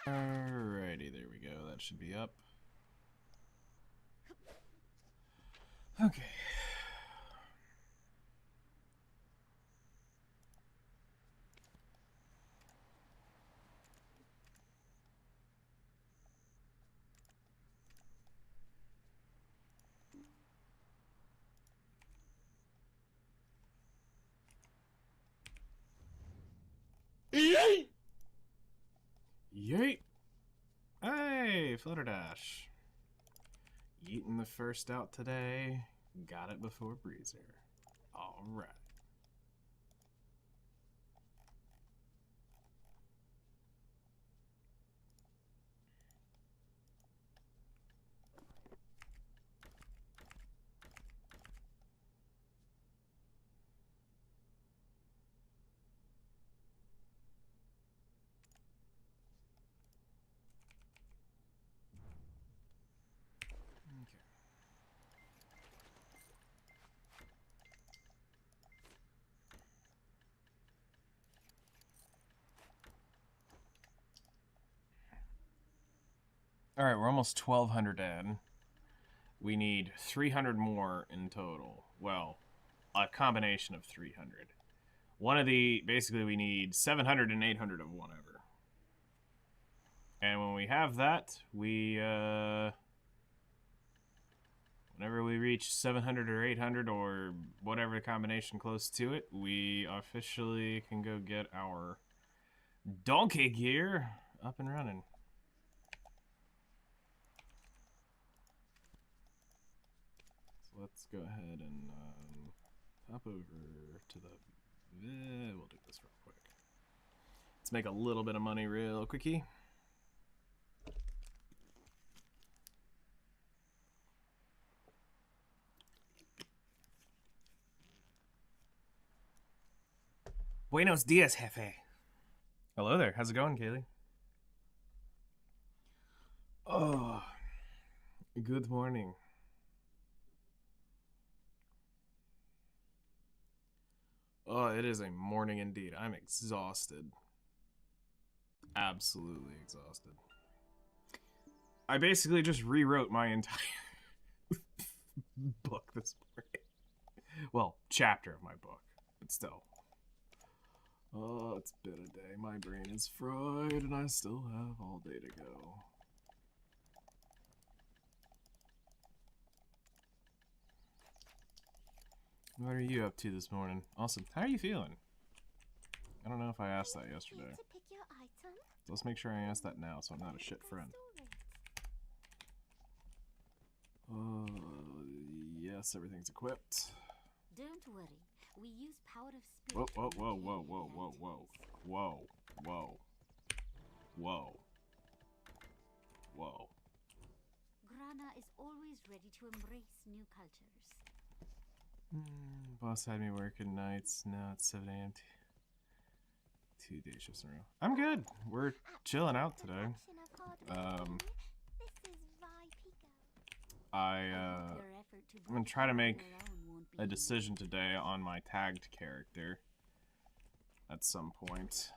Alrighty, there we go. That should be up. Okay. Yeet! Yeet! Hey, Flutterdash. Eating the first out today. Got it before Breezer. Alright. Alright, we're almost 1,200 in. We need 300 more in total. Well, a combination of 300. Basically we need 700 and 800 of whatever. And when we have that, whenever we reach 700 or 800 or whatever combination close to it, we officially can go get our donkey gear up and running. So let's go ahead and hop over to the... we'll do this real quick. Let's make a little bit of money real quickie. Buenos dias, jefe. Hello there. How's it going, Kaylee? Oh, good morning. Oh, it is a morning indeed. I'm exhausted. Absolutely exhausted. I basically just rewrote my entire book this morning. Well, chapter of my book, but still. Oh, it's been a day. My brain is fried, and I still have all day to go. What are you up to this morning? Awesome. How are you feeling? I don't know if I asked that yesterday. Let's make sure I ask that now so I'm not a shit friend. Yes, everything's equipped. Don't worry. We use power of spirit. Whoa, whoa, whoa, whoa, whoa, whoa, whoa, whoa, whoa, whoa. Grana is always ready to embrace new cultures. Boss had me working nights. Now it's 7 a.m. 2 day shifts in a row. I'm good. We're chilling out today. I'm gonna try to make a decision today on my tagged character at some point.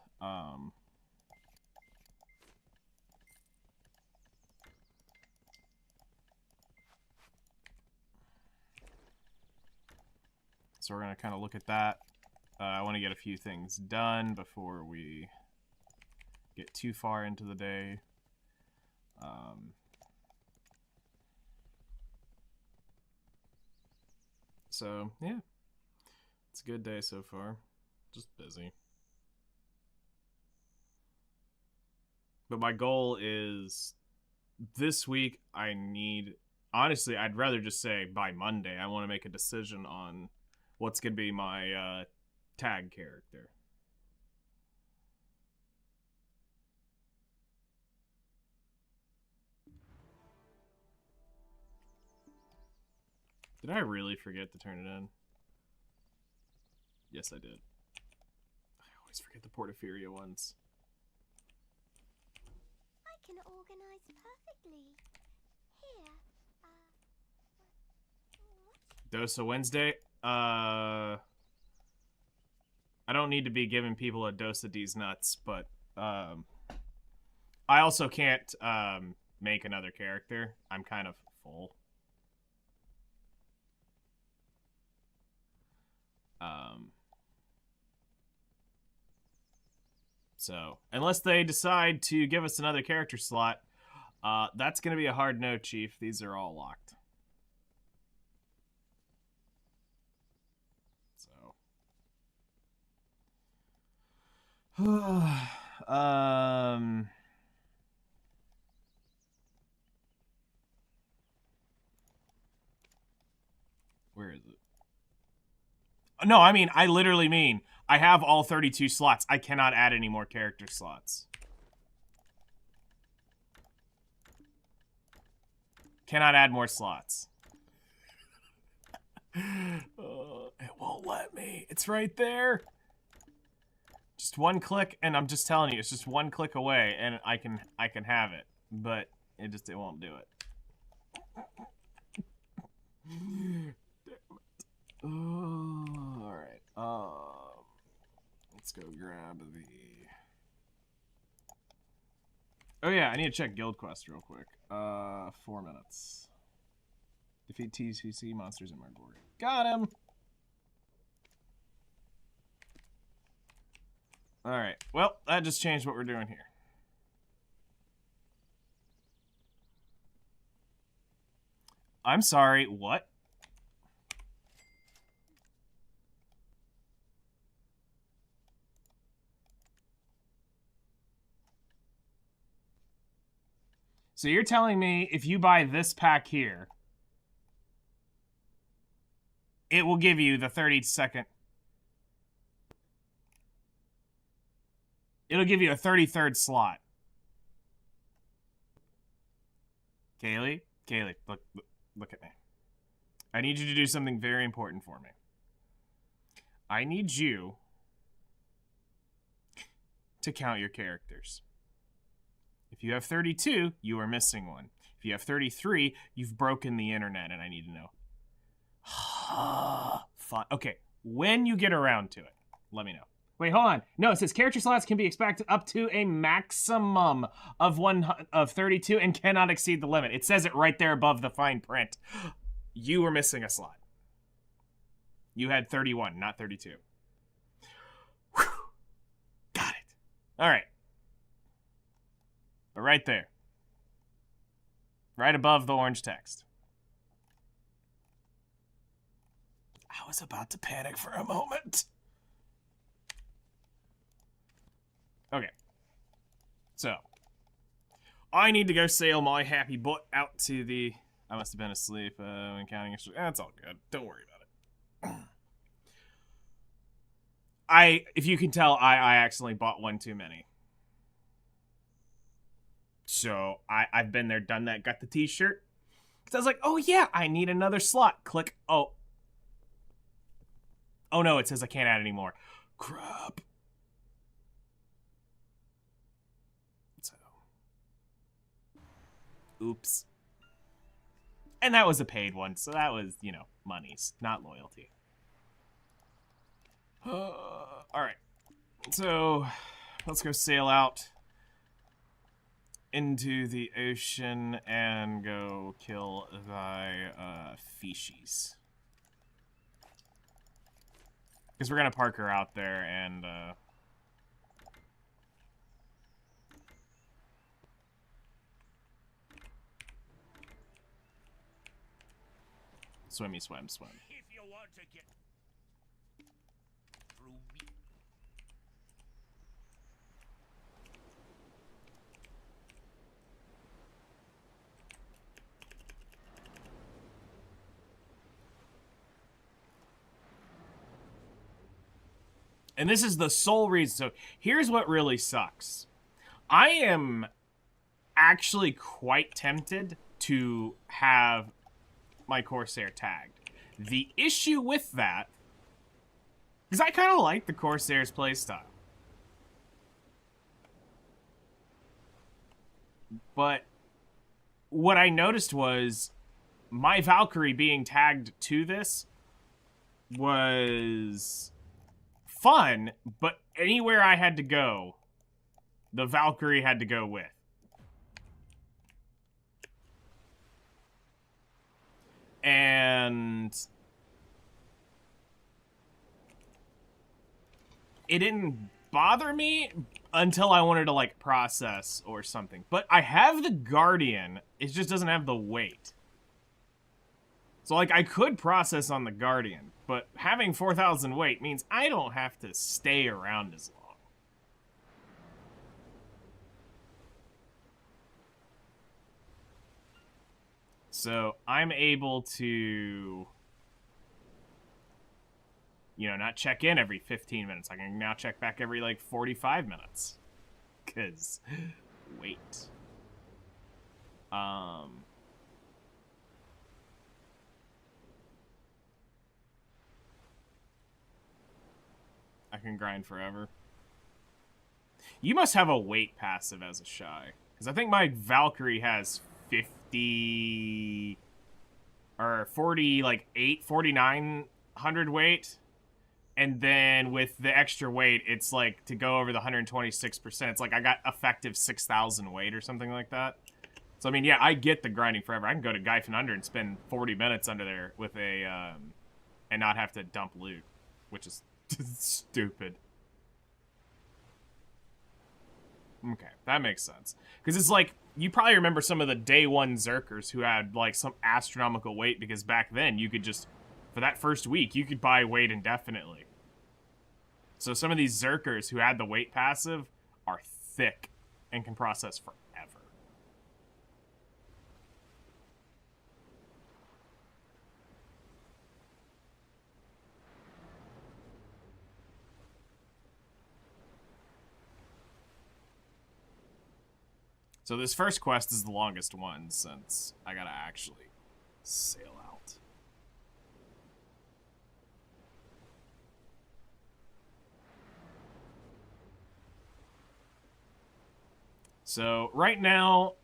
So we're gonna kind of look at that. I want to get a few things done before we get too far into the day. So, yeah. It's a good day so far. Just busy. But my goal is this week I need... Honestly, I'd rather just say by Monday I want to make a decision on what's going to be my tag character. Did I really forget to turn it in? Yes, I did. I always forget the Portaferia ones. I can organize perfectly. Here, what? Dosa Wednesday? I don't need to be giving people a dose of these nuts, but I also can't make another character. I'm kind of full. So, unless they decide to give us another character slot, that's going to be a hard no, Chief. These are all locked. So. Where is it? No, I mean, I literally mean I have all 32 slots. I cannot add any more character slots. Cannot add more slots. It won't let me. It's right there. Just one click, and I'm just telling you, it's just one click away, and I can have it, but it won't do it. All right. Let's go grab the. Oh yeah, I need to check Guild Quest real quick. 4 minutes. Defeat TCC monsters in Margori. Got him. All right. Well, that just changed what we're doing here. I'm sorry. What? So you're telling me if you buy this pack here, it will give you the 30-second. It'll give you a 33rd slot. Kaylee, look at me. I need you to do something very important for me. I need you to count your characters. If you have 32, you are missing one. If you have 33, you've broken the internet, and I need to know. Fine. Okay, when you get around to it, let me know. Wait, hold on. No, it says character slots can be expected up to a maximum of 32 and cannot exceed the limit. It says it right there above the fine print. You were missing a slot. You had 31, not 32. Whew. Got it. All right. But right there. Right above the orange text. I was about to panic for a moment. Okay. So. I need to go sail my happy butt out to the... I must have been asleep when counting extra... That's all good. Don't worry about it. If you can tell, I accidentally bought one too many. So, I've been there, done that, got the t-shirt. Because I was like, oh yeah, I need another slot. Click, oh. Oh no, it says I can't add any more. Crap. So. Oops. And that was a paid one, so that was, you know, monies, not loyalty. Alright. So, let's go sail out into the ocean and go kill thy fishies. Because we're gonna park her out there and swimmy swim. If you want to get through me. And this is the sole reason. So here's what really sucks. I am actually quite tempted to have my Corsair tagged. The issue with that is I kind of like the Corsair's playstyle. But what I noticed was my Valkyrie being tagged to this was fun, but anywhere I had to go, the Valkyrie had to go with. And it didn't bother me until I wanted to, like, process or something. But I have the Guardian. It just doesn't have the weight. So, like, I could process on the Guardian, but having 4,000 weight means I don't have to stay around as long. So, I'm able to, you know, not check in every 15 minutes. I can now check back every, like, 45 minutes. Because, wait. I can grind forever. You must have a weight passive as a shy. Because I think my Valkyrie has 50... or 40, like, 4,900 weight. And then with the extra weight, it's like to go over the 126%. It's like I got effective 6,000 weight or something like that. So, I mean, yeah, I get the grinding forever. I can go to Gyphon Under and spend 40 minutes under there with a, and not have to dump loot, which is stupid. Okay, that makes sense. Because it's like, you probably remember some of the day one Zerkers who had, like, some astronomical weight, because back then you could just, for that first week, you could buy weight indefinitely. So some of these Zerkers who had the weight passive are thick and can process forever. So this first quest is the longest one, since I gotta actually sail out. So right now,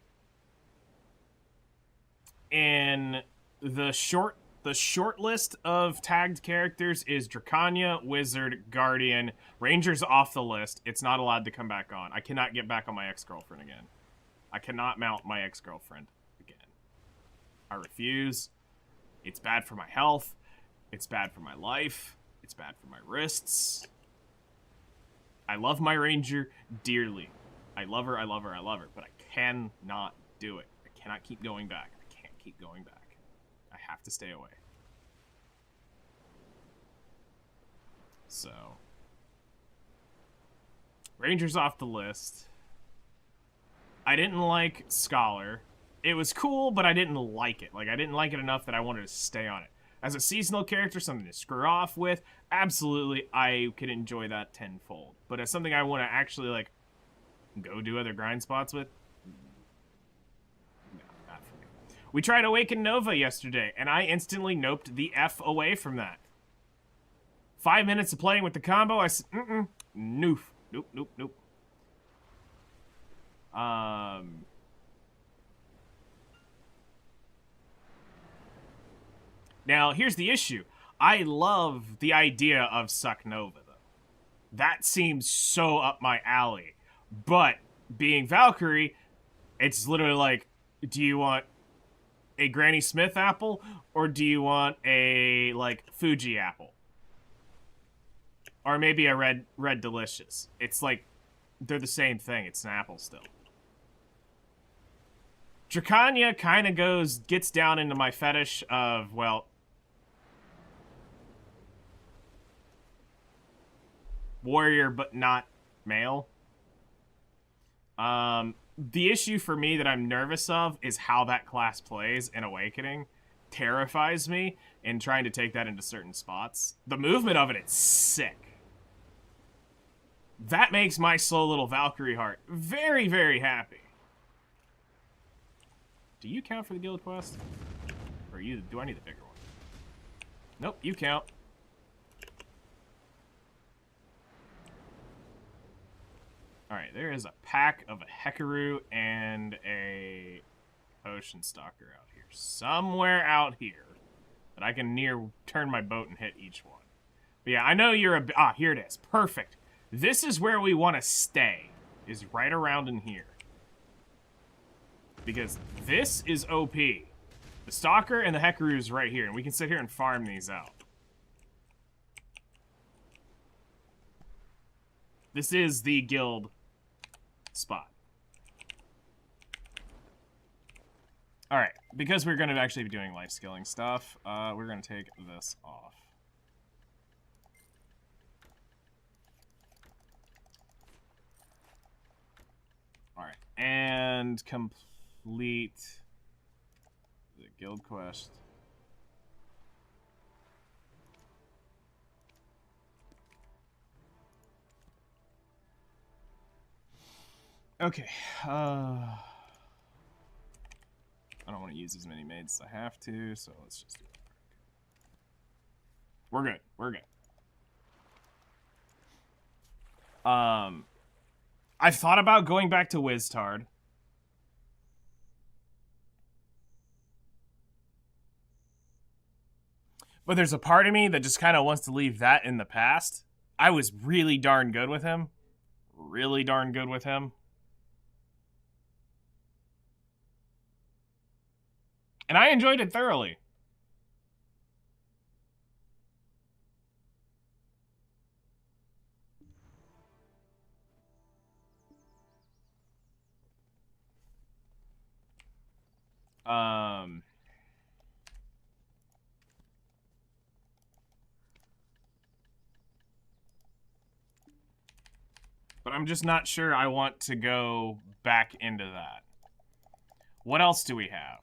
in the short list of tagged characters is Dracania, Wizard, Guardian. Ranger's off the list. It's not allowed to come back on. I cannot get back on my ex-girlfriend again. I cannot mount my ex-girlfriend again. I refuse. It's bad for my health. It's bad for my life. It's bad for my wrists. I love my Ranger dearly. I love her, I love her, I love her. But I cannot do it. I cannot keep going back. I can't keep going back. I have to stay away. So. Ranger's off the list. I didn't like Scholar. It was cool, but I didn't like it. Like, I didn't like it enough that I wanted to stay on it. As a seasonal character, something to screw off with, absolutely, I could enjoy that tenfold. But as something I want to actually, like, go do other grind spots with, no, not for me. We tried Awaken Nova yesterday, and I instantly noped the F away from that. 5 minutes of playing with the combo, I said, noof. Nope, nope, nope. Now, here's the issue. I love the idea of Suck Nova, though. That seems so up my alley. But, being Valkyrie, it's literally like, do you want a Granny Smith apple, or do you want a, like, Fuji apple? Or maybe a Red Delicious. It's like, they're the same thing. It's an apple still. Dracania kind of gets down into my fetish of, well, warrior but not male. The issue for me that I'm nervous of is how that class plays in Awakening. Terrifies me in trying to take that into certain spots. The movement of it's sick. That makes my slow little Valkyrie heart very, very happy. Do you count for the guild quest? Or do I need the bigger one? Nope, you count. Alright, there is a pack of a Hekaroo and a Ocean Stalker out here. Somewhere out here. That I can turn my boat and hit each one. But yeah, I know you're here it is. Perfect. This is where we want to stay. Is right around in here. Because this is OP. The Stalker and the Hekaru is right here, and we can sit here and farm these out. This is the guild spot. Alright, because we're going to actually be doing life skilling stuff, we're going to take this off. Alright, and complete the guild quest. Okay, I don't want to use as many maids as I have to, so let's just do it. We're good. We're good. I've thought about going back to Wiztard. But there's a part of me that just kind of wants to leave that in the past. I was really darn good with him. Really darn good with him. And I enjoyed it thoroughly. But I'm just not sure I want to go back into that. What else do we have?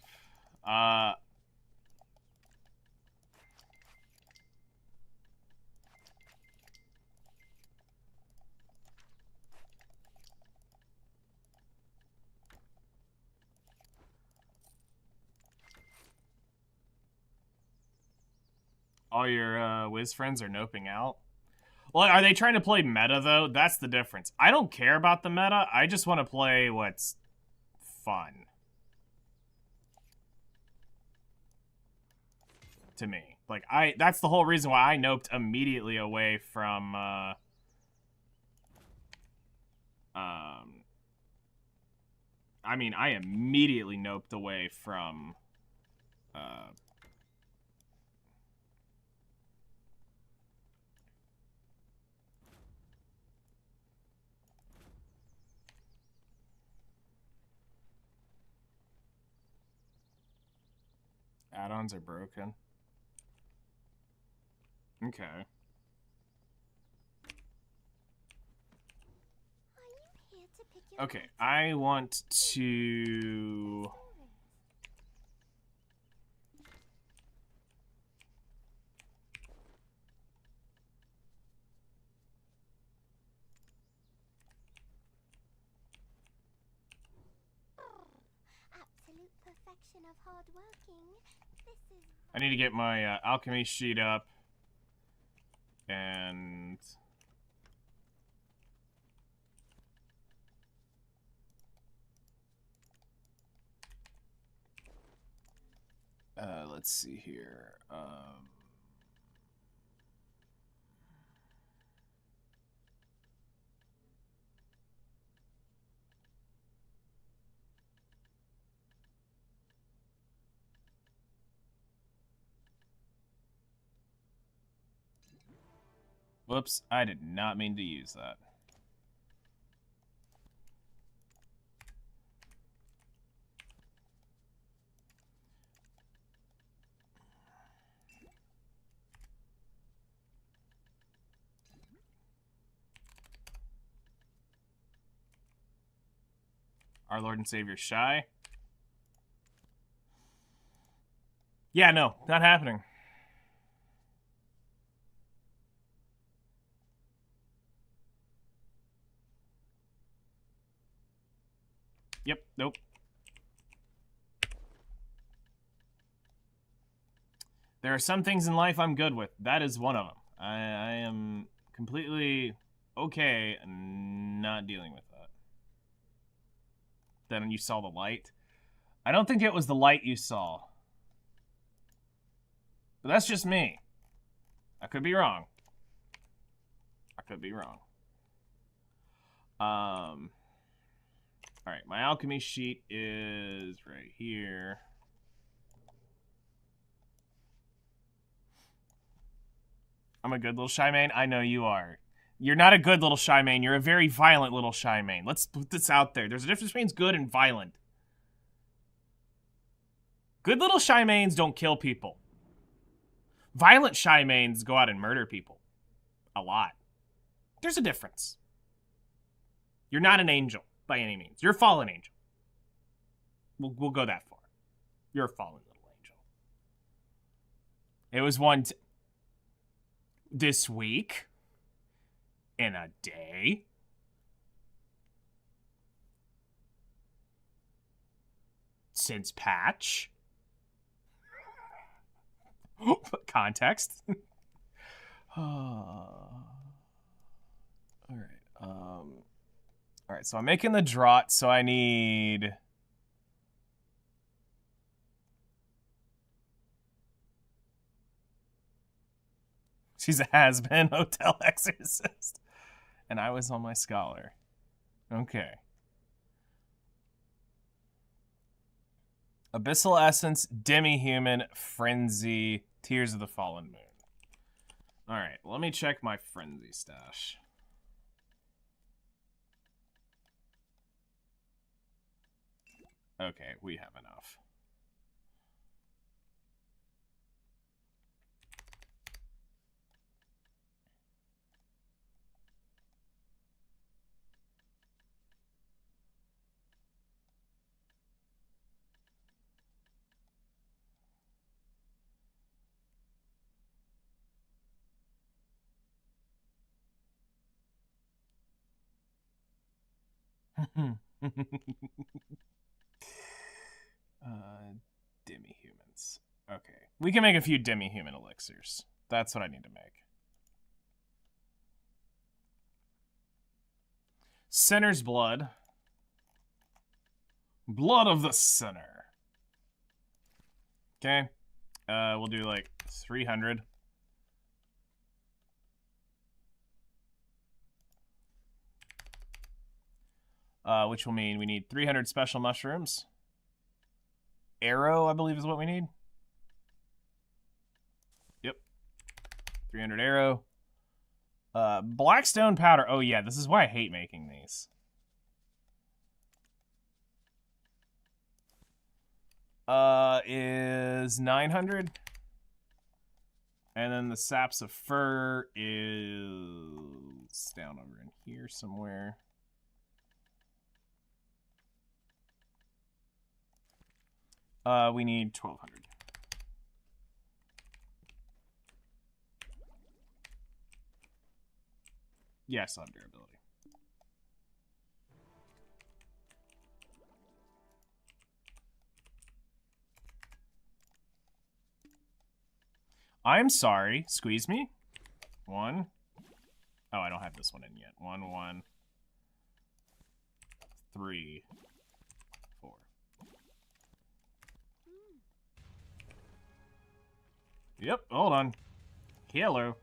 All your Wiz friends are noping out. Well, are they trying to play meta, though? That's the difference. I don't care about the meta. I just want to play what's fun. To me. Like, that's the whole reason why I noped immediately away from, I mean, I immediately noped away from, add-ons are broken. Okay. Okay, I want to... Absolute perfection of hard working. This is... I need to get my alchemy sheet up. And... let's see here. Whoops, I did not mean to use that. Our Lord and Savior Shy. Yeah, no, not happening. Yep, nope. There are some things in life I'm good with. That is one of them. I am completely okay not dealing with that. Then you saw the light. I don't think it was the light you saw. But that's just me. I could be wrong. I could be wrong. Alright, my alchemy sheet is right here. I'm a good little shy main? I know you are. You're not a good little shy main. You're a very violent little shy main. Let's put this out there. There's a difference between good and violent. Good little shy mains don't kill people. Violent shy mains go out and murder people. A lot. There's a difference. You're not an angel by any means. You're a fallen angel. We'll go that far. You're a fallen little angel. It was one this week. In a day. Since patch. Context. Alright, so I'm making the draught, so I need... She's a has-been hotel exorcist. And I was on my scholar. Okay. Abyssal Essence, Demi-Human, Frenzy, Tears of the Fallen Moon. Alright, let me check my Frenzy stash. Okay, we have enough. Demi-humans. Okay. We can make a few demi-human elixirs. That's what I need to make. Sinner's blood. Blood of the sinner. Okay. We'll do like 300. Which will mean we need 300 special mushrooms. Arrow, I believe, is what we need. Yep. 300 arrow. Blackstone powder. Oh, yeah, this is why I hate making these. Is 900. And then the saps of fur is down over in here somewhere. We need 1,200. Yes, on durability. I'm sorry. Squeeze me. 1. Oh, I don't have this one in yet. 1, 1. 3, 4. Yep, hold on. Hello.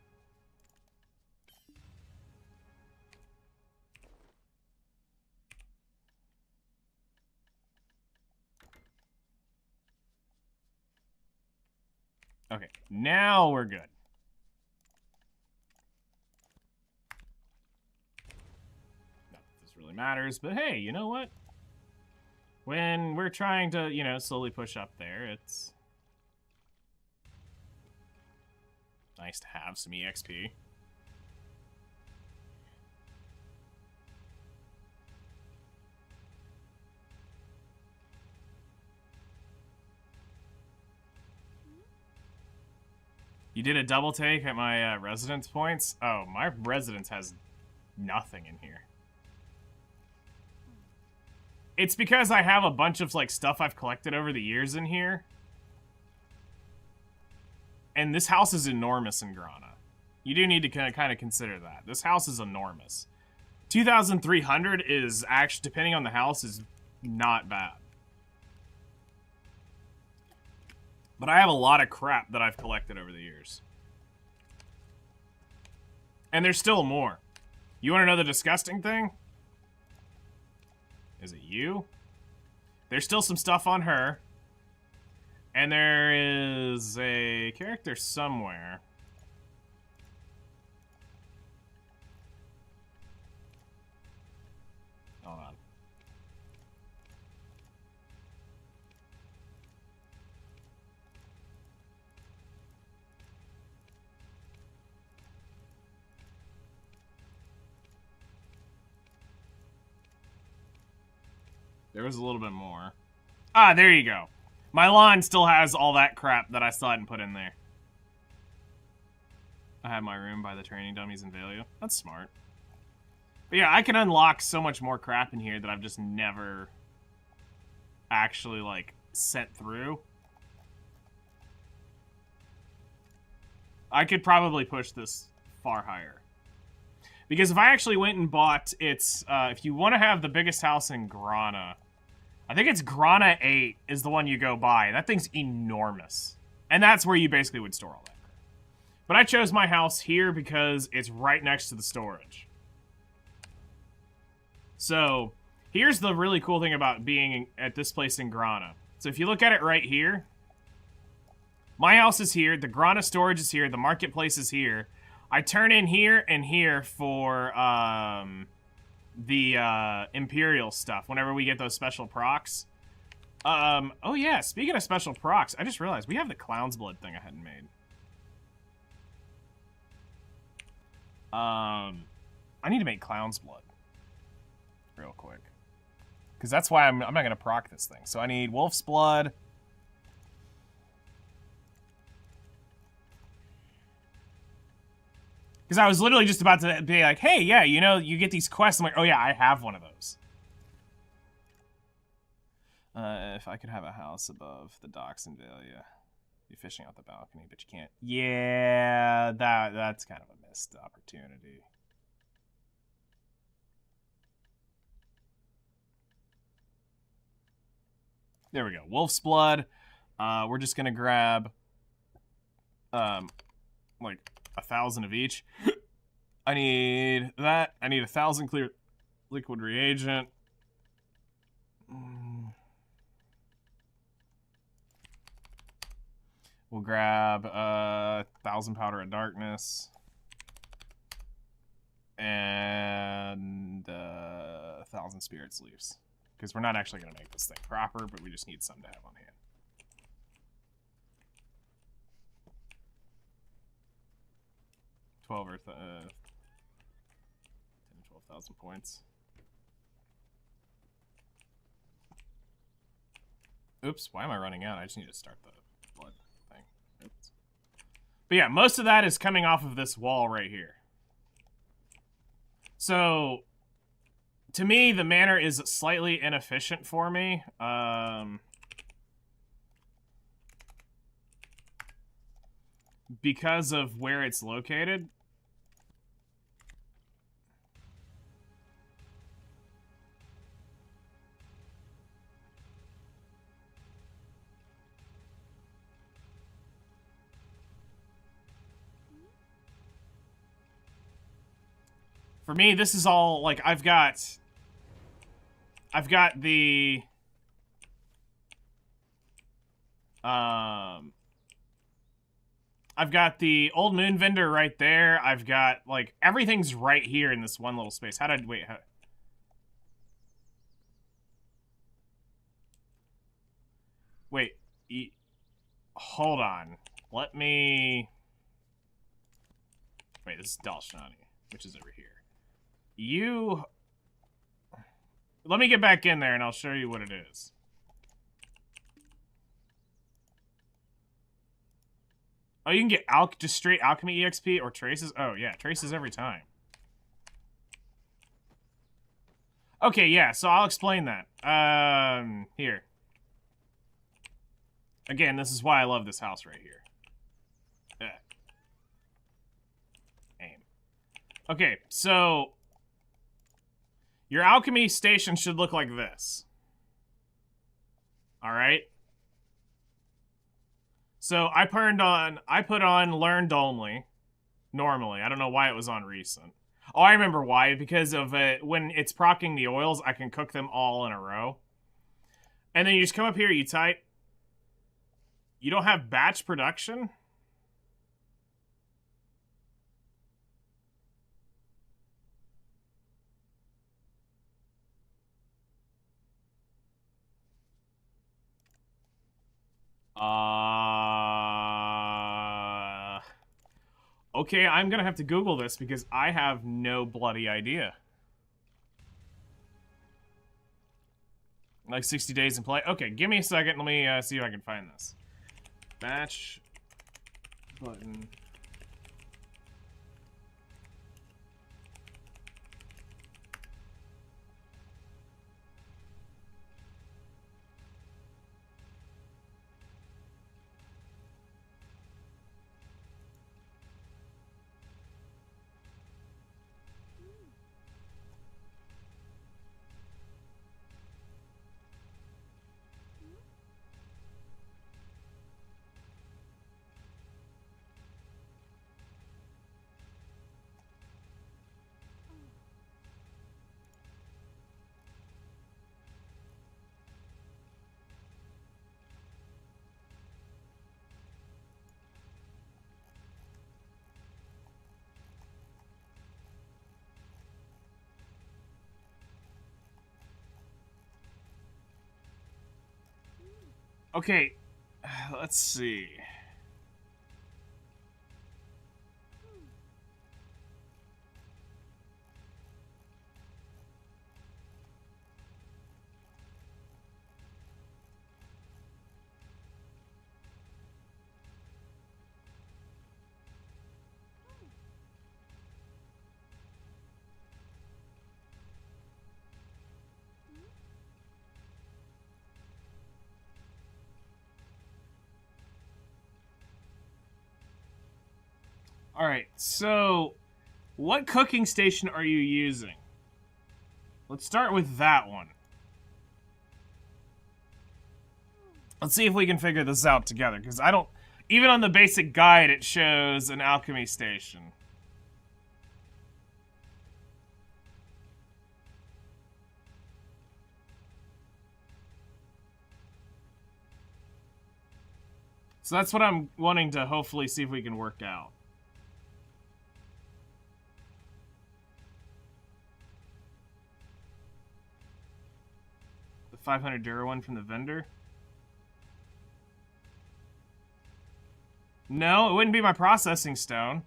Okay, now we're good. Not that this really matters, but hey, you know what? When we're trying to, you know, slowly push up there, it's nice to have some EXP. You did a double take at my residence points? Oh, my residence has nothing in here. It's because I have a bunch of like stuff I've collected over the years in here. And this house is enormous in Grana. You do need to kind of consider that. This house is enormous. 2,300 is actually, depending on the house, is not bad. But I have a lot of crap that I've collected over the years. And there's still more. You want to know the disgusting thing? Is it you? There's still some stuff on her. And there is a character somewhere. Hold on. There was a little bit more. Ah, there you go. My lawn still has all that crap that I still hadn't put in there. I have my room by the training dummies in Valio. That's smart. But yeah, I can unlock so much more crap in here that I've just never actually, like, sent through. I could probably push this far higher. Because if I actually went and bought its, if you want to have the biggest house in Grana, I think it's Grana 8 is the one you go buy. That thing's enormous. And that's where you basically would store all that. But I chose my house here because it's right next to the storage. So, here's the really cool thing about being at this place in Grana. So if you look at it right here, my house is here, the Grana storage is here, the marketplace is here. I turn in here and here for the Imperial stuff whenever we get those special procs. Oh yeah, speaking of special procs, I just realized we have the Clown's Blood thing I hadn't made. I need to make Clown's Blood real quick. Because that's why I'm not going to proc this thing. So I need Wolf's Blood. Because I was literally just about to be like, hey, yeah, you know, you get these quests. I'm like, oh yeah, I have one of those. If I could have a house above the docks in Valia. You're fishing out the balcony, but you can't. Yeah, that's kind of a missed opportunity. There we go. Wolf's Blood. We're just gonna grab like 1,000 of each. I need that. I need 1,000 clear liquid reagent. We'll grab 1,000 powder of darkness. And 1,000 spirits leaves. Because we're not actually going to make this thing proper, but we just need some to have on hand. $10,000 or 12,000 points. Oops, why am I running out? I just need to start the blood thing. Oops. But yeah, most of that is coming off of this wall right here. So, to me, the manor is slightly inefficient for me. Because of where it's located. For me, this is all, like, I've got the, I've got the Old Moon vendor right there. I've got, like, everything's right here in this one little space. How did, wait, how, wait, hold on. Let me, wait, this is Dalshani, which is over here. You, let me get back in there and I'll show you what it is. Oh, you can get just straight alchemy EXP or traces? Oh, yeah, traces every time. Okay, yeah, so I'll explain that. Here. Again, this is why I love this house right here. Aim. Okay, so your alchemy station should look like this. Alright? So I put on learned only. Normally. I don't know why it was on recent. Oh, I remember why. Because of when it's procking the oils, I can cook them all in a row. And then you just come up here, you type. You don't have batch production? Okay, I'm gonna have to Google this because I have no bloody idea. Like 60 days in play. Okay, give me a second. Let me see if I can find this. Batch button. Okay, let's see. Alright, so what cooking station are you using? Let's start with that one. Let's see if we can figure this out together, because I don't... Even on the basic guide, it shows an alchemy station. So that's what I'm wanting to hopefully see if we can work out. The 500 Dura one from the vendor? No, it wouldn't be my processing stone.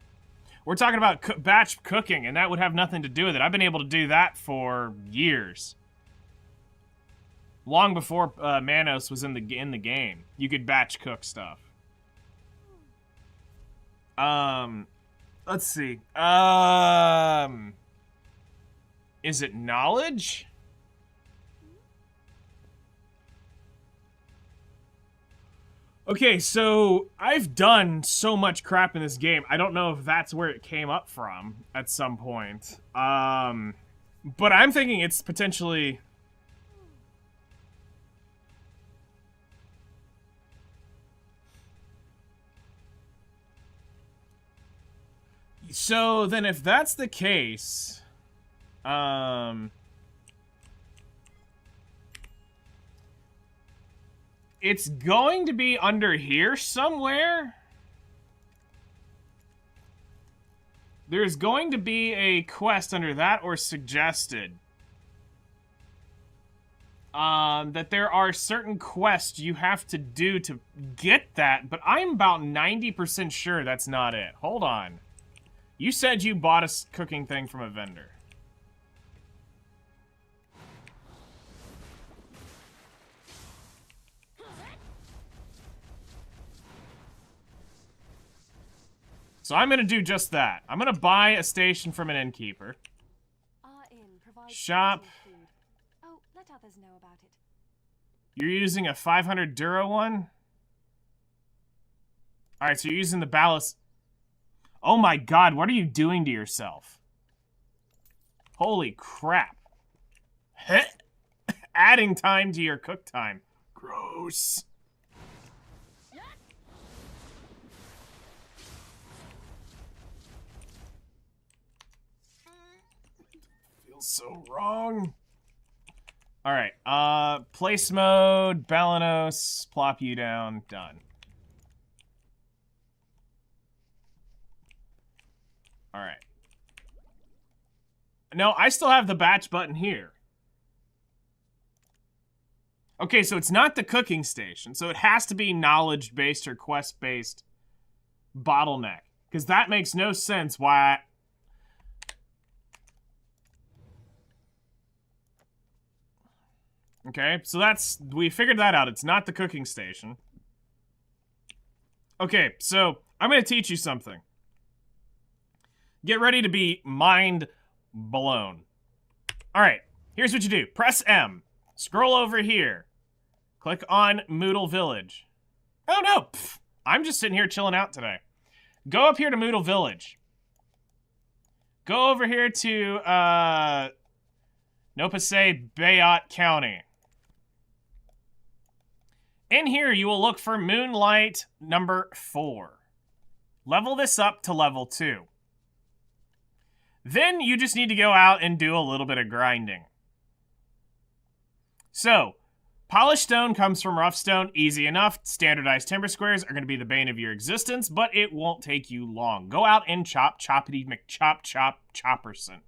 We're talking about batch cooking, and that would have nothing to do with it. I've been able to do that for years. Long before Manos was in the game, you could batch cook stuff. Let's see. Is it knowledge? Okay, so I've done so much crap in this game. I don't know if that's where it came up from at some point. But I'm thinking it's potentially... So then if that's the case, it's going to be under here somewhere. There's going to be a quest under that or suggested. That there are certain quests you have to do to get that, but I'm about 90% sure that's not it. Hold on. You said you bought a cooking thing from a vendor. So I'm gonna do just that. I'm gonna buy a station from an innkeeper. Shop. Oh, let others know about it. You're using a 500 Dura one? Alright, so you're using the ballast. Oh my god, what are you doing to yourself? Holy crap. Adding time to your cook time. Gross. Feels so wrong. Alright, place mode, Balanos, plop you down, done. Alright. No, I still have the batch button here. Okay, so it's not the cooking station. So it has to be knowledge-based or quest-based bottleneck. Because that makes no sense why... Okay, so we figured that out. It's not the cooking station. Okay, so I'm going to teach you something. Get ready to be mind blown. All right, here's what you do. Press M. Scroll over here. Click on Moodle Village. Oh, no. Pfft, I'm just sitting here chilling out today. Go up here to Moodle Village. Go over here to Nopasay Bayot County. In here, you will look for Moonlight number 4. Level this up to level 2. Then you just need to go out and do a little bit of grinding. So, polished stone comes from rough stone, easy enough. Standardized timber squares are going to be the bane of your existence, but it won't take you long. Go out and chop, choppity McChop, chop, chopperson.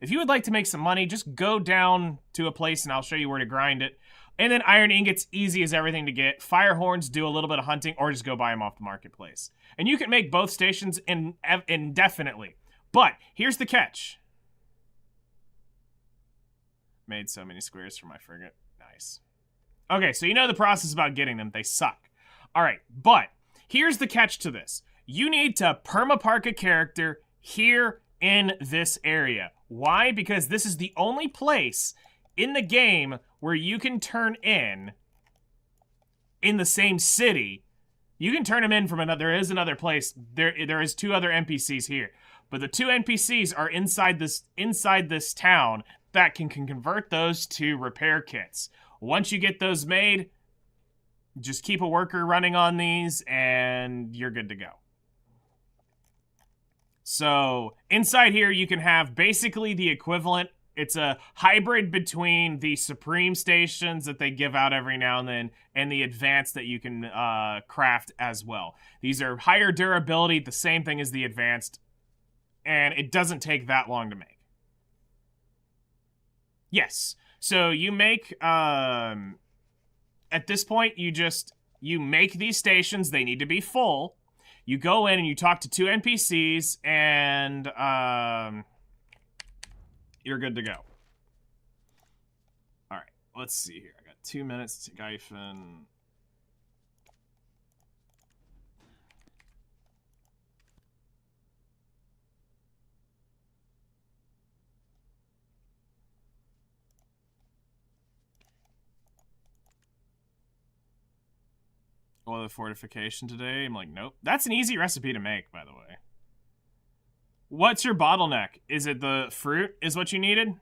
If you would like to make some money, just go down to a place and I'll show you where to grind it. And then iron ingots, easy as everything to get. Fire horns, do a little bit of hunting, or just go buy them off the marketplace. And you can make both stations indefinitely. But here's the catch. Made so many squares for my frigate. Nice. Okay, so you know the process about getting them. They suck. All right, but here's the catch to this. You need to permapark a character here in this area. Why? Because this is the only place in the game where you can turn in the same city. You can turn them in from another. There is another place. There is 2 other NPCs here, but the 2 NPCs are inside this town that can convert those to repair kits. Once you get those made, just keep a worker running on these, and you're good to go. So inside here, you can have basically the equivalent. It's a hybrid between the Supreme stations that they give out every now and then and the Advanced that you can craft as well. These are higher durability, the same thing as the Advanced, and it doesn't take that long to make. Yes. So you make, at this point, you make these stations. They need to be full. You go in and you talk to 2 NPCs, and you're good to go. All right, let's see here. I got 2 minutes to Gyphon. Oil of fortification today. I'm like, nope. That's an easy recipe to make, by the way. What's your bottleneck? Is it the fruit is what you needed?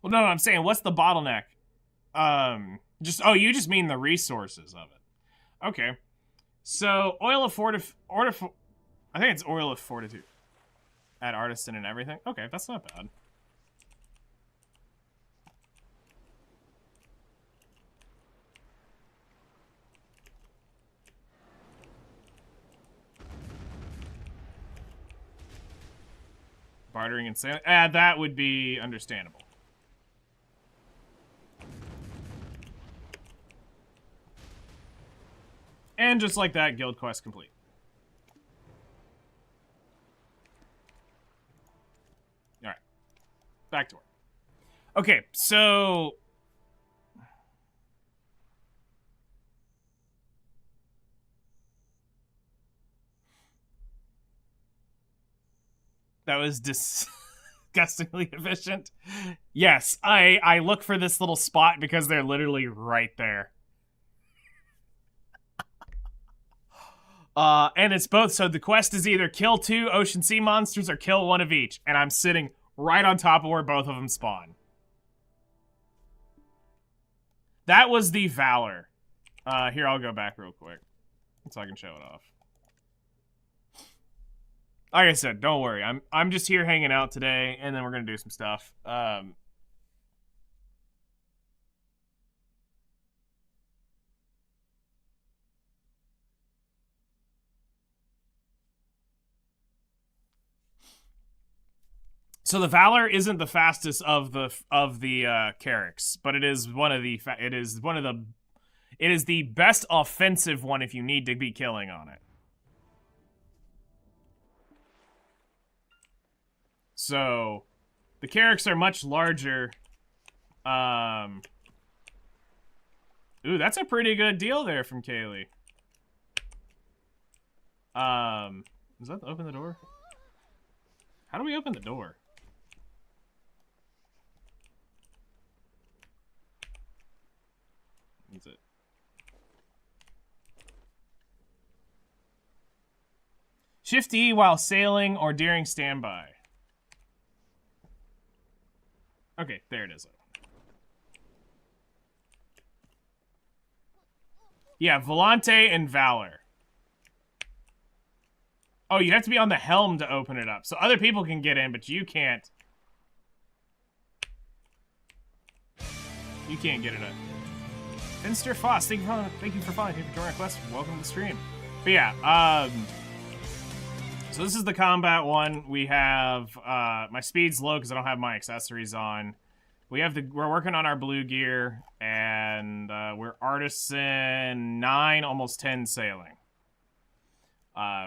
Well, no, I'm saying, what's the bottleneck? You just mean the resources of it. Okay. So, oil of I think it's oil of fortitude. Add artisan and everything. Okay, that's not bad. Bartering and sailing. That would be understandable. And just like that, guild quest complete. Alright. Back to work. Okay, so... That was disgustingly efficient. Yes, I look for this little spot because they're literally right there. And it's both, so the quest is either kill 2 ocean sea monsters or kill 1 of each, and I'm sitting right on top of where both of them spawn. That was the Valor. Here, I'll go back real quick so I can show it off. Like I said, don't worry. I'm just here hanging out today, and then we're gonna do some stuff. So the Valor isn't the fastest of the Carracks, but it is one of the it is the best offensive one if you need to be killing on it. So the Carracks are much larger. Ooh, that's a pretty good deal there from Kaylee. Does that open the door? How do we open the door? Is it? Shift E while sailing or during standby. Okay, there it is. Yeah, Volante and Valor. Oh, you have to be on the helm to open it up. So other people can get in, but you can't. You can't get it up. Finster Foss, thank you for following. Thank you for joining our quest. Welcome to the stream. But yeah, so this is the combat one. We have my speed's low because I don't have my accessories on. We're working on our blue gear, and we're artisan 9, almost 10 sailing.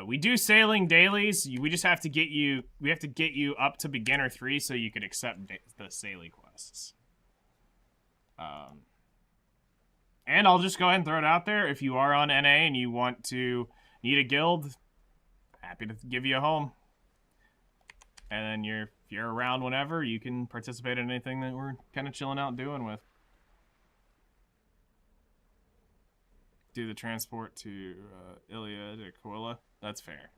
We do sailing dailies. We just have to get you. We have to get you up to beginner 3 so you could accept the sailing quests. And I'll just go ahead and throw it out there. If you are on NA and you need a guild, happy to give you a home. And then if you're around whenever, you can participate in anything that we're kind of chilling out doing with. Do the transport to Iliad to Aquila. That's fair.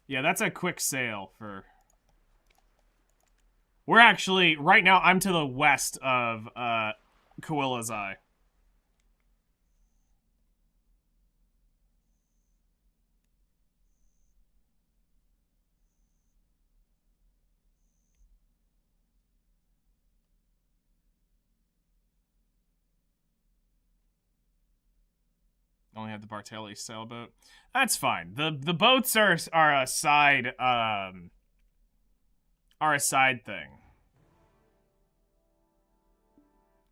Yeah, that's a quick sail for... We're actually, right now, I'm to the west of Coilla's Eye. Only have the Bartelli sailboat. That's fine. The boats are a side thing.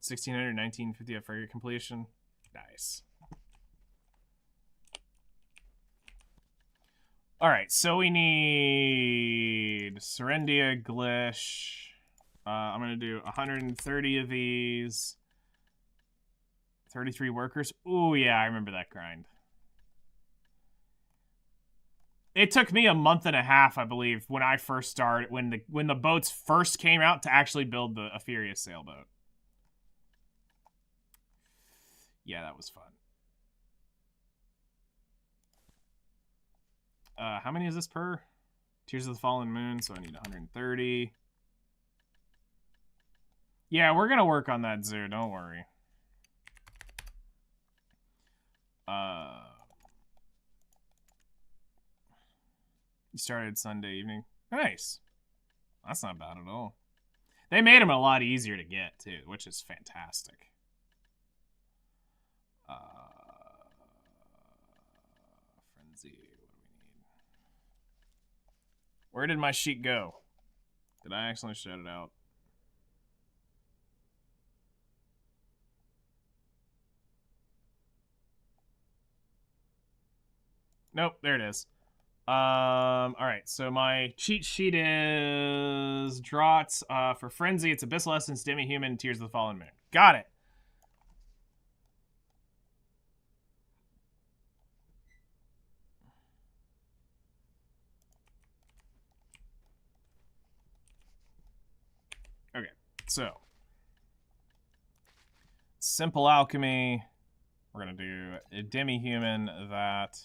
1600, 1950 at frigate completion. Nice. All right, so we need Serendia, Glish. I'm gonna do 130 of these. 33 workers. Ooh, yeah, I remember that grind. It took me a month and a half, I believe, when I first started, when the boats first came out to actually build the Apherius sailboat. Yeah, that was fun. How many is this per? Tears of the Fallen Moon, so I need 130. Yeah, we're gonna work on that zoo, don't worry. You started Sunday evening. Nice. That's not bad at all. They made them a lot easier to get, too, which is fantastic. Frenzy, what do we need? Where did my sheet go? Did I accidentally shut it out? Nope, there it is. Alright, so my cheat sheet is Draughts. For Frenzy, it's Abyssal Essence, Demi-Human, Tears of the Fallen Moon. Got it. Okay, so. Simple Alchemy. We're gonna do a Demi-Human, that.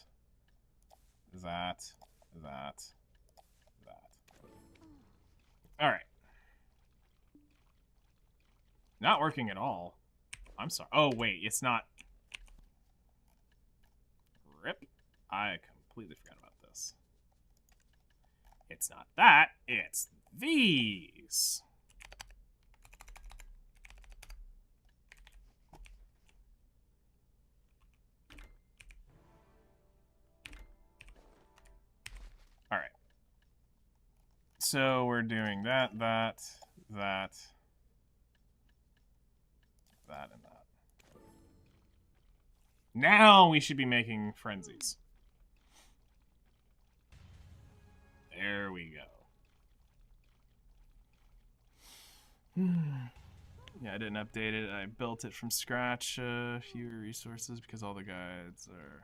Alright. Not working at all. I'm sorry. Oh, wait, it's not. Rip. I completely forgot about this. It's not that, it's these. Alright. So we're doing that, and that. Now we should be making frenzies. There we go. Yeah, I didn't update it. I built it from scratch. Fewer resources because all the guides are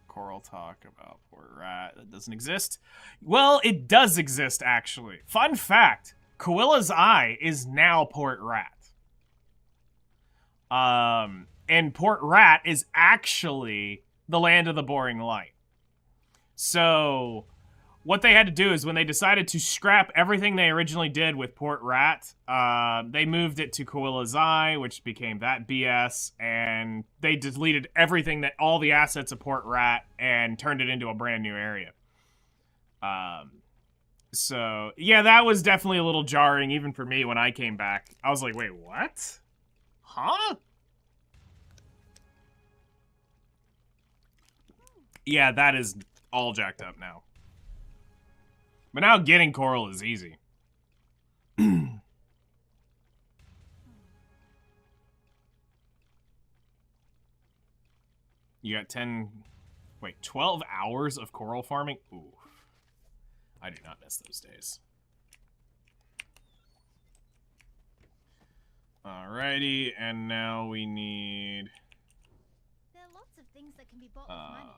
Coral talk about Port Rat. That doesn't exist. Well, it does exist, actually. Fun fact. Coilla's Eye is now Port Rat. And Port Rat is actually the land of the boring light. So what they had to do is when they decided to scrap everything they originally did with Port Rat, they moved it to Coilla's Eye, which became that BS, and they deleted everything, that all the assets of Port Rat, and turned it into a brand new area. So yeah, that was definitely a little jarring, even for me when I came back. I was like, wait, what? Huh? Yeah, that is all jacked up now. But now getting coral is easy. You got 12 hours of coral farming? Ooh. I do not miss those days. Alrighty, and now we need... There are lots of things that can be bought with money,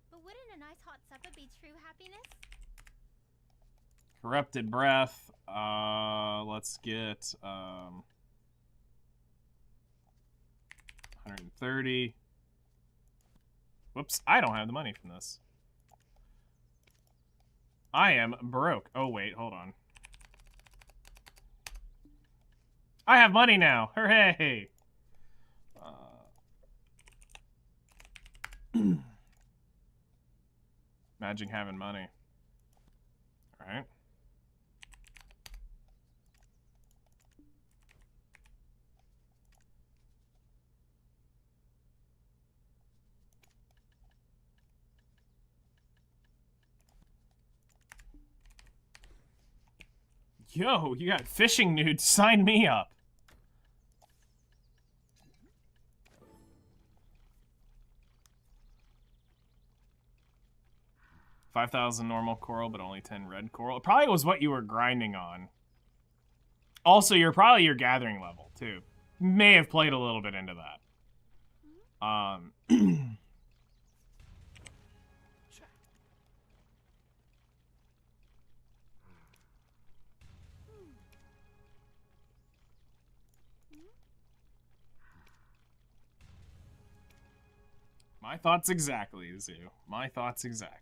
but wouldn't a nice hot supper be true happiness? Corrupted breath. Let's get 130. Whoops, I don't have the money from this. I am broke. Oh wait, hold on. I have money now. Hooray! Imagine having money. All right. Yo, you got fishing nudes. Sign me up. $5,000 normal coral, but only 10 red coral. It probably was what you were grinding on. Also, probably your gathering level, too. May have played a little bit into that. My thoughts exactly, Zoo. My thoughts exactly.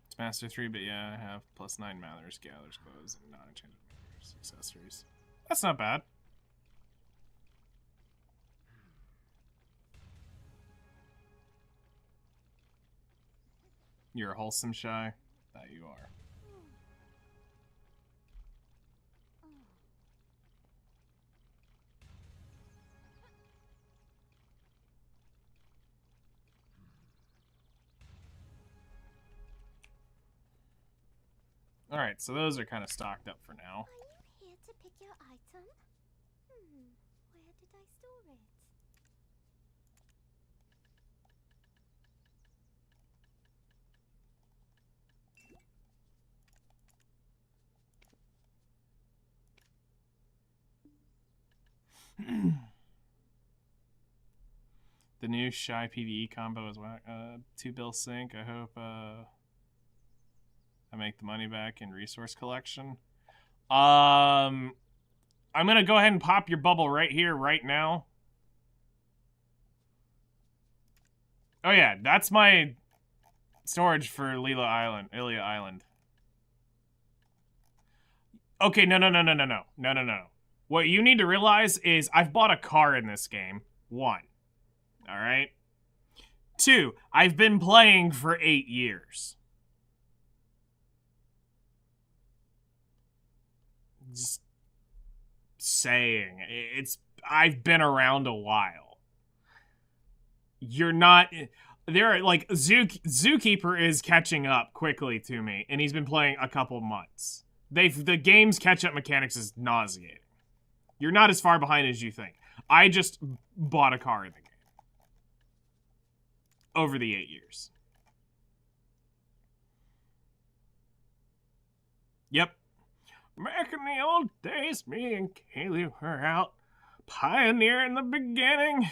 It's Master 3, but yeah, I have +9 Mathers, Gathers, Clothes, and non-enchanted makers, accessories. That's not bad. You're a wholesome shy? That you are. Alright, so those are kind of stocked up for now. Are you here to pick your item? Where did I store it? The new Shy PvE combo is whack. 2 bill sync. I hope I make the money back in resource collection. I'm gonna go ahead and pop your bubble right here, right now. Oh yeah, that's my storage for Ilia Island. Okay, no. What you need to realize is I've bought a car in this game. 1. Alright? 2, I've been playing for 8 years. just saying. I've been around a while. You're not... There are, like, Zookeeper is catching up quickly to me, and he's been playing a couple months. The game's catch-up mechanics is nauseating. You're not as far behind as you think. I just bought a car in the game. Over the 8 years. Yep. Back in the old days, me and Kaylee were out pioneering the beginning.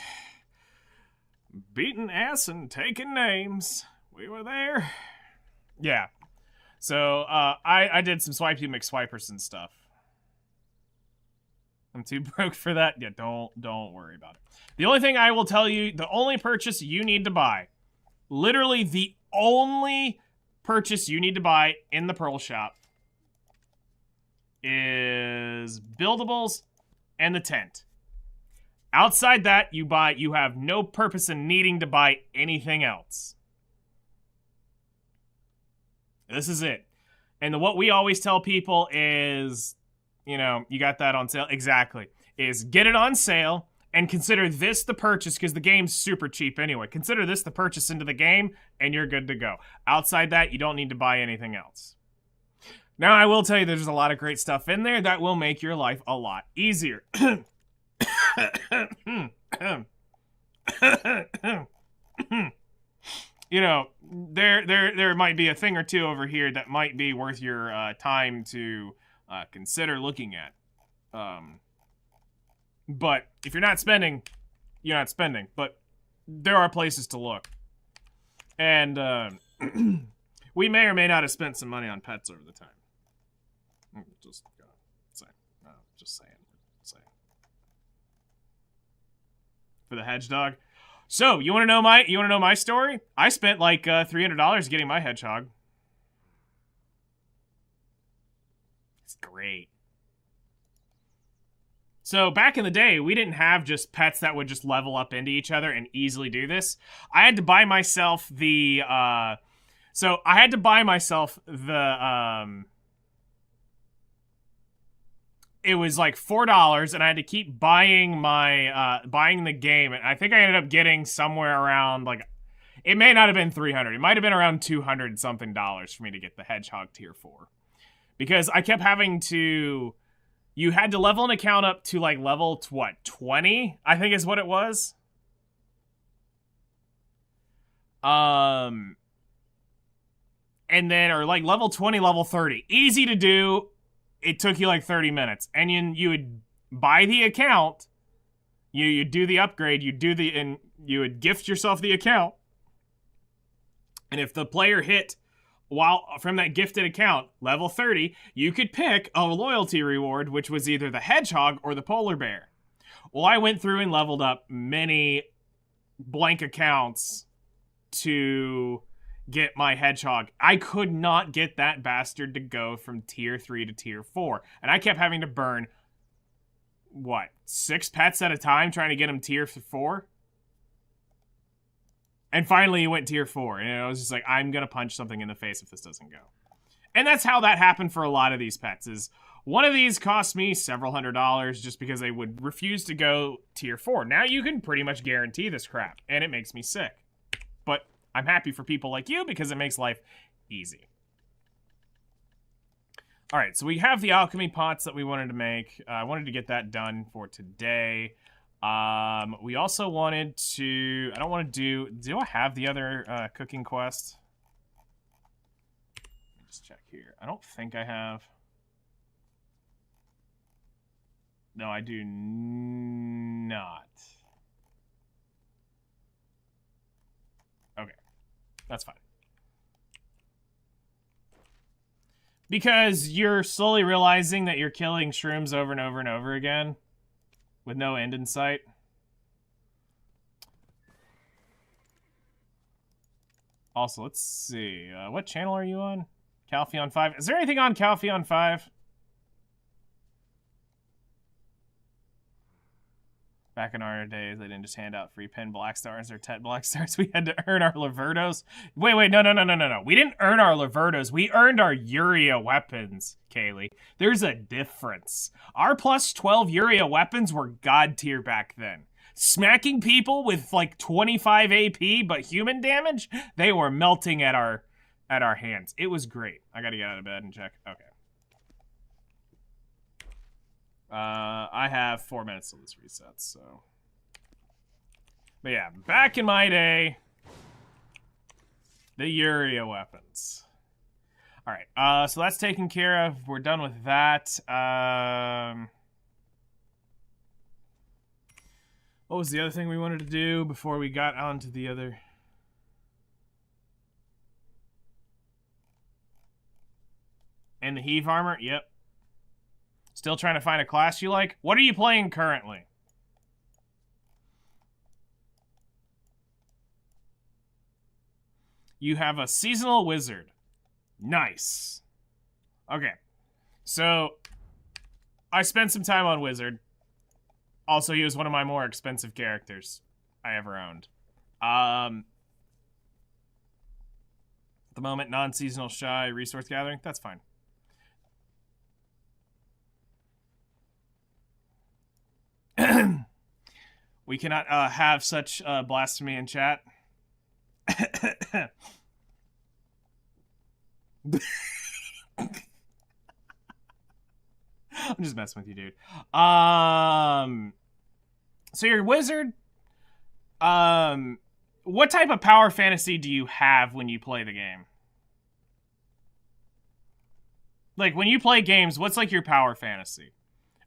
Beating ass and taking names. We were there. Yeah. So, I did some Swipey McSwipers and stuff. I'm too broke for that. Yeah, don't worry about it. The only thing I will tell you, the only purchase you need to buy, literally the only purchase you need to buy in the Pearl Shop is buildables and the tent. Outside that, you have no purpose in needing to buy anything else. This is it. And what we always tell people is, you know, you got that on sale. Exactly. Is get it on sale and consider this the purchase because the game's super cheap anyway. Consider this the purchase into the game and you're good to go. Outside that, you don't need to buy anything else. Now, I will tell you there's a lot of great stuff in there that will make your life a lot easier. You know, there might be a thing or two over here that might be worth your time to consider looking at. But if you're not spending, you're not spending. But there are places to look. And we may or may not have spent some money on pets over the time. Just saying. Just saying. For the hedgehog. So, you want to know my story? I spent like $300 getting my hedgehog. It's great. So, back in the day, we didn't have just pets that would just level up into each other and easily do this. I had to buy myself the it was like $4, and I had to keep buying buying the game. And I think I ended up getting somewhere around, like, it may not have been $300. It might have been around $200 something for me to get the Hedgehog Tier 4. Because I kept having to, you had to level an account up to, like, level, 20? I think is what it was. And then, or like level 20, level 30. Easy to do. It took you like 30 minutes. And you would buy the account. You'd do the upgrade. And you would gift yourself the account. And if the player hit from that gifted account, level 30, you could pick a loyalty reward, which was either the hedgehog or the polar bear. Well, I went through and leveled up many blank accounts to get my hedgehog. I could not get that bastard to go from tier 3 to tier 4. And I kept having to burn, 6 pets at a time trying to get him tier 4? And finally he went tier 4. And I was just like, I'm going to punch something in the face if this doesn't go. And that's how that happened for a lot of these pets, is one of these cost me several $100s just because they would refuse to go tier 4. Now you can pretty much guarantee this crap, and it makes me sick. But I'm happy for people like you because it makes life easy. All right, so we have the alchemy pots that we wanted to make. I wanted to get that done for today. We also wanted to, I don't want to do I have the other cooking quest? Let me just check here. I don't think I have. No, I do not. Okay, that's fine. Because you're slowly realizing that you're killing shrooms over and over and over again with no end in sight. Also, let's see. What channel are you on? Calpheon 5. Is there anything on Calpheon 5? Back in our days, they didn't just hand out free 10 black stars or 10 black stars. We had to earn our Lavertos. Wait, no. We didn't earn our Lavertos. We earned our Uria weapons, Kaylee. There's a difference. Our plus 12 Uria weapons were god tier back then. Smacking people with like 25 AP but human damage, they were melting at our hands. It was great. I gotta get out of bed and check. Okay. I have 4 minutes till this resets, so. But yeah, back in my day, the Uria weapons. All right, so that's taken care of. We're done with that. What was the other thing we wanted to do before we got onto the other? And the heave armor? Yep. Still trying to find a class you like? What are you playing currently? You have a seasonal wizard. Nice. Okay. So, I spent some time on wizard. Also, he was one of my more expensive characters I ever owned. At the moment, non-seasonal shy, resource gathering. That's fine. We cannot have such blasphemy in chat. I'm just messing with you, dude. So you're a wizard. What type of power fantasy do you have when you play the game? Like, when you play games, what's like your power fantasy?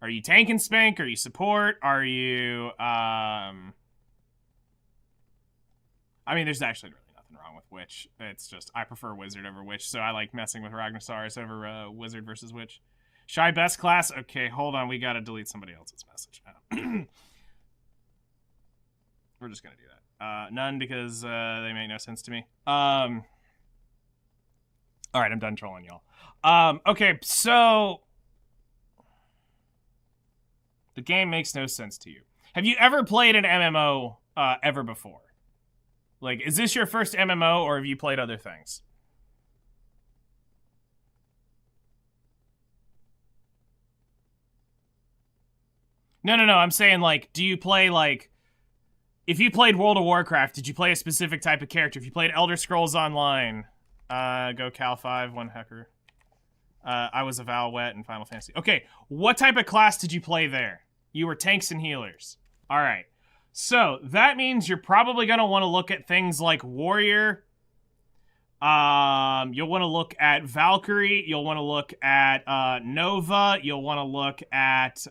Are you tank and spank? Are you support? Are you, I mean, there's actually really nothing wrong with Witch. It's just, I prefer Wizard over Witch, so I like messing with Ragnasaurus over Wizard versus Witch. Shy best class? Okay, hold on, we gotta delete somebody else's message. We're just gonna do that. None, because they make no sense to me. Alright, I'm done trolling y'all. Okay, so... the game makes no sense to you. Have you ever played an MMO ever before? Like, is this your first MMO, or have you played other things? No, I'm saying, like, do you play, like... if you played World of Warcraft, did you play a specific type of character? If you played Elder Scrolls Online, go Cal 5, one hacker. I was a Valwet in Final Fantasy. Okay, what type of class did you play there? You were tanks and healers. All right. So, that means you're probably going to want to look at things like Warrior. You'll want to look at Valkyrie. You'll want to look at Nova. You'll want to look at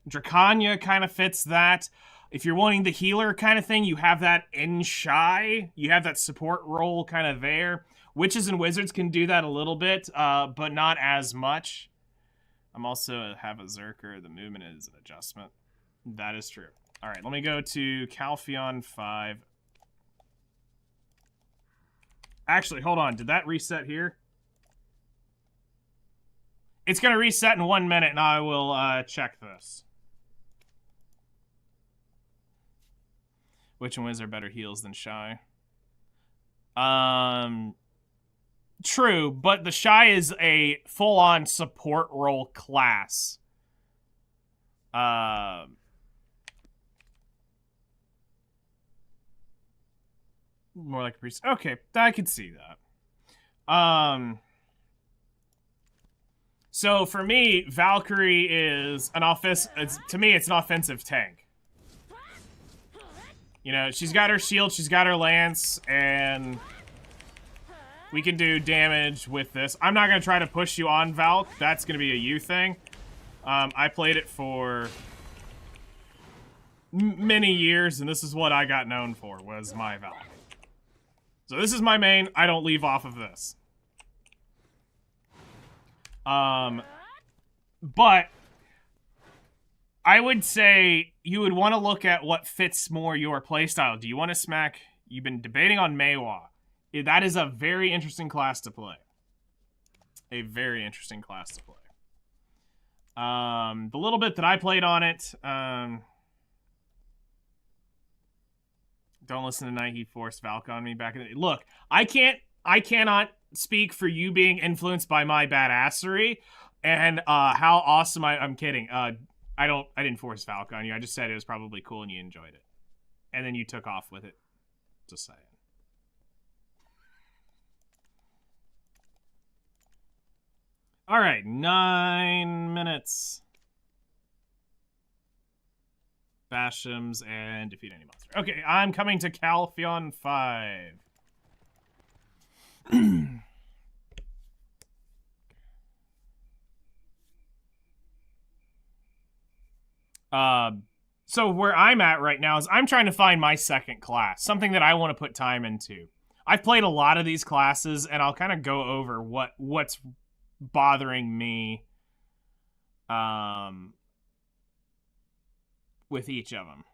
Dracania, kind of fits that. If you're wanting the healer kind of thing, you have that in Shy. You have that support role kind of there. Witches and Wizards can do that a little bit, but not as much. I'm also have a Zerker. The movement is an adjustment. That is true. All right, let me go to Calpheon 5. Actually, hold on. Did that reset here? It's going to reset in 1 minute, and I will check this. Witch and Wizard are better heals than Shy. True, but the Shy is a full-on support role class. More like a priest. Okay, I could see that. So for me, Valkyrie is an to me, it's an offensive tank. You know, she's got her shield, she's got her lance, and we can do damage with this. I'm not going to try to push you on Valk. That's going to be a you thing. I played it for many years, and this is what I got known for, was my Valk. So this is my main. I don't leave off of this. But I would say you would want to look at what fits more your playstyle. Do you want to smack... You've been debating on Meiwa. That is a very interesting class to play. A very interesting class to play. The little bit that I played on it, Don't listen tonight. He forced Valk on me back in the... Look, I cannot speak for you being influenced by my badassery and how awesome I'm kidding. I didn't force Valk on you. I just said it was probably cool and you enjoyed it. And then you took off with it. Just saying. All right, 9 minutes. Bastions and defeat any monster. Okay, I'm coming to Calphion 5. So where I'm at right now is I'm trying to find my second class, something that I want to put time into. I've played a lot of these classes, and I'll kind of go over what's bothering me with each of them.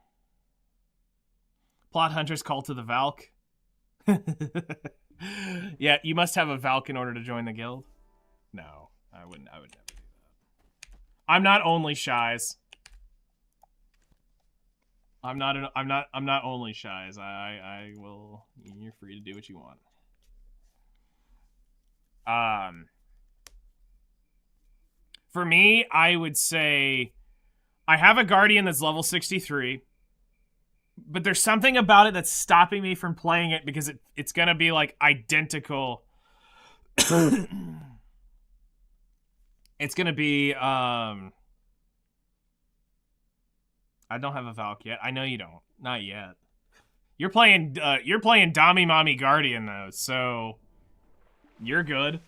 Plot Hunter's Cult to the Valk. Yeah, you must have a Valk in order to join the guild. No, I would never do that. I'm not only Shies. I'm not only Shies. I will. You're free to do what you want. For me, I would say I have a Guardian that's level 63, but there's something about it that's stopping me from playing it because it's gonna be like identical. It's gonna be I don't have a Valk yet. I know you don't. Not yet. You're playing Dami Mommy Guardian though, so you're good.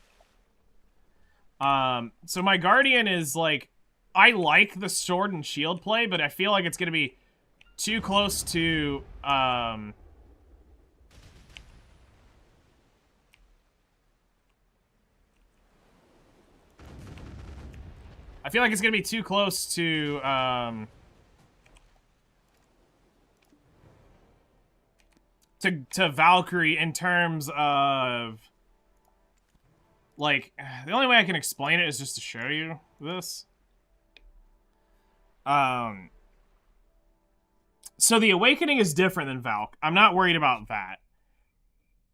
So my Guardian is like, I like the sword and shield play, but I feel like it's gonna be too close to I feel like it's gonna be too close to to Valkyrie in terms of like, the only way I can explain it is just to show you this. So the Awakening is different than Valk. I'm not worried about that.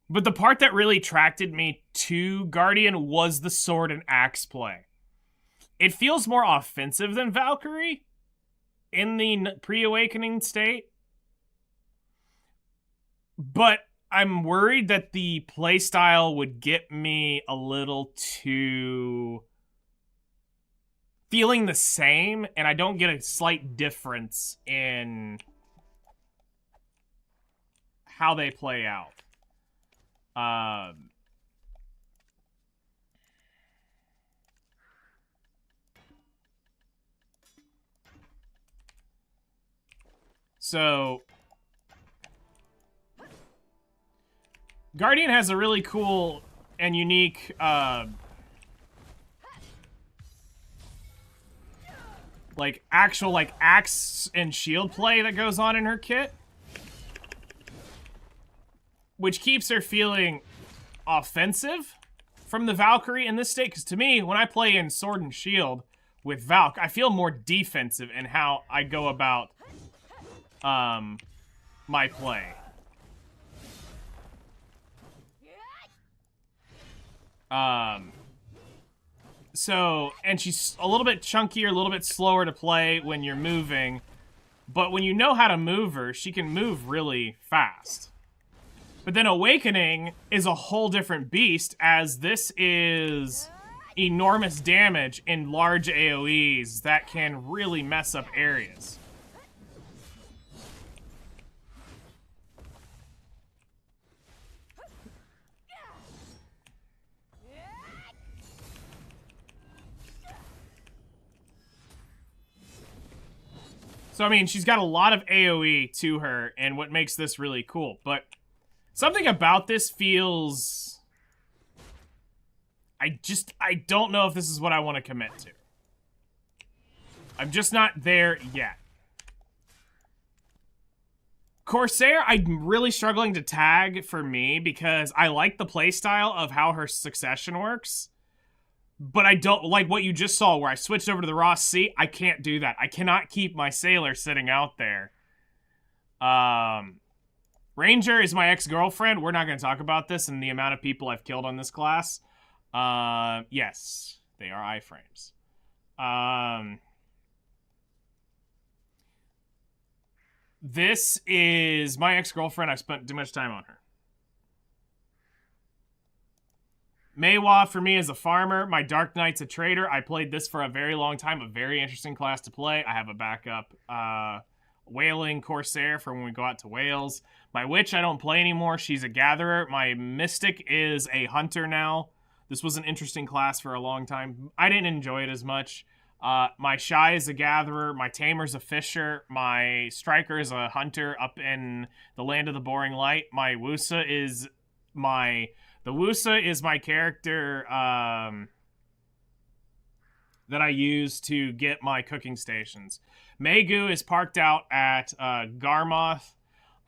But the part that really attracted me to Guardian was the sword and axe play. It feels more offensive than Valkyrie in the pre-Awakening state. But I'm worried that the playstyle would get me a little too feeling the same, and I don't get a slight difference in how they play out. So Guardian has a really cool and unique like actual like axe and shield play that goes on in her kit, which keeps her feeling offensive from the Valkyrie in this state. Because to me, when I play in sword and shield with Valk, I feel more defensive in how I go about my play. So, and she's a little bit chunkier, a little bit slower to play when you're moving, but when you know how to move her, she can move really fast. But then Awakening is a whole different beast, as this is enormous damage in large AoEs that can really mess up areas. So, I mean, she's got a lot of AoE to her, and what makes this really cool. But something about this feels... I don't know if this is what I want to commit to. I'm just not there yet. Corsair, I'm really struggling to tag for me, because I like the playstyle of how her succession works. But I don't like what you just saw where I switched over to the Ross C. I can't do that. I cannot keep my sailor sitting out there. Right Ranger is my ex-girlfriend. We're not going to talk about this and the amount of people I've killed on this class. Yes, they are iframes. This is my ex-girlfriend. I spent too much time on her. Maywa for me is a farmer. My Dark Knight's a trader. I played this for a very long time. A very interesting class to play. I have a backup Whaling Corsair for when we go out to Wales. My Witch I don't play anymore. She's a gatherer. My Mystic is a hunter now. This was an interesting class for a long time. I didn't enjoy it as much. My Shy is a gatherer. My Tamer's a fisher. My Striker is a hunter up in the Land of the Boring Light. My Wusa is my... The Wusa is my character that I use to get my cooking stations. Megu is parked out at Garmoth.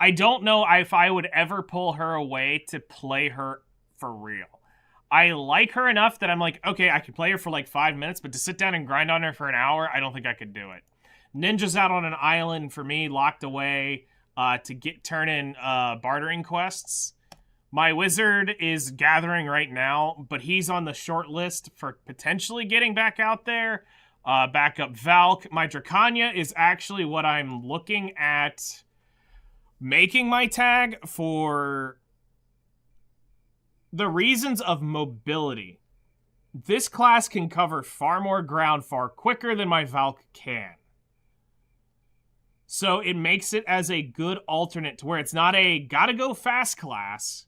I don't know if I would ever pull her away to play her for real. I like her enough that I'm like, okay, I could play her for like 5 minutes, but to sit down and grind on her for an hour, I don't think I could do it. Ninja's out on an island for me, locked away to turn in bartering quests. My Wizard is gathering right now, but he's on the short list for potentially getting back out there. Backup Valk. My Dracania is actually what I'm looking at making my tag for the reasons of mobility. This class can cover far more ground far quicker than my Valk can. So it makes it as a good alternate to where it's not a gotta go fast class,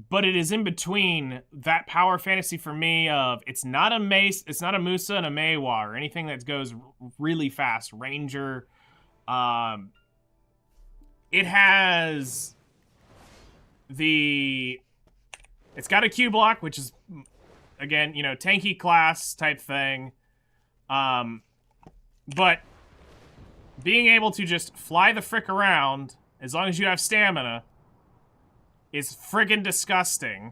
but it is in between that power fantasy for me of it's not a Mace, it's not a Musa and a Maywa or anything that goes really fast. Ranger. It has it's got a Q block, which is, again, you know, tanky class type thing. But being able to just fly the frick around, as long as you have stamina, is friggin' disgusting.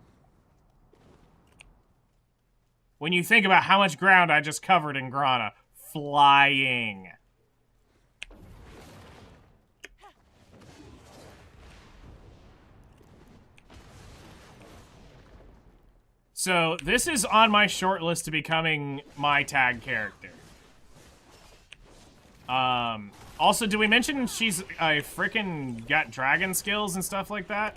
When you think about how much ground I just covered in Grana. Flying. So, this is on my short list to becoming my tag character. Also, did we mention she's frickin' got dragon skills and stuff like that?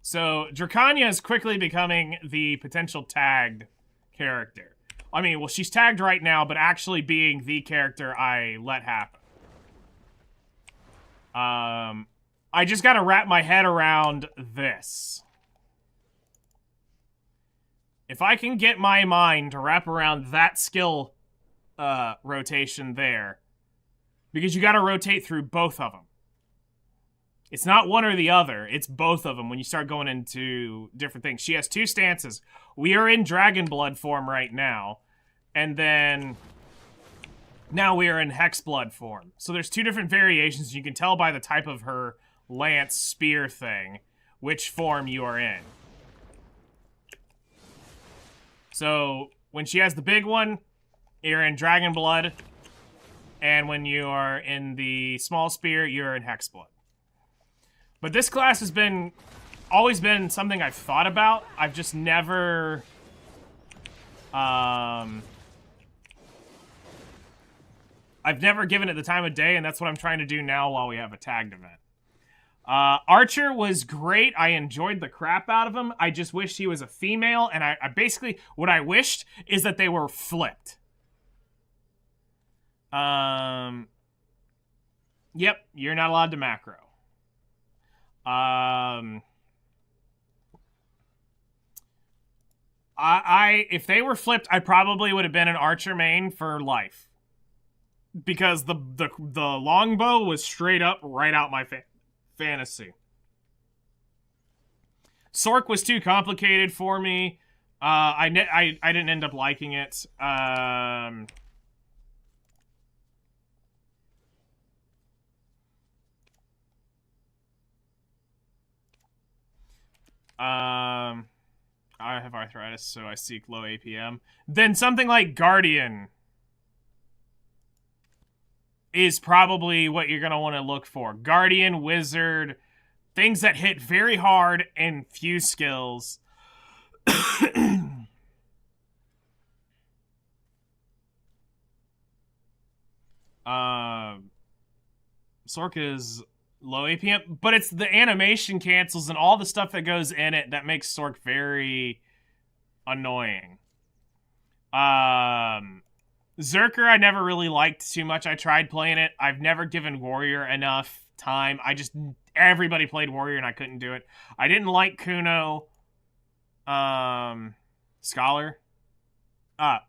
So, Dracania is quickly becoming the potential tagged character. I mean, well, she's tagged right now, but actually being the character I let happen. I just gotta wrap my head around this. If I can get my mind to wrap around that skill rotation there, because you gotta rotate through both of them. It's not one or the other, it's both of them when you start going into different things. She has two stances. We are in Dragon Blood form right now, and then now we are in Hex Blood form. So there's two different variations. You can tell by the type of her lance spear thing which form you are in. So when she has the big one, you're in Dragon Blood, and when you are in the small spear, you're in Hex Blood. But this class has always been something I've thought about. I've just never I've never given it the time of day, and that's what I'm trying to do now while we have a tagged event. Archer was great. I enjoyed the crap out of him. I just wished he was a female, and I basically, what I wished is that they were flipped. Yep, you're not allowed to macro. If they were flipped, I probably would have been an Archer main for life. Because the longbow was straight up right out my fantasy. Sork was too complicated for me. I didn't end up liking it. I have arthritis, so I seek low APM. Then something like Guardian. is probably what you're going to want to look for. Guardian, Wizard, things that hit very hard and few skills. Sork is low APM, but it's the animation cancels and all the stuff that goes in it that makes Sork very annoying. Zerker I never really liked too much. I tried playing it. I've never given Warrior enough time. Everybody played Warrior and I couldn't do it. I didn't like Kuno. Scholar.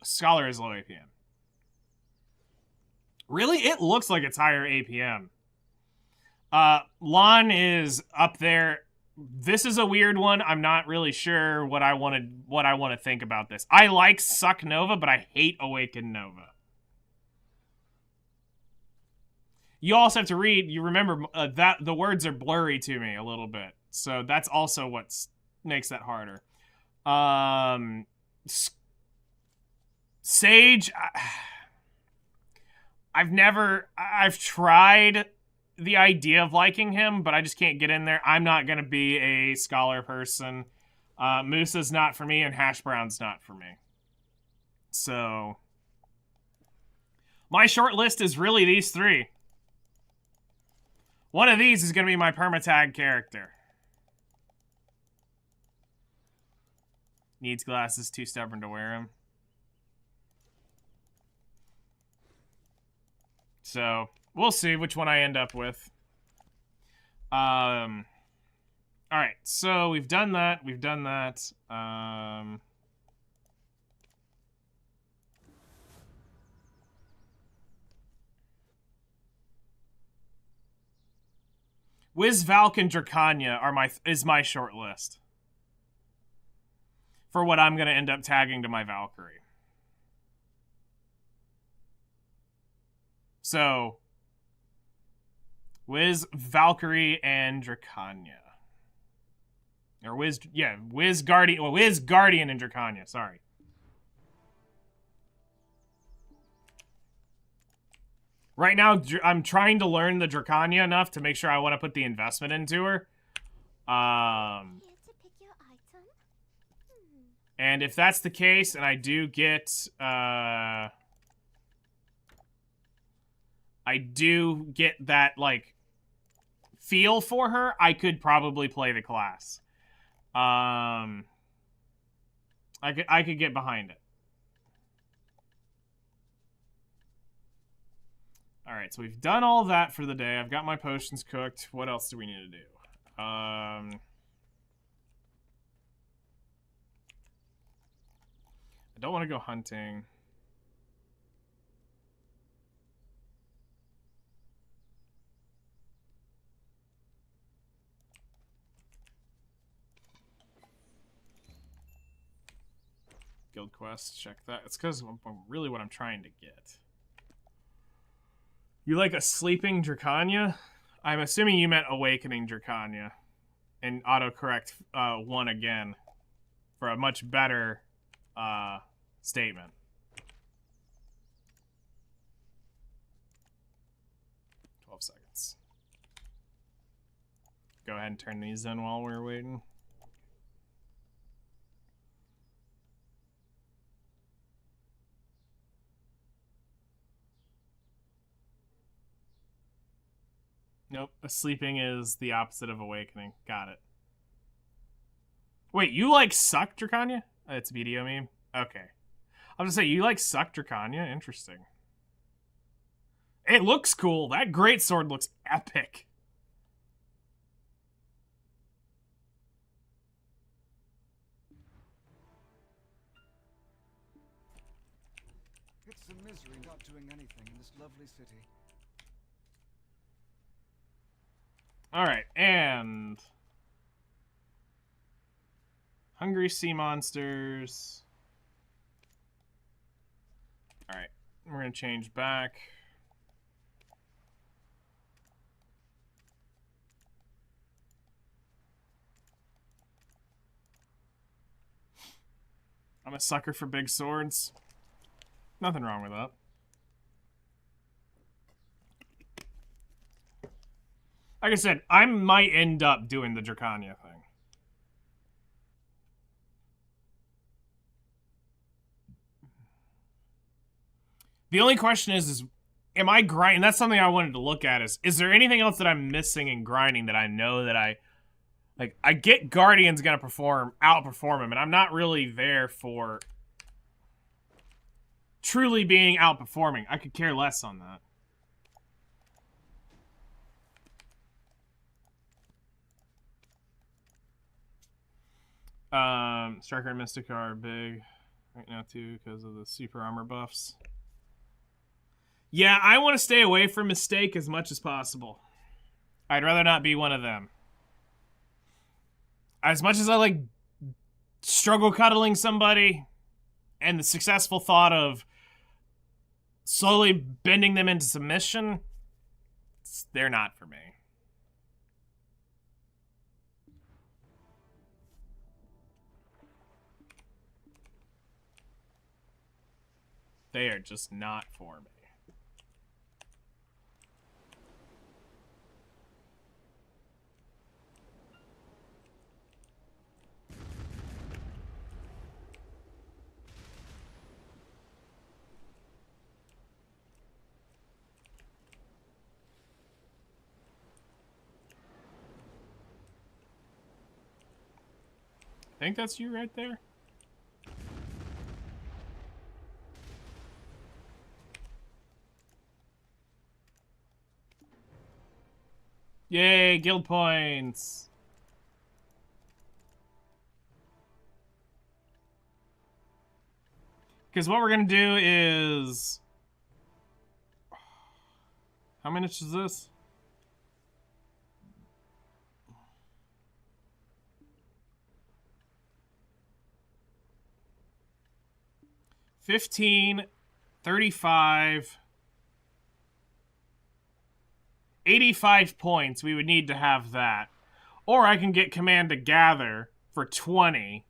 Scholar is low APM. Really? It looks like it's higher APM. Lon is up there. This is a weird one. I'm not really sure what I want to think about this. I like Suck Nova, but I hate Awaken Nova. You also have to read. You remember that the words are blurry to me a little bit, so that's also what makes that harder. Sage. I've tried the idea of liking him, but I just can't get in there. I'm not going to be a Scholar person. Musa's not for me, and Hash Brown's not for me. So, my short list is really these three. One of these is going to be my permatag character. Needs glasses, too stubborn to wear them. So, we'll see which one I end up with. Alright, so we've done that. Wiz, Valk, and Dracania is my short list. For what I'm going to end up tagging to my Valkyrie. So, Wiz, Valkyrie, and Dracania. Or Wiz Guardian. Well, Wiz, Guardian, and Dracania. Sorry. Right now, I'm trying to learn the Dracania enough to make sure I want to put the investment into her. Here to pick your item? And if that's the case, and I do get that, like, feel for her, I could probably play the class. I could get behind it. Alright, so we've done all that for the day. I've got my potions cooked. What else do we need to do? I don't want to go hunting. Guild quest, check that. It's because really what I'm trying to get. You like a sleeping Dracania? I'm assuming you meant awakening Dracania. And autocorrect 1 again. For a much better statement. Seconds. Go ahead and turn these in while we're waiting. Nope, sleeping is the opposite of awakening. Got it. Wait, you like Suck Dracania? It's a video meme? Okay. I was gonna say, you like Suck Dracania? Interesting. It looks cool. That greatsword looks epic. It's a misery not doing anything in this lovely city. Alright, and... Hungry sea monsters. Alright, we're gonna change back. I'm a sucker for big swords. Nothing wrong with that. Like I said, I might end up doing the Dracania thing. The only question is am I grinding? That's something I wanted to look at is there anything else that I'm missing in grinding that I know that I get Guardian's gonna outperform him, and I'm not really there for truly being outperforming. I could care less on that. Striker and Mystic are big right now too because of the super armor buffs. Yeah, I want to stay away from Mistake as much as possible. I'd rather not be one of them. As much as I like struggle cuddling somebody and the successful thought of slowly bending them into submission, they're not for me. They are just not for me. I think that's you right there. Yay, guild points. Because what we're going to do is... How much is this? $15, $35, 85 points. We would need to have that. Or I can get Command to Gather for 20.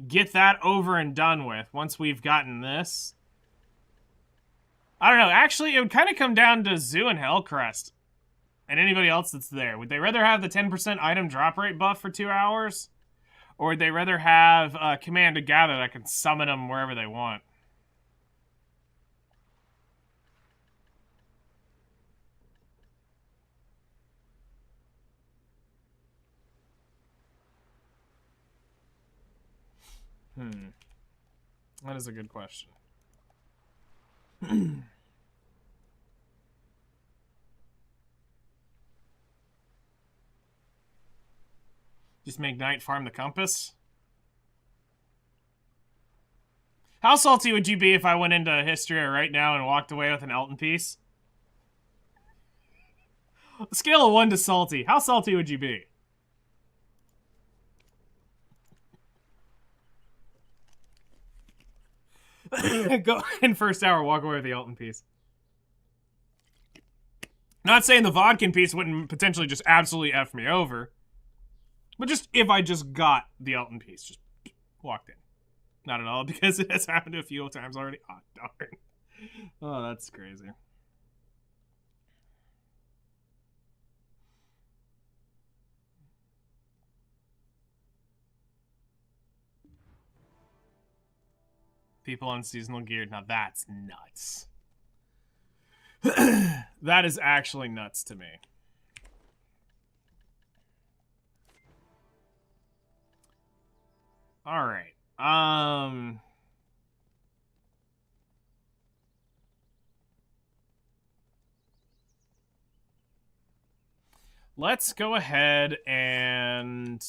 Get that over and done with once we've gotten this. I don't know. Actually, it would kind of come down to Zoo and Hellcrest. And anybody else that's there. Would they rather have the 10% item drop rate buff for 2 hours? Or would they rather have Command to Gather that can summon them wherever they want? That is a good question. Just make Night farm the compass? How salty would you be if I went into Hysteria right now and walked away with an Elton piece? A scale of 1 to salty. How salty would you be? Go in first hour, walk away with the Elton piece. Not saying the Vodkin piece wouldn't potentially just absolutely F me over. But just if I just got the Elton piece, just walked in. Not at all, because it has happened a few times already. Oh, darn. Oh, that's crazy. People on seasonal gear. Now that's nuts. That is actually nuts to me. All right. Let's go ahead and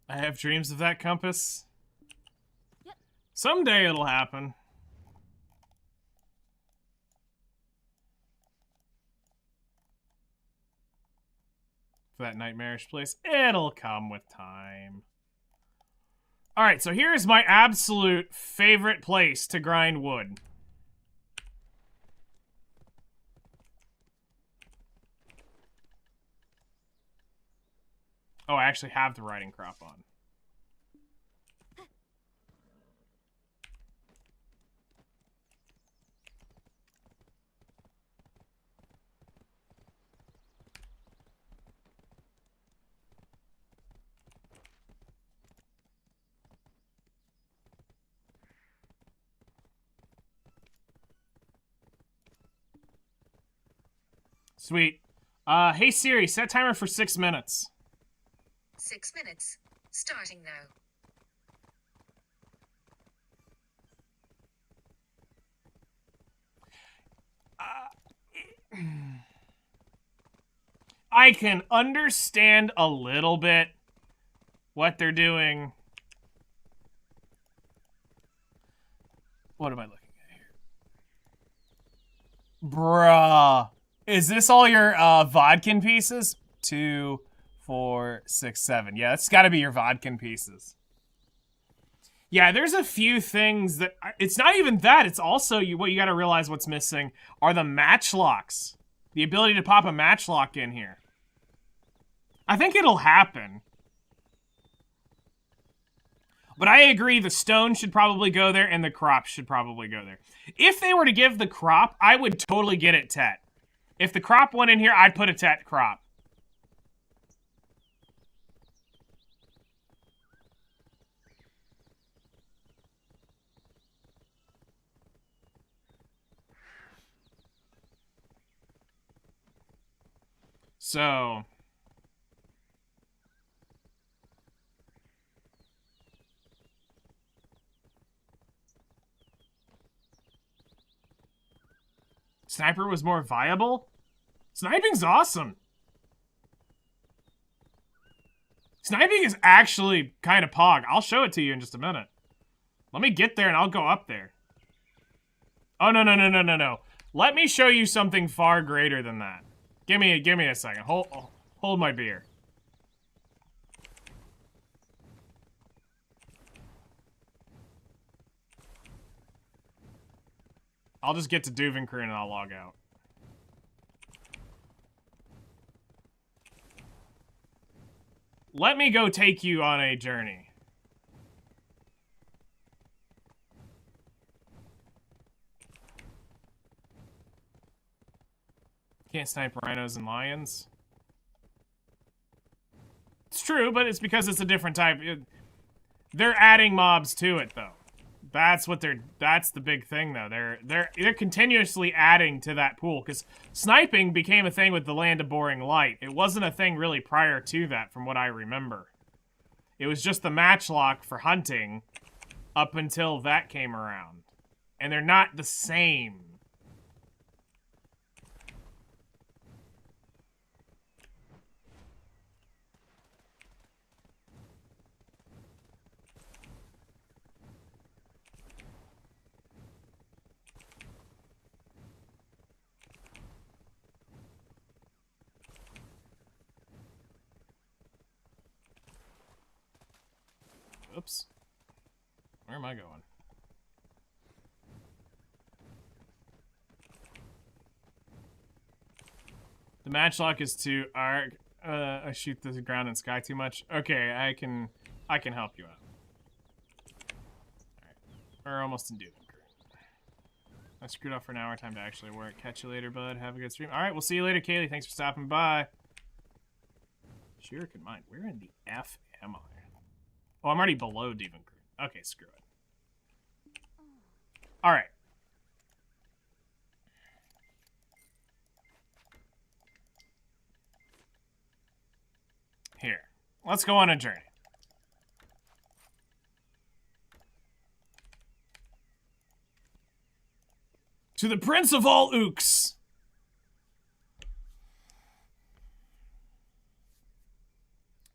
I have dreams of that compass. Yep. Someday it'll happen. For that nightmarish place. It'll come with time. Alright, so here's my absolute favorite place to grind wood. Oh, I actually have the riding crop on. Sweet. Hey Siri, set timer for 6 minutes. 6 minutes. Starting now. I can understand a little bit what they're doing. What am I looking at here? Bruh. Is this all your vodkin pieces? 2, 4, 6, 7. Yeah, it's gotta be your vodkin pieces. Yeah, there's a few things that... It's not even that. It's also what you gotta realize what's missing are the matchlocks. The ability to pop a matchlock in here. I think it'll happen. But I agree, the stone should probably go there, and the crop should probably go there. If they were to give the crop, I would totally get it Tet. If the crop went in here, I'd put a Tet crop. So... Sniper was more viable? Sniping's awesome. Sniping is actually kind of pog. I'll show it to you in just a minute. Let me get there and I'll go up there. Oh, no, no, no, no, no, no. Let me show you something far greater than that. Give me a second. Hold my beer. I'll just get to Duvenkern and I'll log out. Let me go take you on a journey. Can't snipe rhinos and lions. It's true, but it's because it's a different type. They're adding mobs to it, though. That's the big thing, though. They're continuously adding to that pool, because sniping became a thing with the Land of Boring Light. It wasn't a thing really prior to that, from what I remember. It was just the matchlock for hunting up until that came around. And they're not the same. Oops. Where am I going? The matchlock is to I shoot the ground and sky too much. Okay, I can help you out. Alright. We're almost in Duvenkern. I screwed up for an hour. Time to actually work. Catch you later, bud. Have a good stream. Alright, we'll see you later, Kaylee. Thanks for stopping by. Shuriken Mine. Where in the F am I? Oh, I'm already below Duvenkern. Okay, screw it. Alright. Here. Let's go on a journey. To the Prince of all Ooks.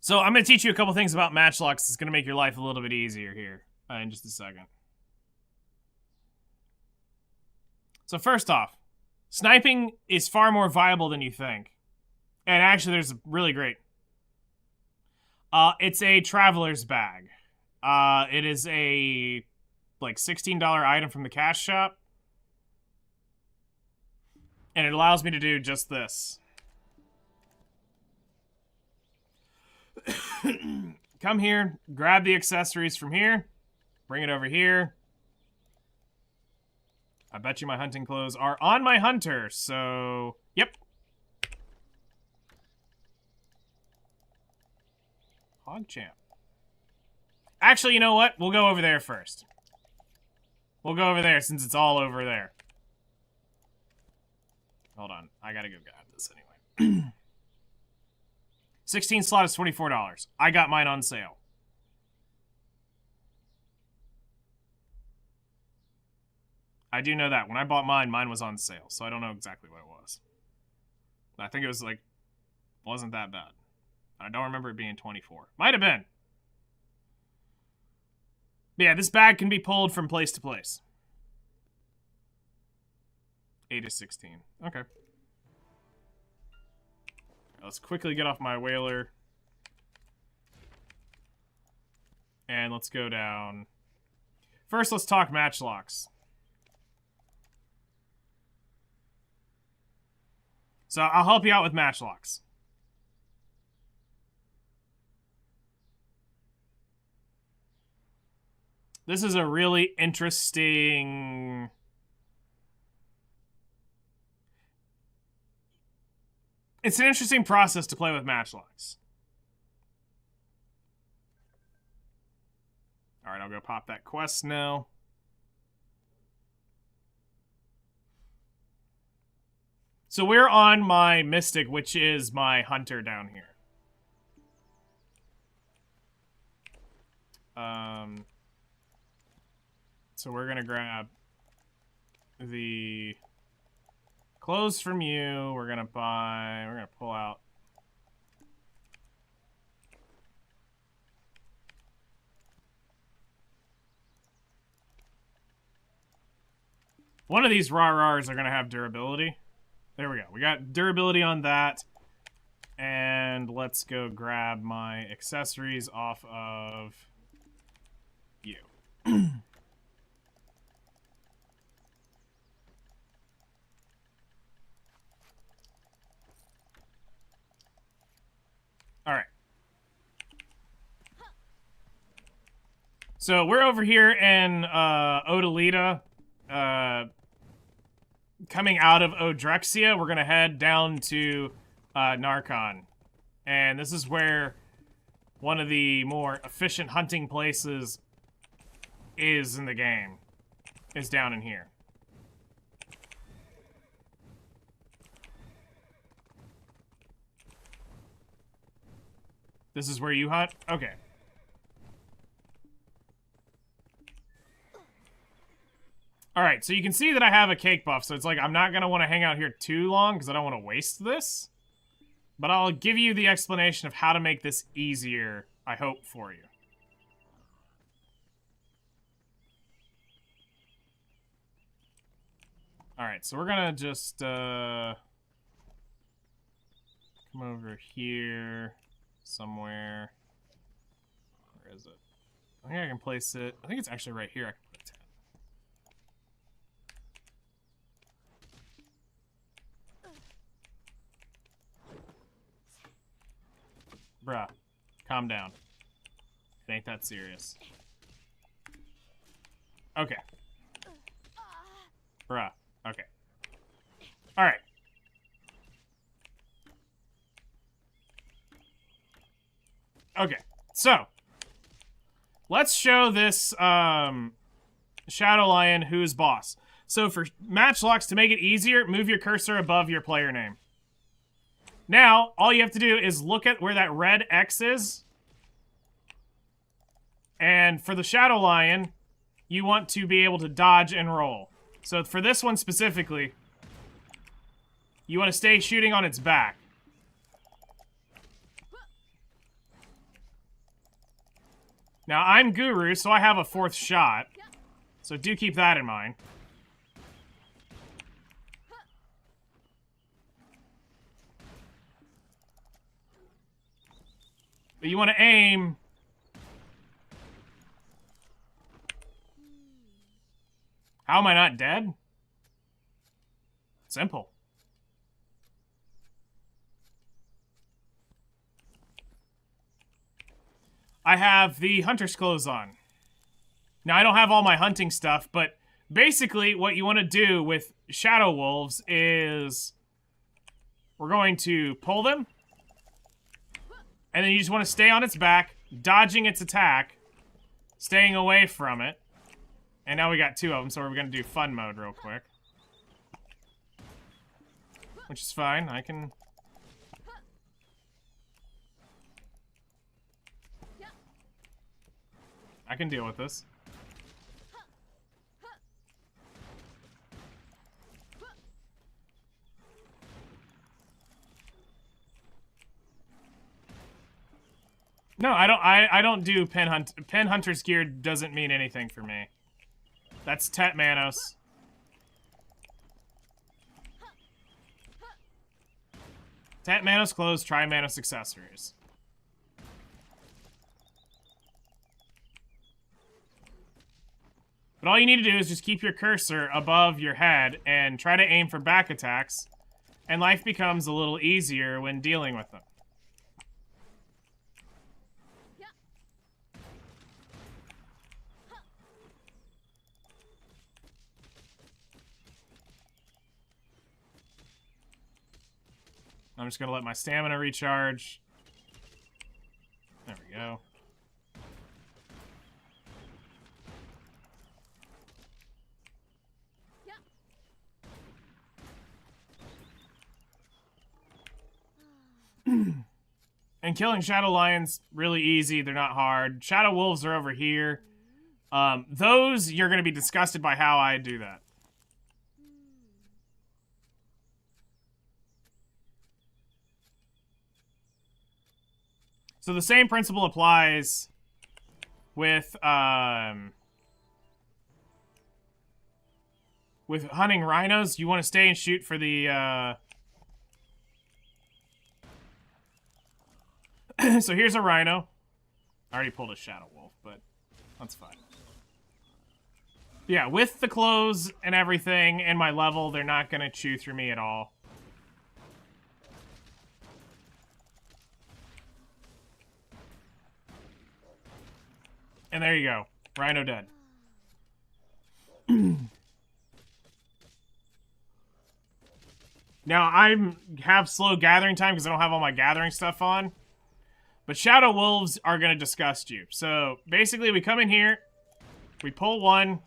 So I'm going to teach you a couple things about matchlocks. It's going to make your life a little bit easier here in just a second. So first off, sniping is far more viable than you think. And actually, there's a really great. It's a traveler's bag. It is a like $16 item from the cash shop. And it allows me to do just this. Come here, grab the accessories from here, bring it over here. I bet you my hunting clothes are on my hunter, so... Yep. Hogchamp. Actually, you know what? We'll go over there first. We'll go over there since it's all over there. Hold on. I gotta go grab this anyway. 16 slot is $24. I got mine on sale. I do know that. When I bought mine, mine was on sale, so I don't know exactly what it was. I think it was like... wasn't that bad. I don't remember it being 24. Might have been. But yeah, this bag can be pulled from place to place. 8 is 16. Okay. Let's quickly get off my whaler. And let's go down. First, let's talk matchlocks. So I'll help you out with matchlocks. This is a really interesting... It's an interesting process to play with matchlocks. Alright, I'll go pop that quest now. So we're on my Mystic, which is my hunter down here. So we're gonna grab the clothes from you. We're gonna pull out one of these rah-rahs are gonna have durability. There we go. We got durability on that. And let's go grab my accessories off of you. Alright. So we're over here in Odalita. Coming out of Odrexia, we're gonna head down to Narcon. And this is where one of the more efficient hunting places is in the game. Is down in here. This is where you hunt? Okay. Alright, so you can see that I have a cake buff, so it's like I'm not going to want to hang out here too long because I don't want to waste this. But I'll give you the explanation of how to make this easier, I hope, for you. Alright, so we're going to just come over here somewhere. Where is it? I think I can place it. I think it's actually right here. I can put a 10. Bruh, calm down. It ain't that serious. Okay. Bruh, okay. Alright. Okay, so. Let's show this, Shadow Lion who's boss. So for matchlocks, to make it easier, move your cursor above your player name. Now, all you have to do is look at where that red X is. And for the Shadow Lion, you want to be able to dodge and roll. So for this one specifically, you want to stay shooting on its back. Now, I'm Guru, so I have a 4th shot. So do keep that in mind. But you want to aim... How am I not dead? Simple. I have the hunter's clothes on. Now, I don't have all my hunting stuff, but basically what you want to do with shadow wolves is we're going to pull them, and then you just want to stay on its back, dodging its attack, staying away from it. And now we got 2 of them, so we're going to do fun mode real quick. Which is fine, I can... I can deal with this. No, I don't do pen hunt. Pen hunter's gear doesn't mean anything for me. That's Tet Manos. Tet Manos clothes, try Manos accessories. But all you need to do is just keep your cursor above your head and try to aim for back attacks, and life becomes a little easier when dealing with them. I'm just gonna let my stamina recharge. There we go. And killing Shadow Lions, really easy. They're not hard. Shadow Wolves are over here. Those, you're going to be disgusted by how I do that. So the same principle applies with hunting rhinos. You want to stay and shoot for the, so here's a rhino. I already pulled a shadow wolf, but that's fine. Yeah, with the clothes and everything and my level, they're not gonna chew through me at all. And there you go. Rhino dead. Now, I have slow gathering time because I don't have all my gathering stuff on. But Shadow Wolves are going to disgust you. So, basically, we come in here. We pull one.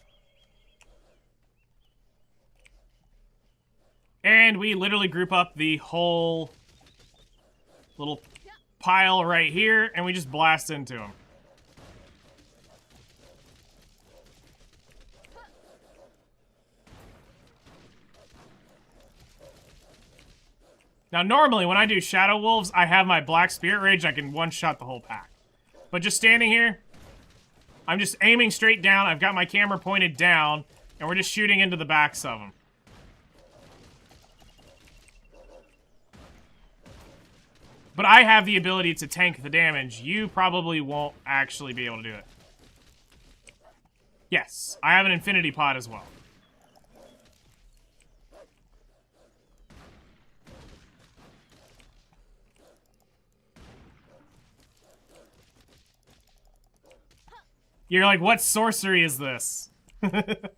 And we literally group up the whole little pile right here. And we just blast into them. Now, normally, when I do Shadow Wolves, I have my Black Spirit Rage, I can one-shot the whole pack. But just standing here, I'm just aiming straight down, I've got my camera pointed down, and we're just shooting into the backs of them. But I have the ability to tank the damage. You probably won't actually be able to do it. Yes, I have an Infinity Pod as well. You're like, what sorcery is this? But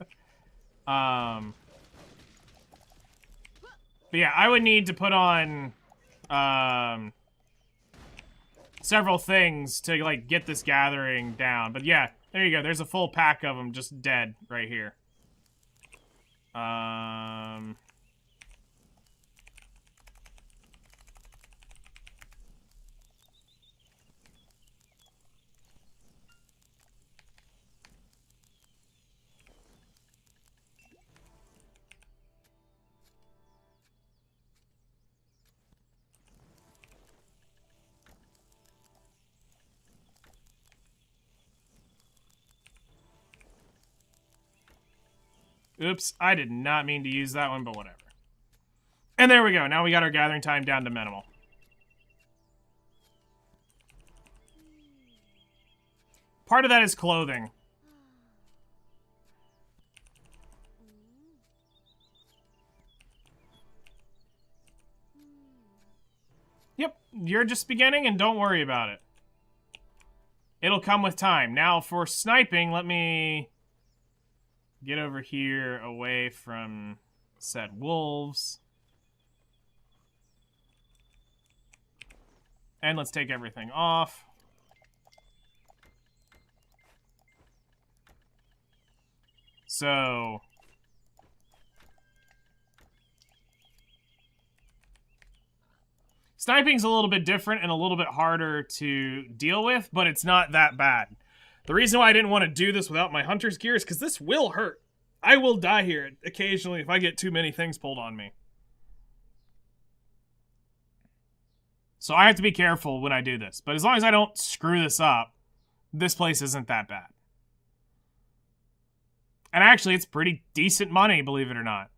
yeah, I would need to put on several things to like get this gathering down. But yeah, there you go. There's a full pack of them just dead right here. Oops, I did not mean to use that one, but whatever. And there we go. Now we got our gathering time down to minimal. Part of that is clothing. Yep, you're just beginning and don't worry about it. It'll come with time. Now, for sniping, let me get over here away from said wolves. And let's take everything off. So... sniping's a little bit different and a little bit harder to deal with, but it's not that bad. The reason why I didn't want to do this without my hunter's gear is because this will hurt. I will die here occasionally if I get too many things pulled on me. So I have to be careful when I do this. But as long as I don't screw this up, this place isn't that bad. And actually, it's pretty decent money, believe it or not.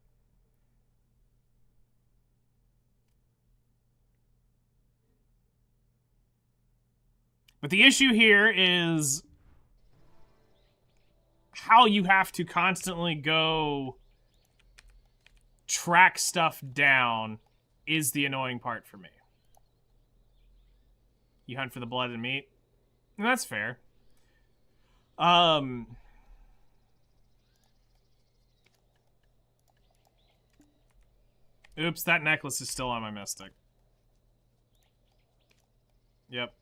But the issue here is how you have to constantly go track stuff down is the annoying part for me. You hunt for the blood and meat? And that's fair. Oops, that necklace is still on my mystic. Yep.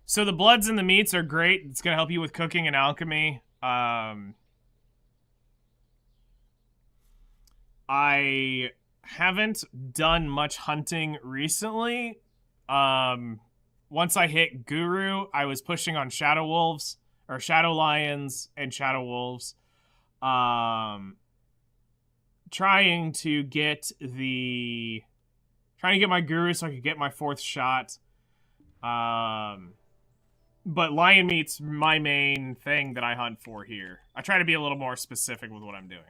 So the bloods and the meats are great. It's going to help you with cooking and alchemy. I haven't done much hunting recently. Once I hit Guru, I was pushing on Shadow Wolves, or Shadow Lions and Shadow Wolves. Trying to get my Guru so I could get my 4th shot. But lion meat's my main thing that I hunt for here. I try to be a little more specific with what I'm doing.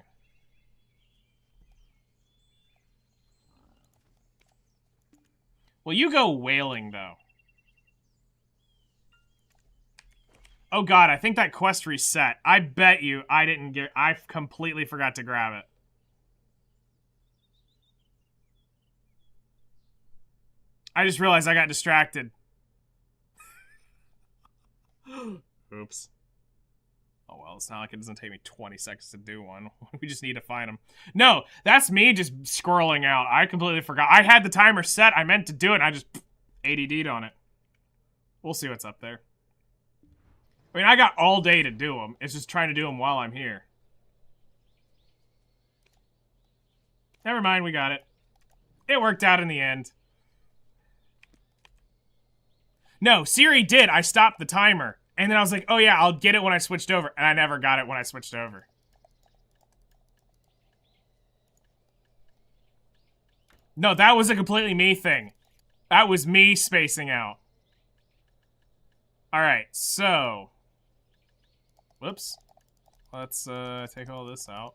Well, you go whaling, though. Oh god, I think that quest reset. I bet you I completely forgot to grab it. I just realized I got distracted. Oops. Oh well, it's not like it doesn't take me 20 seconds to do one. We just need to find them. No, that's me just scrolling out. I completely forgot. I had the timer set. I meant to do it. And I just ADD'd on it. We'll see what's up there. I mean, I got all day to do them. It's just trying to do them while I'm here. Never mind, we got it. It worked out in the end. No, Siri did. I stopped the timer. And then I was like, oh yeah, I'll get it when I switched over. And I never got it when I switched over. No, that was a completely me thing. That was me spacing out. Alright, so... whoops. Let's take all this out.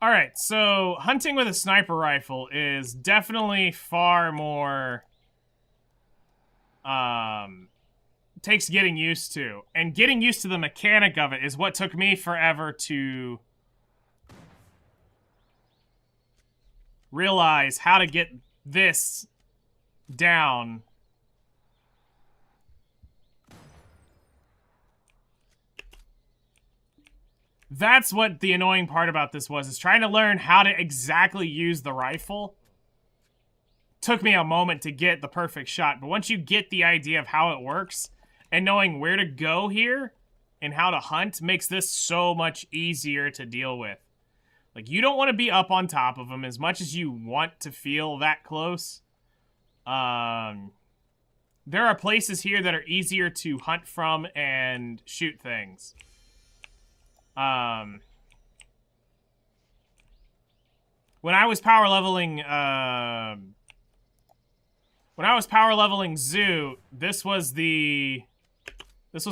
Alright, so hunting with a sniper rifle is definitely far more, takes getting used to. And getting used to the mechanic of it is what took me forever to realize how to get this down. That's what the annoying part about this was, is trying to learn how to exactly use the rifle. Took me a moment to get the perfect shot, but once you get the idea of how it works, and knowing where to go here, and how to hunt, makes this so much easier to deal with. Like, you don't want to be up on top of them as much as you want to feel that close. There are places here that are easier to hunt from and shoot things. When I was power leveling, Zoo, this was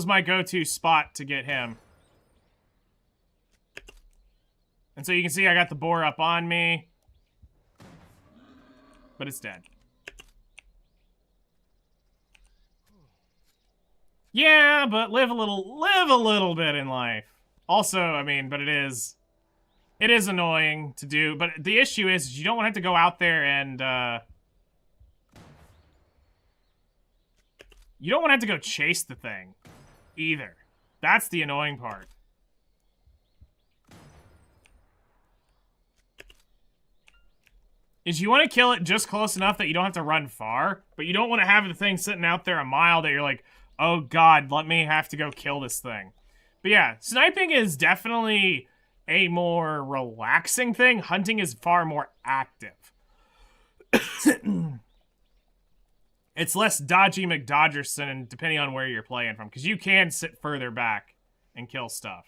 my go-to spot to get him. And so you can see I got the boar up on me, but it's dead. Yeah, but live a little bit in life. Also, I mean, but it is It is annoying to do, but the issue is you don't want to have to go out there and, you don't want to have to go chase the thing, either. That's the annoying part. Is you want to kill it just close enough that you don't have to run far, but you don't want to have the thing sitting out there a mile that you're like, oh god, let me have to go kill this thing. But yeah, sniping is definitely a more relaxing thing. Hunting is far more active. It's less dodgy McDodgerson depending on where you're playing from, because you can sit further back and kill stuff.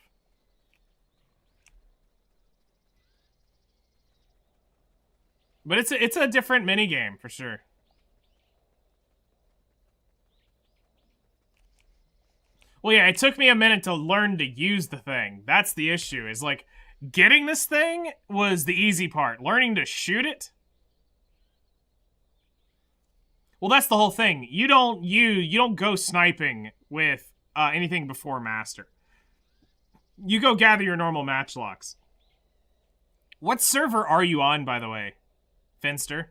But it's a different minigame, for sure. Well, yeah, it took me a minute to learn to use the thing. That's the issue, is like, getting this thing was the easy part. Learning to shoot it? Well, that's the whole thing. You don't go sniping with anything before Master. You go gather your normal match locks. What server are you on, by the way, Finster?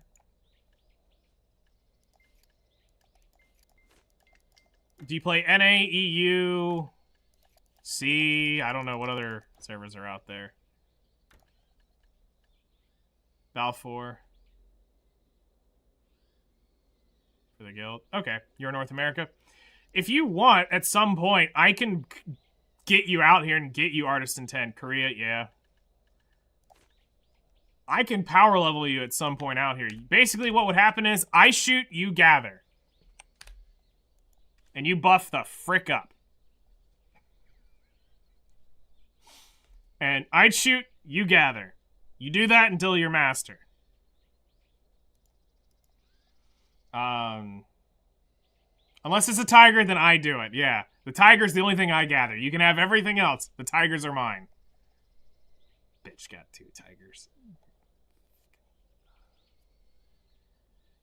Do you play NA, EU, C? I don't know what other servers are out there. Balfour. For the guild. Okay, you're North America. If you want, at some point, I can get you out here and get you Artisan 10. Korea, yeah. I can power level you at some point out here. Basically, what would happen is, I shoot, you gather. And you buff the frick up. And I'd shoot, you gather. You do that until you're Master. Unless it's a tiger, then I do it. Yeah. The tiger's the only thing I gather. You can have everything else. The tigers are mine. Bitch got 2 tigers.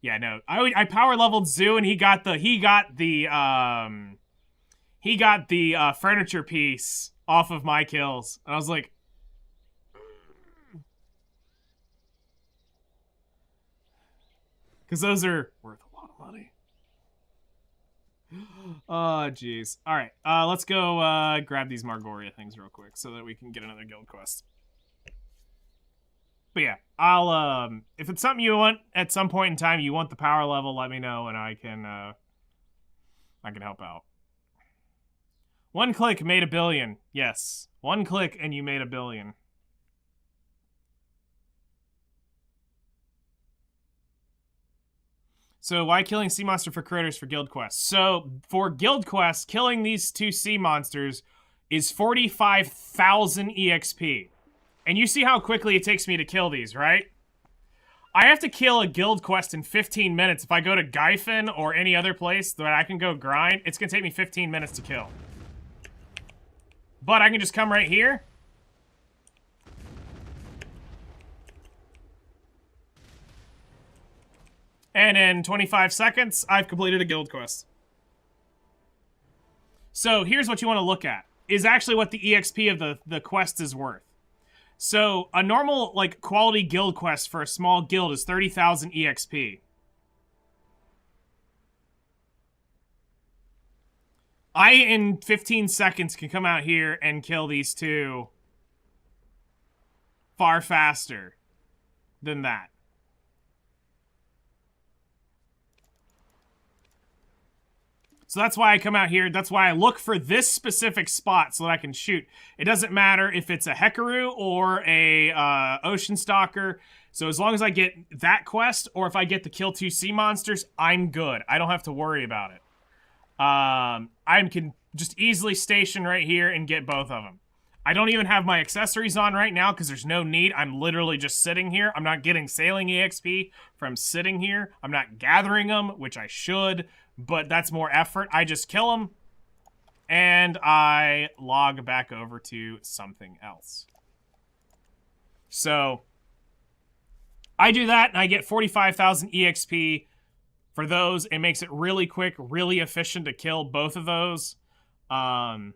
Yeah, no. I power leveled Zoo and he got the furniture piece off of my kills. And I was like, because those are worth a lot of money. Oh, jeez. All right, let's go grab these Margoria things real quick so that we can get another guild quest. But yeah, I'll if it's something you want at some point in time, you want the power level, let me know and I can help out. 1 click made $1 billion. Yes, 1 click and you made $1 billion. So why killing sea monster for critters for guild quests? So for guild quests, killing these 2 sea monsters is 45,000 EXP. And you see how quickly it takes me to kill these, right? I have to kill a guild quest in 15 minutes. If I go to Gyfin or any other place that I can go grind, it's gonna take me 15 minutes to kill. But I can just come right here. And in 25 seconds, I've completed a guild quest. So here's what you want to look at. Is actually what the EXP of the quest is worth. So a normal, like, quality guild quest for a small guild is 30,000 EXP. I, in 15 seconds, can come out here and kill these 2 far faster than that. So that's why I come out here. That's why I look for this specific spot so that I can shoot. It doesn't matter if it's a Hekaru or a Ocean Stalker. So as long as I get that quest, or if I get to kill 2 sea monsters, I'm good. I don't have to worry about it. I can just easily station right here and get both of them. I don't even have my accessories on right now because there's no need. I'm literally just sitting here. I'm not getting sailing EXP from sitting here. I'm not gathering them, which I should. But that's more effort. I just kill them, and I log back over to something else. So, I do that, and I get 45,000 EXP for those. It makes it really quick, really efficient to kill both of those. And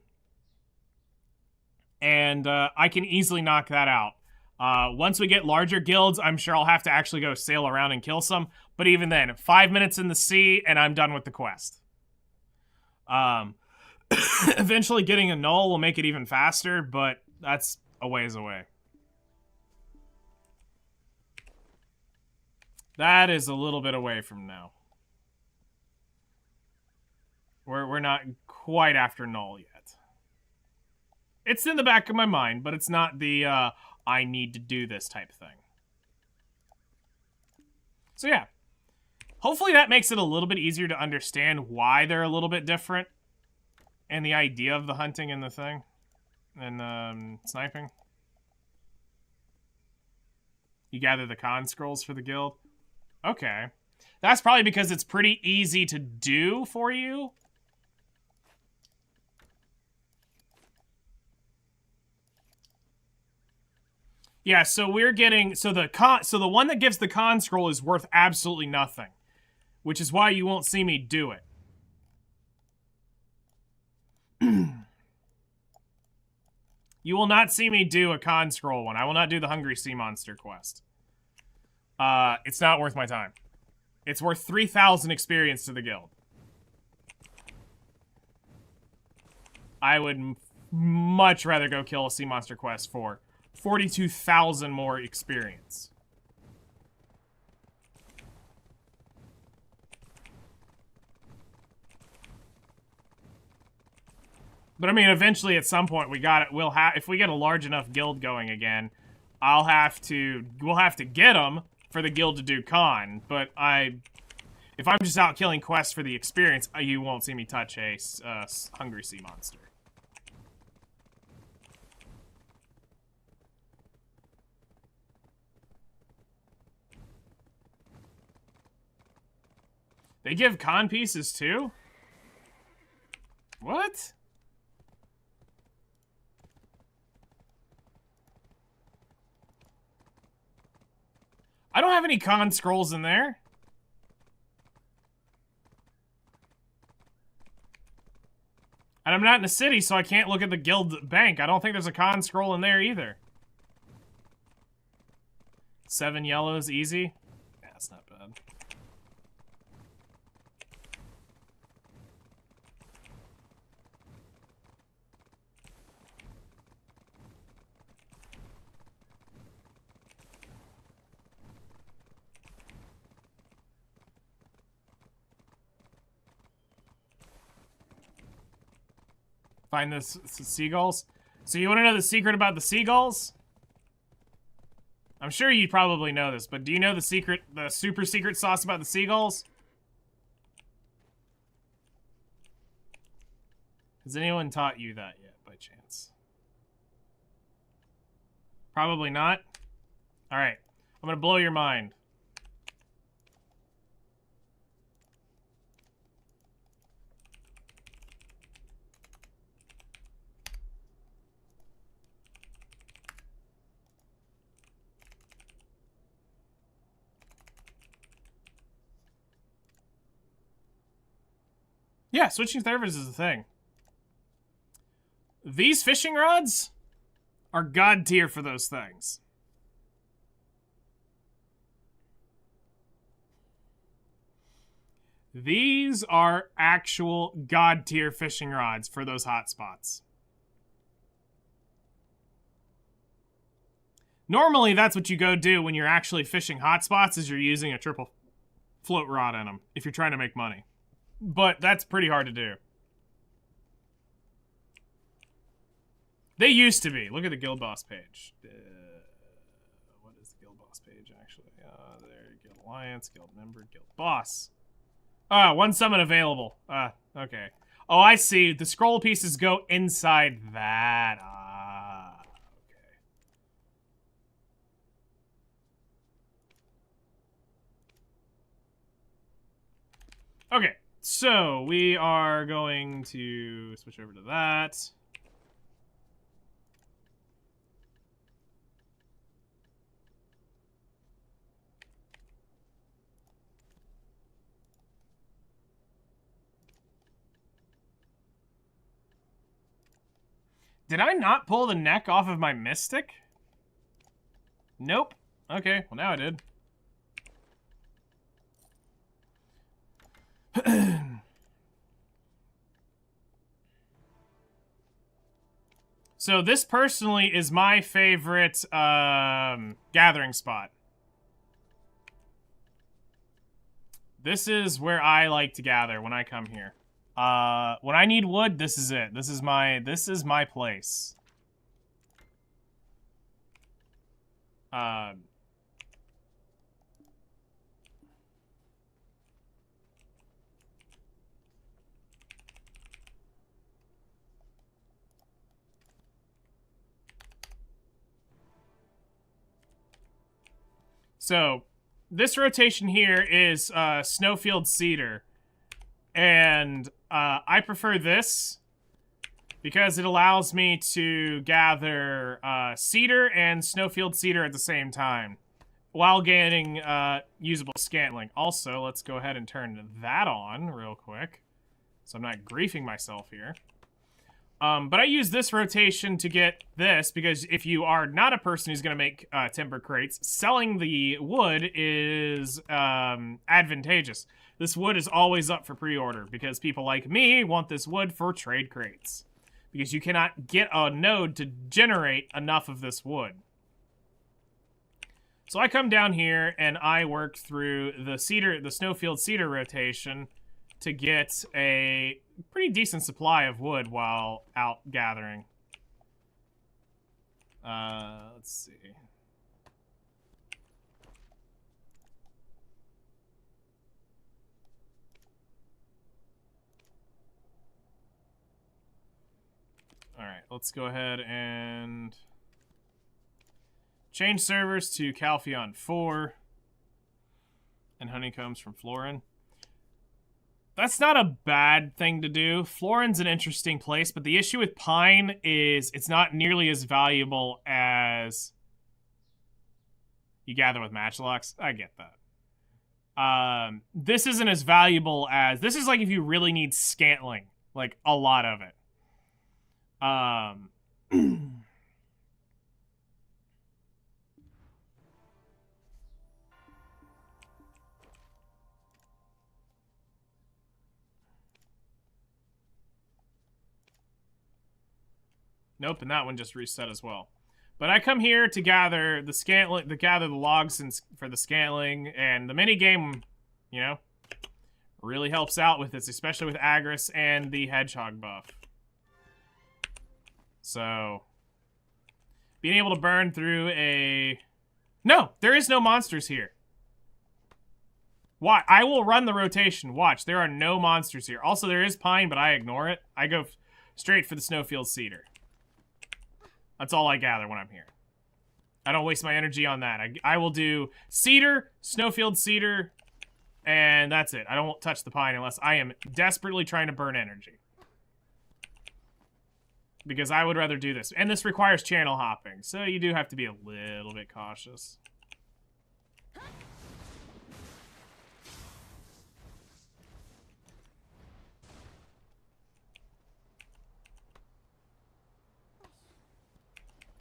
I can easily knock that out. Once we get larger guilds, I'm sure I'll have to actually go sail around and kill some. But even then, 5 minutes in the sea and I'm done with the quest. Eventually getting a null will make it even faster, but that's a ways away. That is a little bit away from now. We're not quite after null yet. It's in the back of my mind, but it's not the I need to do this type thing. So yeah. Hopefully that makes it a little bit easier to understand why they're a little bit different. And the idea of the hunting and the thing. And sniping. You gather the con scrolls for the guild. Okay. That's probably because it's pretty easy to do for you. Yeah, so we're getting so the one that gives the con scroll is worth absolutely nothing, which is why you won't see me do it. You will not see me do a con scroll one. I will not do the Hungry Sea Monster quest. It's not worth my time. It's worth 3,000 experience to the guild. I would much rather go kill a sea monster quest for 42,000 more experience. But I mean, eventually at some point we got it. We'll have, if we get a large enough guild going again, we'll have to get them for the guild to do con. But if I'm just out killing quests for the experience, you won't see me touch a Hungry Sea Monster. They give con pieces too? What? I don't have any con scrolls in there. And I'm not in a city, so I can't look at the guild bank. I don't think there's a con scroll in there either. 7 yellows, easy. Yeah, that's not bad. Find the seagulls. So you want to know the secret about the seagulls? I'm sure you probably know this, but do you know the secret, the super secret sauce about the seagulls? Has anyone taught you that yet, by chance? Probably not. All right, I'm gonna blow your mind. Yeah, switching servers is a thing. These fishing rods are god tier for those things. These are actual god tier fishing rods for those hotspots. Normally, that's what you go do when you're actually fishing hotspots, is you're using a triple float rod in them if you're trying to make money. But that's pretty hard to do. They used to be. Look at the guild boss page. What is the guild boss page, actually? There, guild alliance, guild member, guild boss. One summon available. Okay. Oh, I see. The scroll pieces go inside that. Okay. Okay, so we are going to switch over to that. Did I not pull the neck off of my Mystic? Nope. Okay, well now I did. So this personally is my favorite gathering spot. This is where I like to gather when I come here. When I need wood, this is it. This is my place. So, this rotation here is Snowfield Cedar. And I prefer this because it allows me to gather cedar and Snowfield Cedar at the same time while getting usable scantling. Also, let's go ahead and turn that on real quick so I'm not griefing myself here. But I use this rotation to get this because if you are not a person who's going to make timber crates, selling the wood is advantageous. This wood is always up for pre-order because people like me want this wood for trade crates. Because you cannot get a node to generate enough of this wood. So I come down here and I work through the Snowfield Cedar rotation to get a pretty decent supply of wood while out gathering. Let's see. Alright, let's go ahead and change servers to Calpheon 4 and honeycombs from Florin. That's not a bad thing to do. Florin's an interesting place, but the issue with pine is it's not nearly as valuable as you gather with matchlocks. I get that. This isn't as valuable as... This is like if you really need scantling. Like, a lot of it. Nope, and that one just reset as well. But I come here to gather the scantling, the logs for the scantling, and the minigame, you know, really helps out with this, especially with Agris and the hedgehog buff. So, being able to burn through a... No, there is no monsters here. Why? I will run the rotation. Watch, there are no monsters here. Also, there is pine, but I ignore it. I go straight for the Snowfield Cedar. That's all I gather when I'm here. I don't waste my energy on that. I will do cedar, Snowfield Cedar, and that's it. I don't touch the pine unless I am desperately trying to burn energy. Because I would rather do this. And this requires channel hopping, so you do have to be a little bit cautious.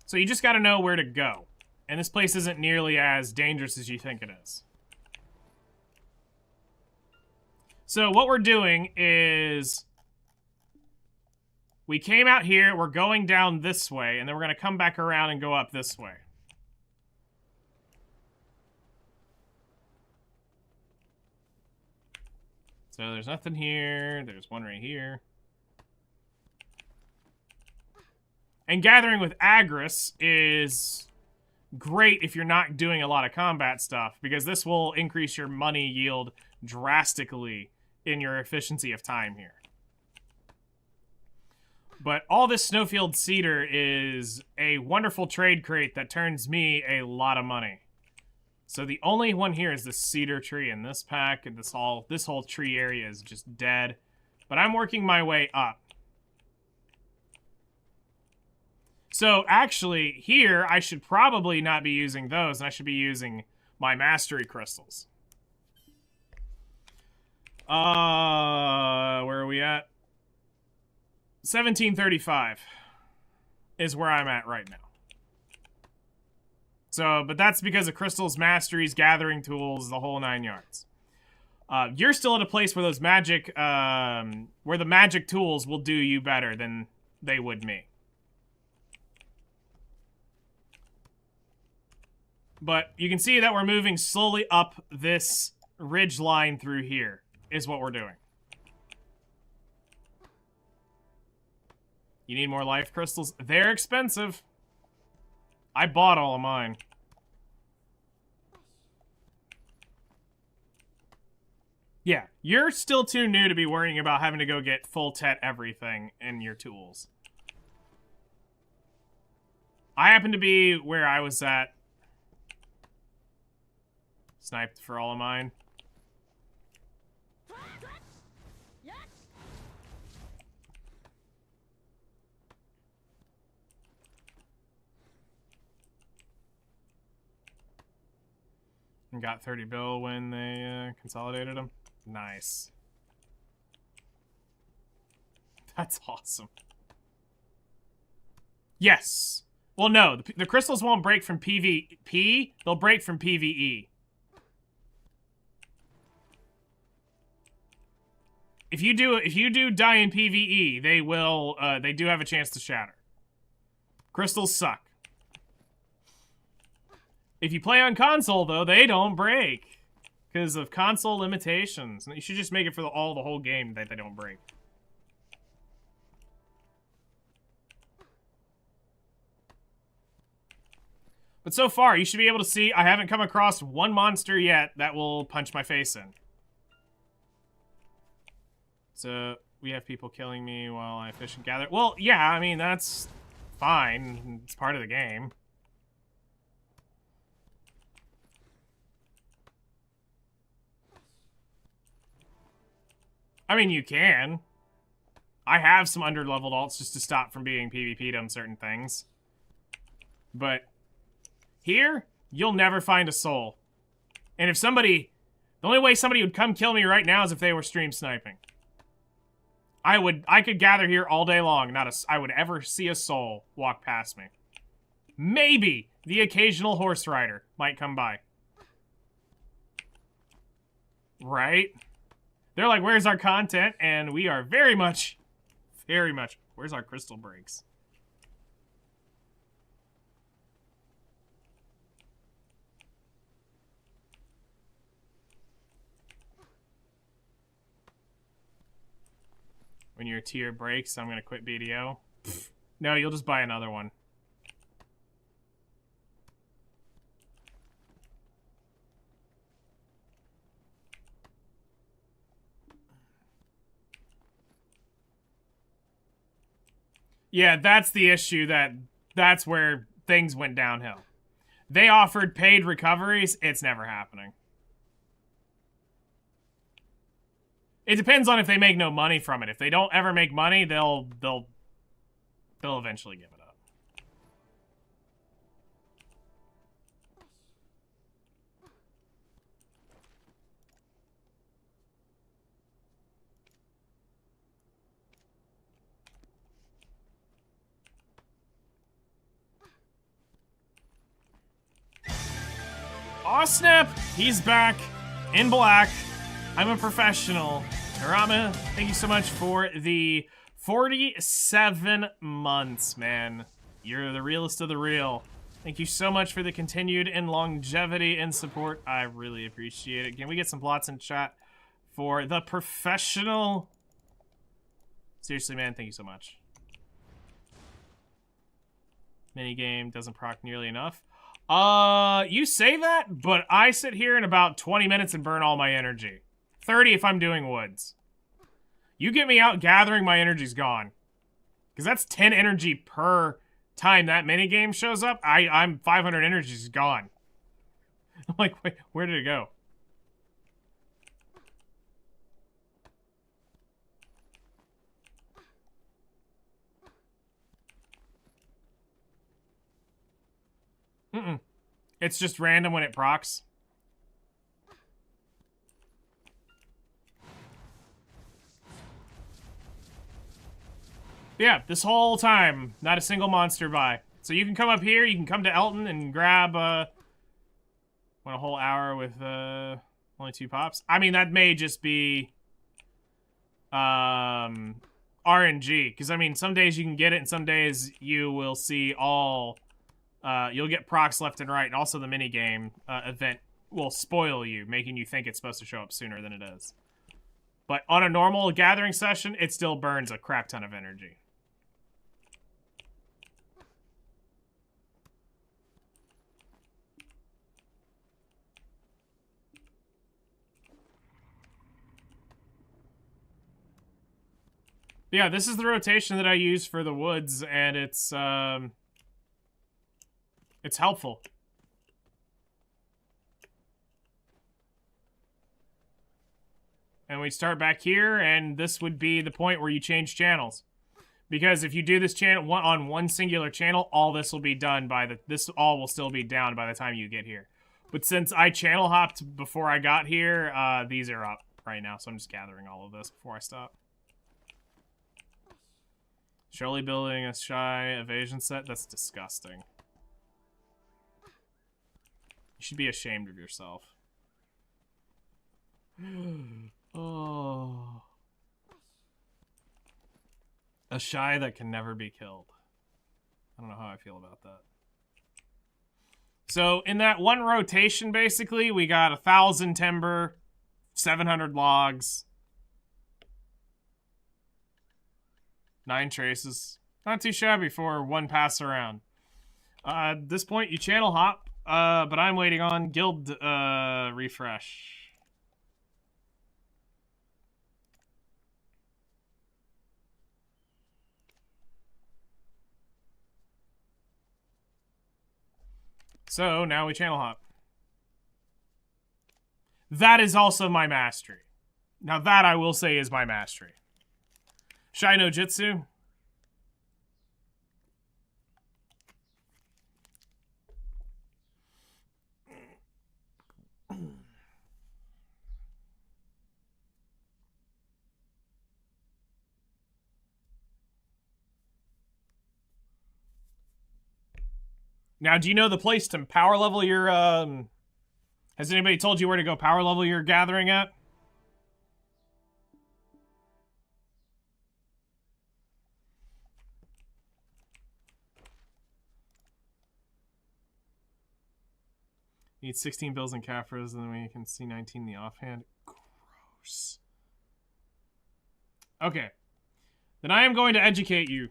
So you just gotta know where to go. And this place isn't nearly as dangerous as you think it is. So what we're doing is... We came out here, we're going down this way, and then we're gonna come back around and go up this way. So there's nothing here, there's one right here. And gathering with Agris is great if you're not doing a lot of combat stuff, because this will increase your money yield drastically in your efficiency of time here. But all this Snowfield Cedar is a wonderful trade crate that turns me a lot of money. So the only one here is the cedar tree in this pack, and this whole tree area is just dead. But I'm working my way up. So, actually, here, I should probably not be using those, and I should be using my mastery crystals. Where are we at? 1735 is where I'm at right now. So, but that's because of Crystal's masteries, gathering tools, the whole 9 yards. You're still at a place where those magic, where the magic tools will do you better than they would me. But you can see that we're moving slowly up this ridge line through here, is what we're doing. You need more life crystals? They're expensive. I bought all of mine. Yeah, you're still too new to be worrying about having to go get full tet everything in your tools. I happen to be where I was at. Sniped for all of mine. And got 30 bill when they consolidated them. Nice. That's awesome. Yes. Well, no, the crystals won't break from PvP. They'll break from PvE. If you do die in PvE, they will. They do have a chance to shatter. Crystals suck. If you play on console, though, they don't break because of console limitations. You should just make it for the whole game that they don't break. But so far, you should be able to see I haven't come across one monster yet that will punch my face in. So, we have people killing me while I fish and gather. Well, yeah, I mean, that's fine. It's part of the game. I mean, you can. I have some underleveled alts just to stop from being PvP'd on certain things. But here, you'll never find a soul. And if somebody... The only way somebody would come kill me right now is if they were stream sniping. I could gather here all day long. I would ever see a soul walk past me. Maybe the occasional horse rider might come by. Right? They're like, where's our content? And we are very much... Where's our crystal breaks? When your tier breaks, I'm gonna quit BDO. Pfft. No, you'll just buy another one. Yeah, that's the issue. That's where things went downhill. They offered paid recoveries. It's never happening. It depends on if they make no money from it. If they don't ever make money, they'll eventually give it up. Aw, snap! He's back in black. I'm a professional. Harama, thank you so much for the 47 months, man. You're the realest of the real. Thank you so much for the continued and longevity and support. I really appreciate it. Can we get some plots in chat for the professional? Seriously, man, thank you so much. Minigame doesn't proc nearly enough. You say that, but I sit here in about 20 minutes and burn all my energy. 30 if I'm doing woods. You get me out gathering, my energy's gone. Because that's 10 energy per time that minigame shows up. I'm 500 energy's gone. I'm like, wait, where did it go? It's just random when it procs. Yeah, this whole time, not a single monster by. So you can come up here, you can come to Elton and grab, a whole hour with, only 2 pops. I mean, that may just be, RNG. Because, I mean, some days you can get it, and some days you will see all, you'll get procs left and right, and also the minigame, event will spoil you, making you think it's supposed to show up sooner than it is. But on a normal gathering session, it still burns a crap ton of energy. Yeah, this is the rotation that I use for the woods, and it's helpful. And we start back here, and this would be the point where you change channels. Because if you do this channel on one singular channel, all this will be done by this all will still be down by the time you get here. But since I channel hopped before I got here, these are up right now, so I'm just gathering all of this before I stop. Surely building a shy evasion set? That's disgusting. You should be ashamed of yourself. Oh. A shy that can never be killed. I don't know how I feel about that. So, in that one rotation, basically, we got 1,000 timber, 700 logs, 9 traces. Not too shabby for one pass around. At this point, you channel hop, but I'm waiting on guild refresh. So, now we channel hop. That is also my mastery. Now that I will say is my mastery. Shy no Jitsu. Now, do you know the place to power level your, has anybody told you where to go power level your gathering at? Need 16 bills and Caphras, and then we can see 19 in the offhand. Gross. Okay. Then I am going to educate you.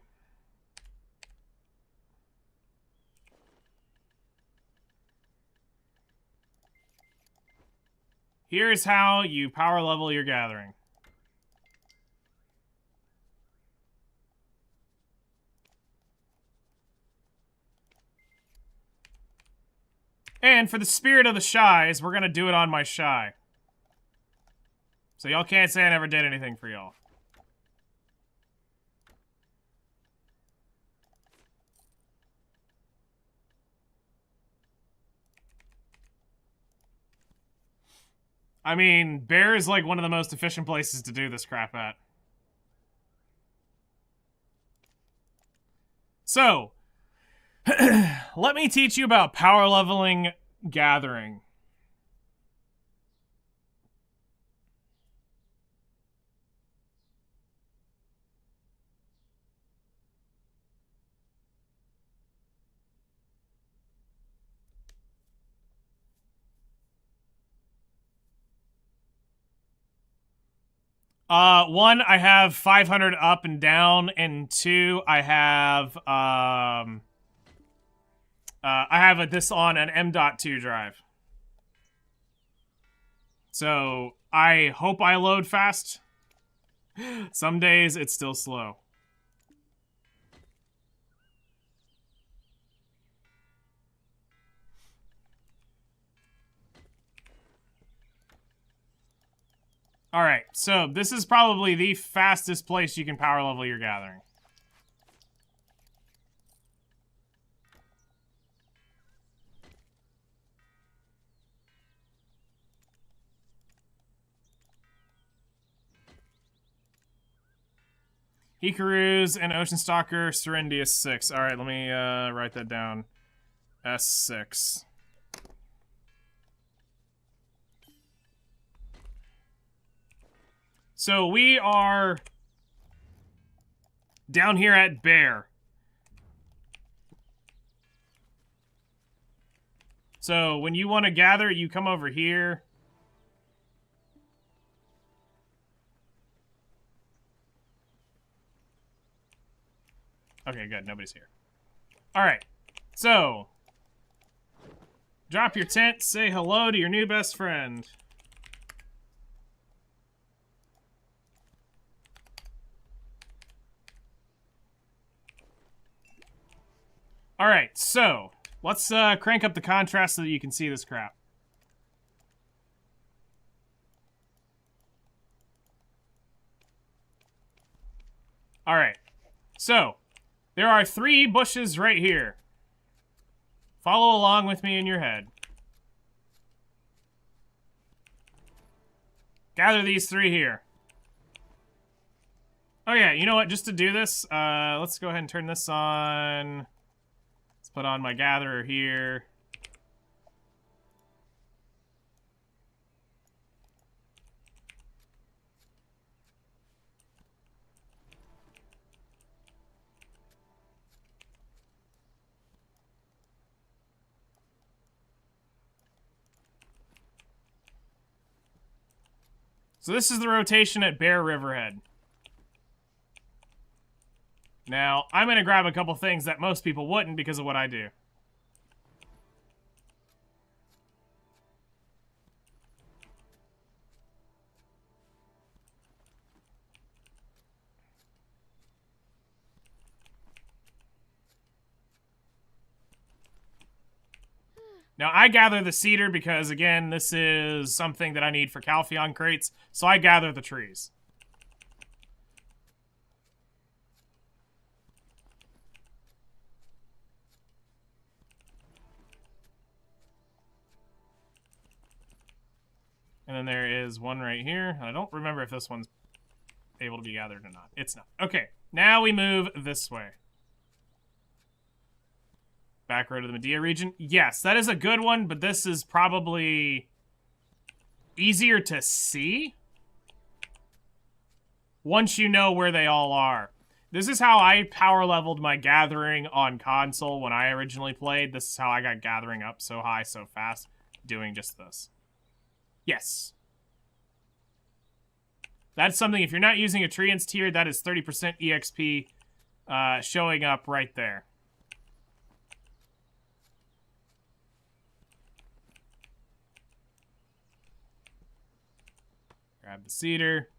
Here's how you power level your gathering. And for the spirit of the shies, we're gonna do it on my shy. So y'all can't say I never did anything for y'all. I mean, Bear is like one of the most efficient places to do this crap at. So, let me teach you about power leveling gathering. One, I have 500 up and down, and 2, I have this on an M.2 drive. So, I hope I load fast. Some days, it's still slow. Alright, so this is probably the fastest place you can power level your gathering. Hikaru's and Ocean Stalker, Serendius 6. Alright, let me write that down. S6. So we are down here at Bear. So when you want to gather, you come over here. Okay, good. Nobody's here. All right. So drop your tent. Say hello to your new best friend. All right. So let's crank up the contrast so that you can see this crap. All right. So there are 3 bushes right here. Follow along with me in your head. Gather these 3 here. Oh yeah, you know what? Just to do this, let's go ahead and turn this on. Let's put on my gatherer here. So this is the rotation at Bear Riverhead. Now, I'm going to grab a couple things that most people wouldn't because of what I do. Now, I gather the cedar because, again, this is something that I need for Calpheon crates, so I gather the trees. And then there is one right here. I don't remember if this one's able to be gathered or not. It's not. Okay, now we move this way. Back road to the Medea region. Yes, that is a good one, but this is probably easier to see once you know where they all are. This is how I power leveled my gathering on console when I originally played. This is how I got gathering up so high so fast, doing just this. Yes. That's something, if you're not using a Treants tier, that is 30% EXP showing up right there. Grab the cedar.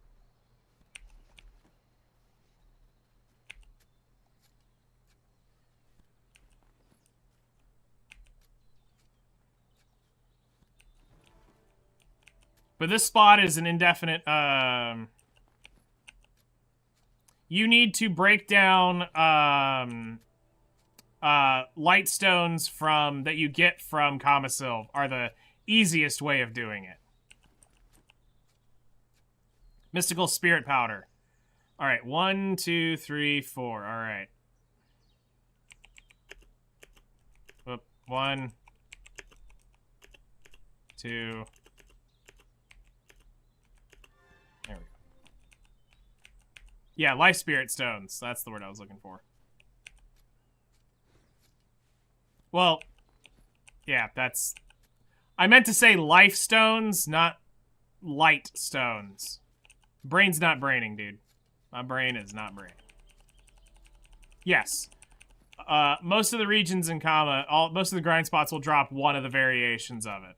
But this spot is an indefinite, you need to break down, light stones from, that you get from Kamasil are the easiest way of doing it. Mystical Spirit Powder. Alright, 1, 2, 3, 4. Alright. 1, 2. There we go. Yeah, Life Spirit Stones. That's the word I was looking for. Well, yeah, that's... I meant to say Life Stones, not Light Stones. Brain's not braining, dude. My brain is not braining. Yes. Most of the regions in Kama, most of the grind spots will drop one of the variations of it.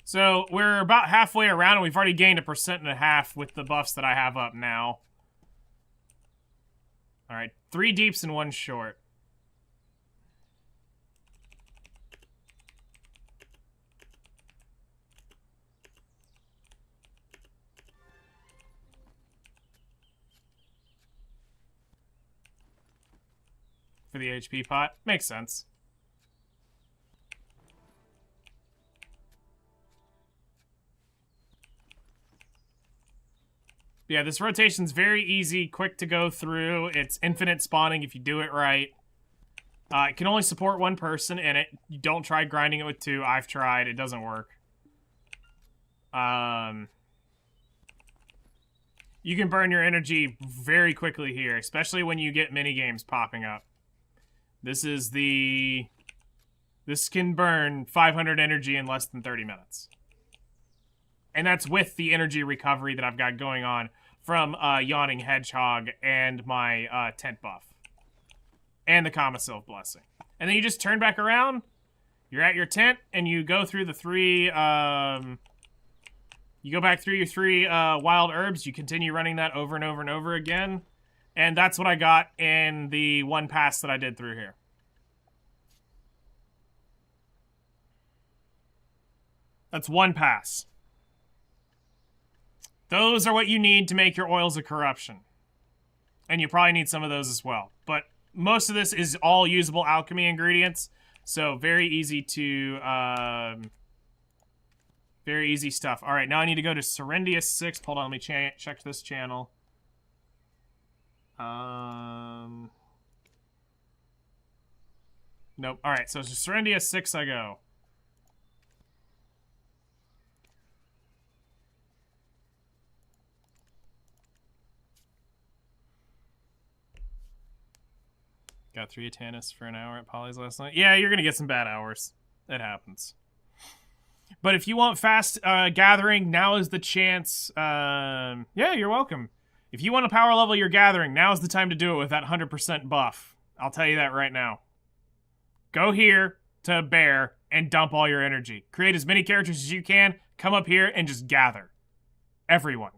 So, we're about halfway around, and we've already gained 1.5% with the buffs that I have up now. Alright, 3 deeps and 1 short. for the HP pot. Makes sense. Yeah, this rotation's very easy, quick to go through. It's infinite spawning if you do it right. It can only support one person in it. You don't try grinding it with two. I've tried. It doesn't work. You can burn your energy very quickly here, especially when you get mini-games popping up. This can burn 500 energy in less than 30 minutes. And that's with the energy recovery that I've got going on from Yawning Hedgehog and my tent buff. And the Kamasilv Blessing. And then you just turn back around, you're at your tent, and you go through the three... you go back through your three wild herbs, you continue running that over and over and over again. And that's what I got in the one pass that I did through here. That's one pass. Those are what you need to make your oils of corruption. And you probably need some of those as well. But most of this is all usable alchemy ingredients. So very easy to... very easy stuff. Alright, now I need to go to Serendius 6. Hold on, let me check this channel. Nope. Alright, so to Serendius 6 I go. Got 3 Atanis for an hour at Polly's last night. Yeah, you're gonna get some bad hours. It happens. But if you want fast gathering, now is the chance. Yeah, you're welcome. If you want to power level your gathering, now is the time to do it with that 100% buff. I'll tell you that right now. Go here to Bear and dump all your energy. Create as many characters as you can. Come up here and just gather. Everyone.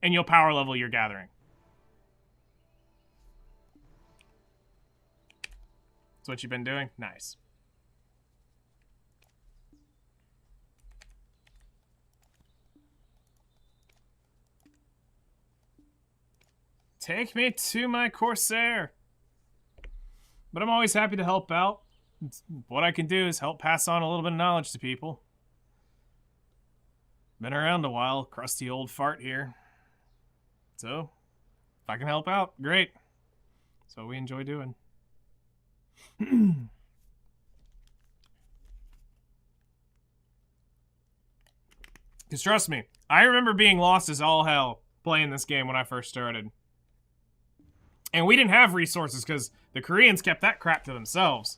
And you'll power level your gathering. That's what you've been doing? Nice. Take me to my Corsair. But I'm always happy to help out. What I can do is help pass on a little bit of knowledge to people. Been around a while, crusty old fart here. So, if I can help out, great. That's what we enjoy doing. Because trust me, I remember being lost as all hell playing this game when I first started. And we didn't have resources because the Koreans kept that crap to themselves.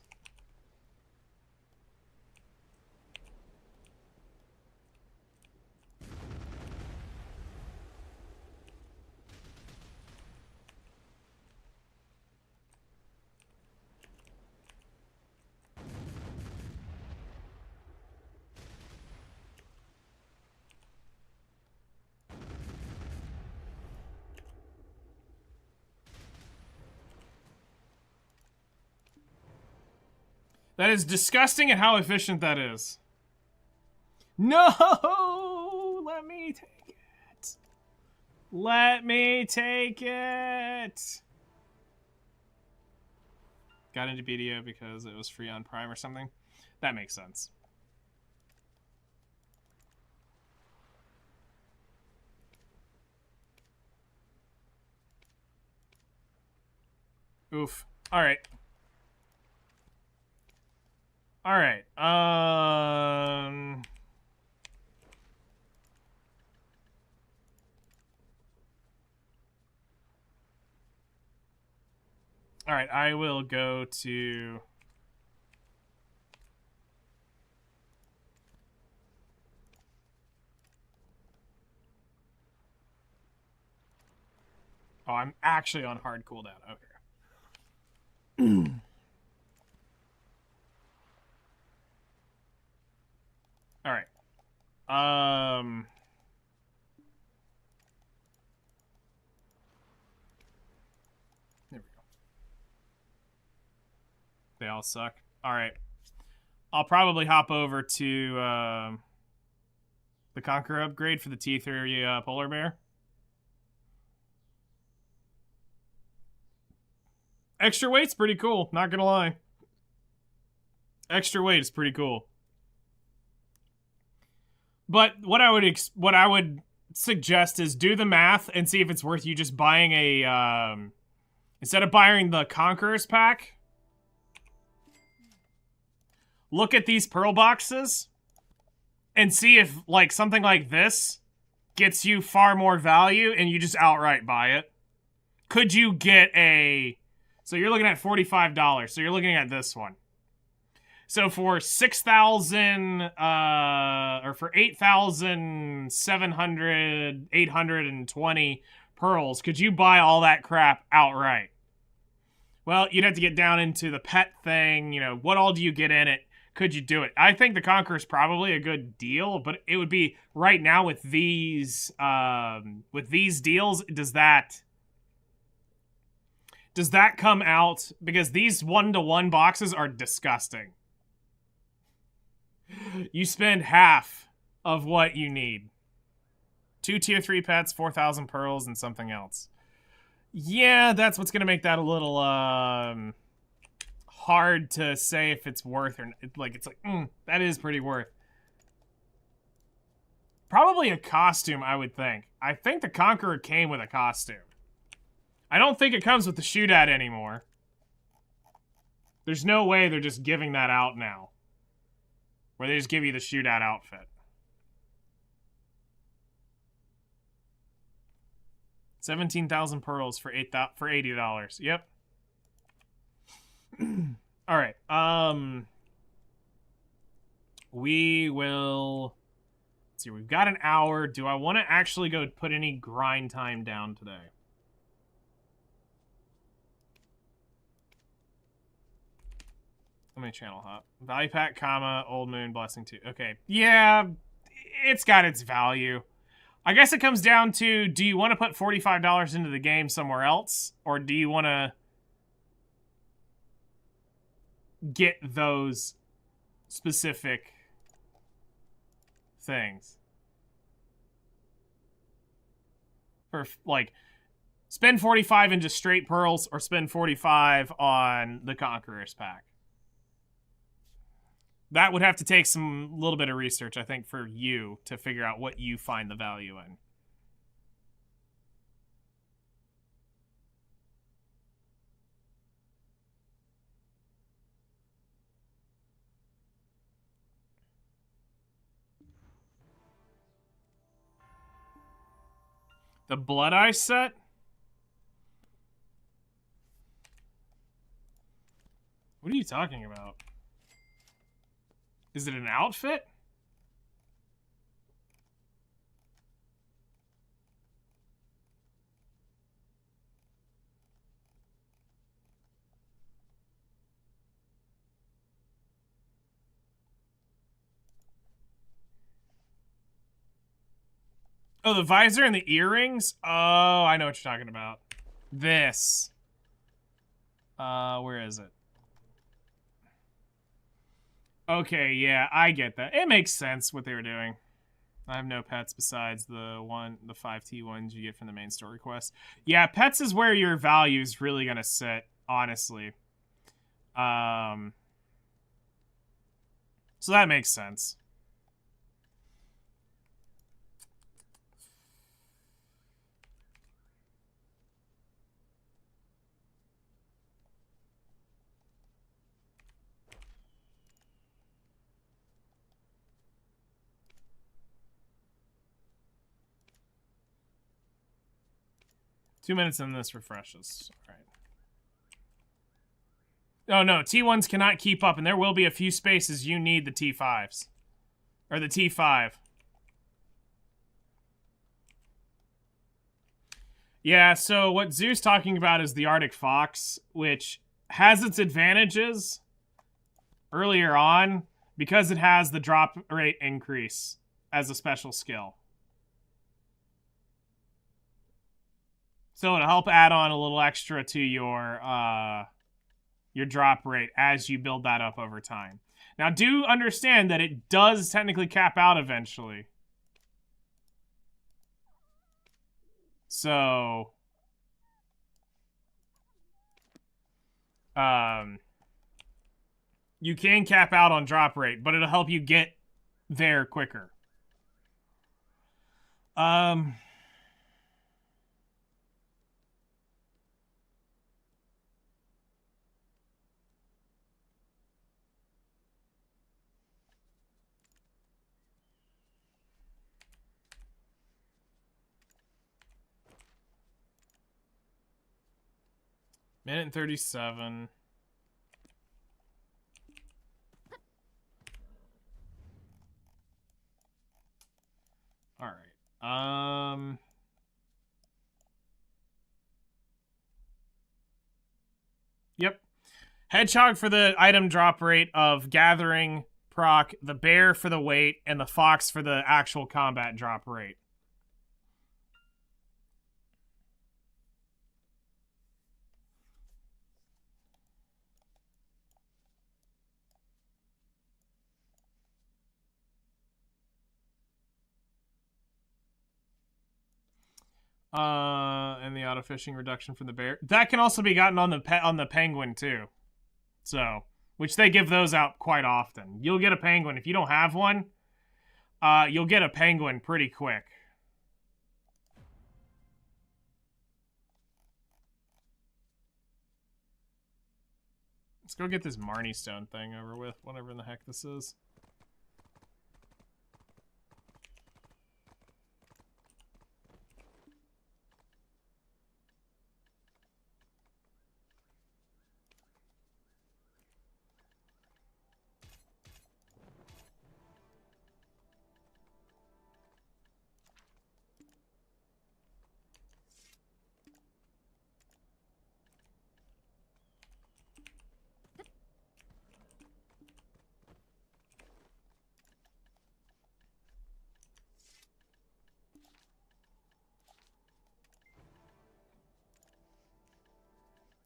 That is disgusting at how efficient that is. No! Let me take it. Let me take it. Got into BDO because it was free on Prime or something. That makes sense. Oof. Alright. Alright, Alright, I will go to... Oh, I'm actually on hard cooldown. Okay. Alright. There we go. They all suck. Alright. I'll probably hop over to the Conqueror upgrade for the T3 Polar Bear. Extra weight's pretty cool, not gonna lie. Extra weight is pretty cool. But what I would suggest is do the math and see if it's worth you just buying a instead of buying the Conqueror's pack. Look at these pearl boxes and see if like something like this gets you far more value and you just outright buy it. Could you get a... So you're looking at $45. So you're looking at this one. So for 6,000, or for 820 pearls, could you buy all that crap outright? Well, you'd have to get down into the pet thing. You know, what all do you get in it? Could you do it? I think the Conqueror is probably a good deal, but it would be right now with these deals. Does that come out? Because these 1-to-1 boxes are disgusting. You spend half of what you need. 2 tier 3 pets, 4,000 pearls, and something else. Yeah, that's what's gonna make that a little hard to say if it's worth or like that is pretty worth. Probably a costume, I would think. I think the Conqueror came with a costume. I don't think it comes with the shootout anymore. There's no way they're just giving that out now. Where they just give you the shootout outfit. 17,000 pearls for $80. Yep. All right. We will... Let's see, we've got an hour. Do I want to actually go put any grind time down today? How many channel hop? Value pack, comma, old moon, blessing 2. Okay. Yeah, it's got its value. I guess it comes down to, do you want to put $45 into the game somewhere else? Or do you want to get those specific things? For, like, spend 45 into straight pearls or spend 45 on the Conqueror's pack. That would have to take some little bit of research, I think, for you to figure out what you find the value in. The Blood Ice set? What are you talking about? Is it an outfit? Oh, the visor and the earrings? Oh, I know what you're talking about. This. Where is it? Okay, yeah, I get that. It makes sense what they were doing. I have no pets besides the 5T ones you get from the main story quest. Yeah, pets is where your value is really gonna sit, honestly. So that makes sense. Two minutes and this refreshes. All right. Oh, no. T1s cannot keep up, and there will be a few spaces you need the T5s. Or the T5. Yeah, so what Zoo's talking about is the Arctic Fox, which has its advantages earlier on because it has the drop rate increase as a special skill. So it'll help add on a little extra to your drop rate as you build that up over time. Now, do understand that it does technically cap out eventually. So You can cap out on drop rate, but it'll help you get there quicker. Minute and 37. All right. Yep. Hedgehog for the item drop rate of gathering proc, the bear for the weight, and the fox for the actual combat drop rate. And the auto fishing reduction from the bear. That can also be gotten on the penguin too. So, which they give those out quite often. You'll get a penguin if you don't have one. You'll get a penguin pretty quick. Let's go get this Marnie Stone thing over with, whatever in the heck this is.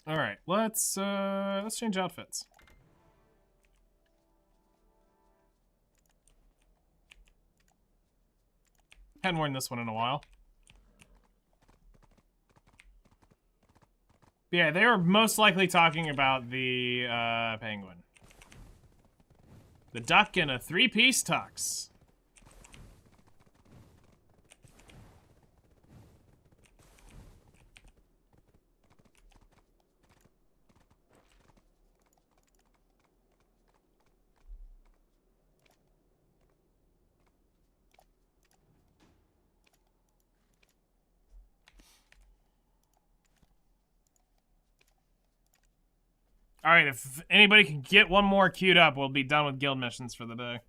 All right, let's change outfits. Hadn't worn this one in a while. Yeah, they were most likely talking about the penguin. The duck in a 3-piece tux. All right, if anybody can get one more queued up, we'll be done with guild missions for the day.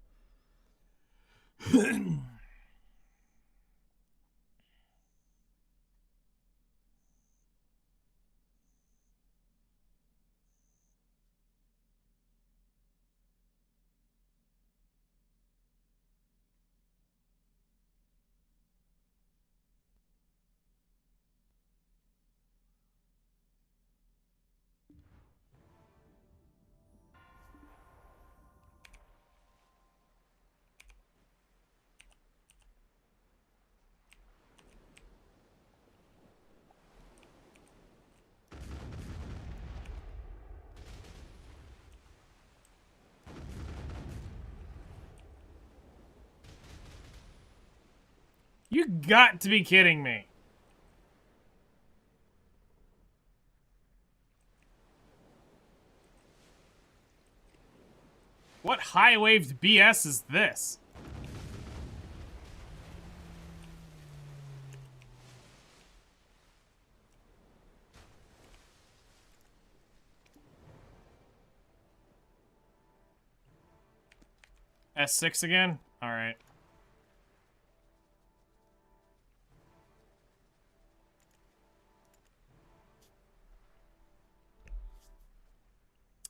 You got to be kidding me. What high-waved BS is this? S6 again? All right.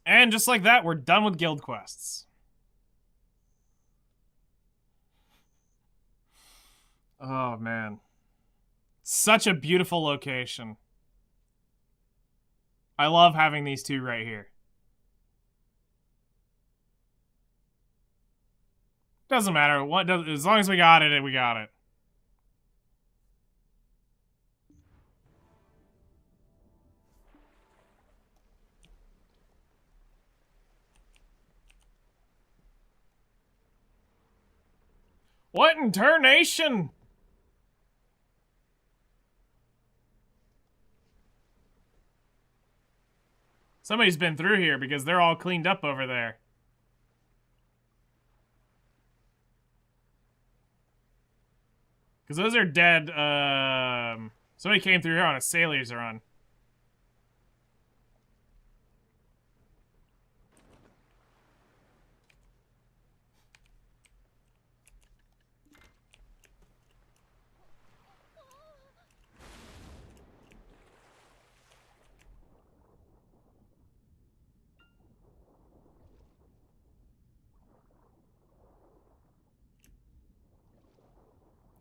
And just like that, we're done with guild quests. Oh, man. Such a beautiful location. I love having these two right here. Doesn't matter. As long as we got it, we got it. What in tarnation? Somebody's been through here because they're all cleaned up over there. Because those are dead, somebody came through here on a sailor's run.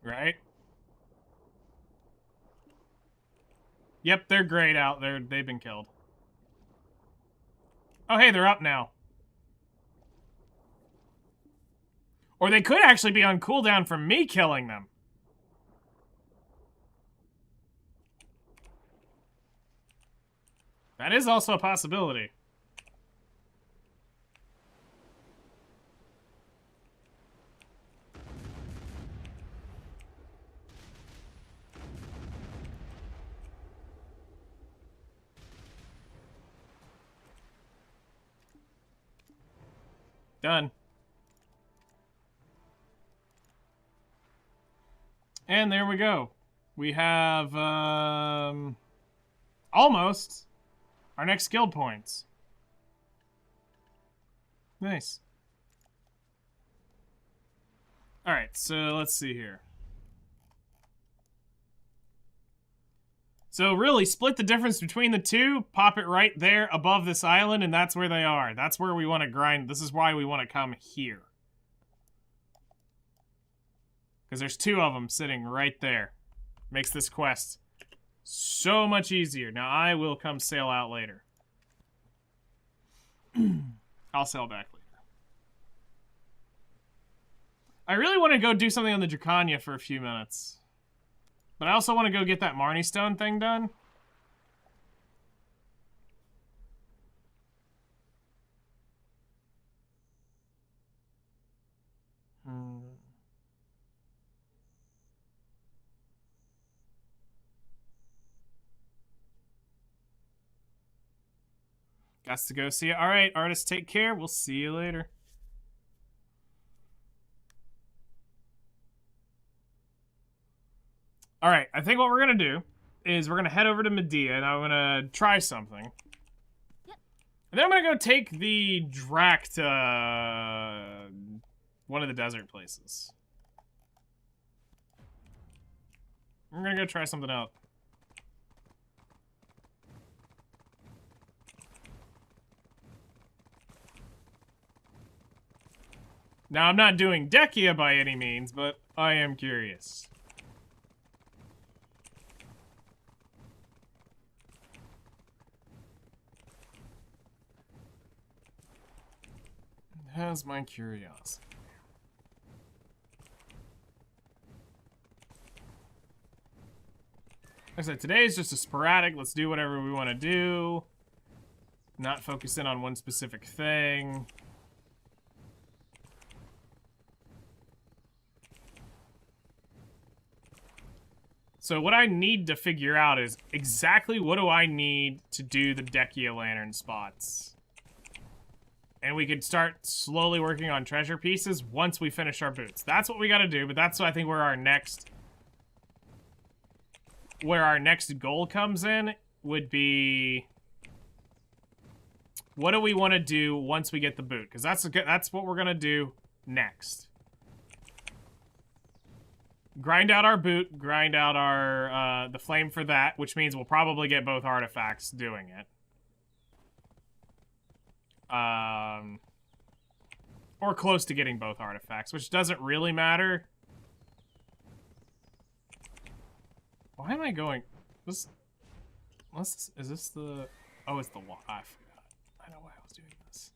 Right? Yep, they're grayed out. They've been killed. Oh, hey, they're up now. Or they could actually be on cooldown from me killing them. That is also a possibility. Done. And there we go. We have, almost our next guild points. Nice. Alright, so let's see here. So really, split the difference between the two, pop it right there above this island, and that's where they are. That's where we want to grind. This is why we want to come here. Because there's two of them sitting right there. Makes this quest so much easier. Now, I will come sail out later. I'll sail back later. I really want to go do something on the Dracania for a few minutes. But I also want to go get that Marnie Stone thing done. Got to go see it. All right, artists, take care. We'll see you later. All right, I think what we're going to do is we're going to head over to Medea, and I'm going to try something. Yep. And then I'm going to go take the Drak to one of the desert places. I'm going to go try something out. Now, I'm not doing Dekia by any means, but I am curious. It has my curiosity. Like I said, today is just a sporadic, let's do whatever we want to do. Not focus in on one specific thing. So what I need to figure out is exactly what do I need to do the Dekia Lantern spots. And we could start slowly working on treasure pieces once we finish our boots. That's what we gotta do, but that's, I think, where our next goal comes in, would be what do we want to do once we get the boot? Because that's what we're gonna do next. Grind out our boot, grind out our the flame for that, which means we'll probably get both artifacts doing it. Or close to getting both artifacts, which doesn't really matter. Why am I going? Is this the? Oh, it's the wall. I forgot. I know why I was doing this.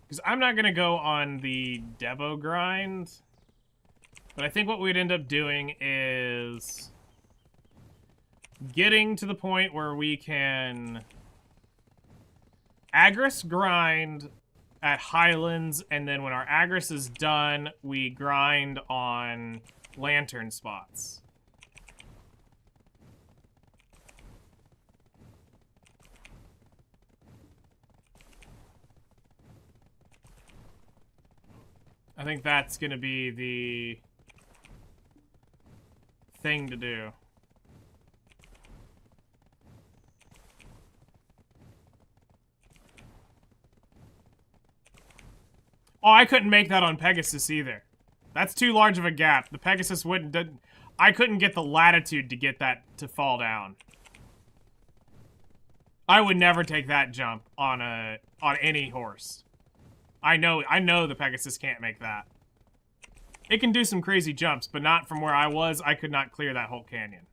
Because I'm not going to go on the Devo grind. But I think what we'd end up doing is getting to the point where we can Agris grind at Highlands, and then when our Agris is done, we grind on lantern spots. I think that's gonna be the thing to do. Oh, I couldn't make that on Pegasus either. That's too large of a gap. The Pegasus wouldn't... I couldn't get the latitude to get that to fall down. I would never take that jump on any horse. I know the Pegasus can't make that. It can do some crazy jumps, but not from where I was. I could not clear that whole canyon.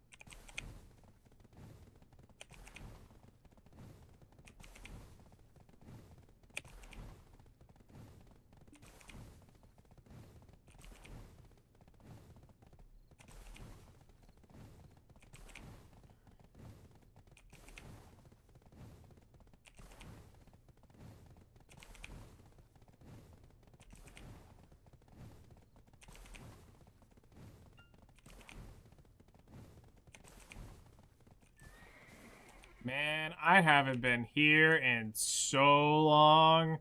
Man, I haven't been here in so long.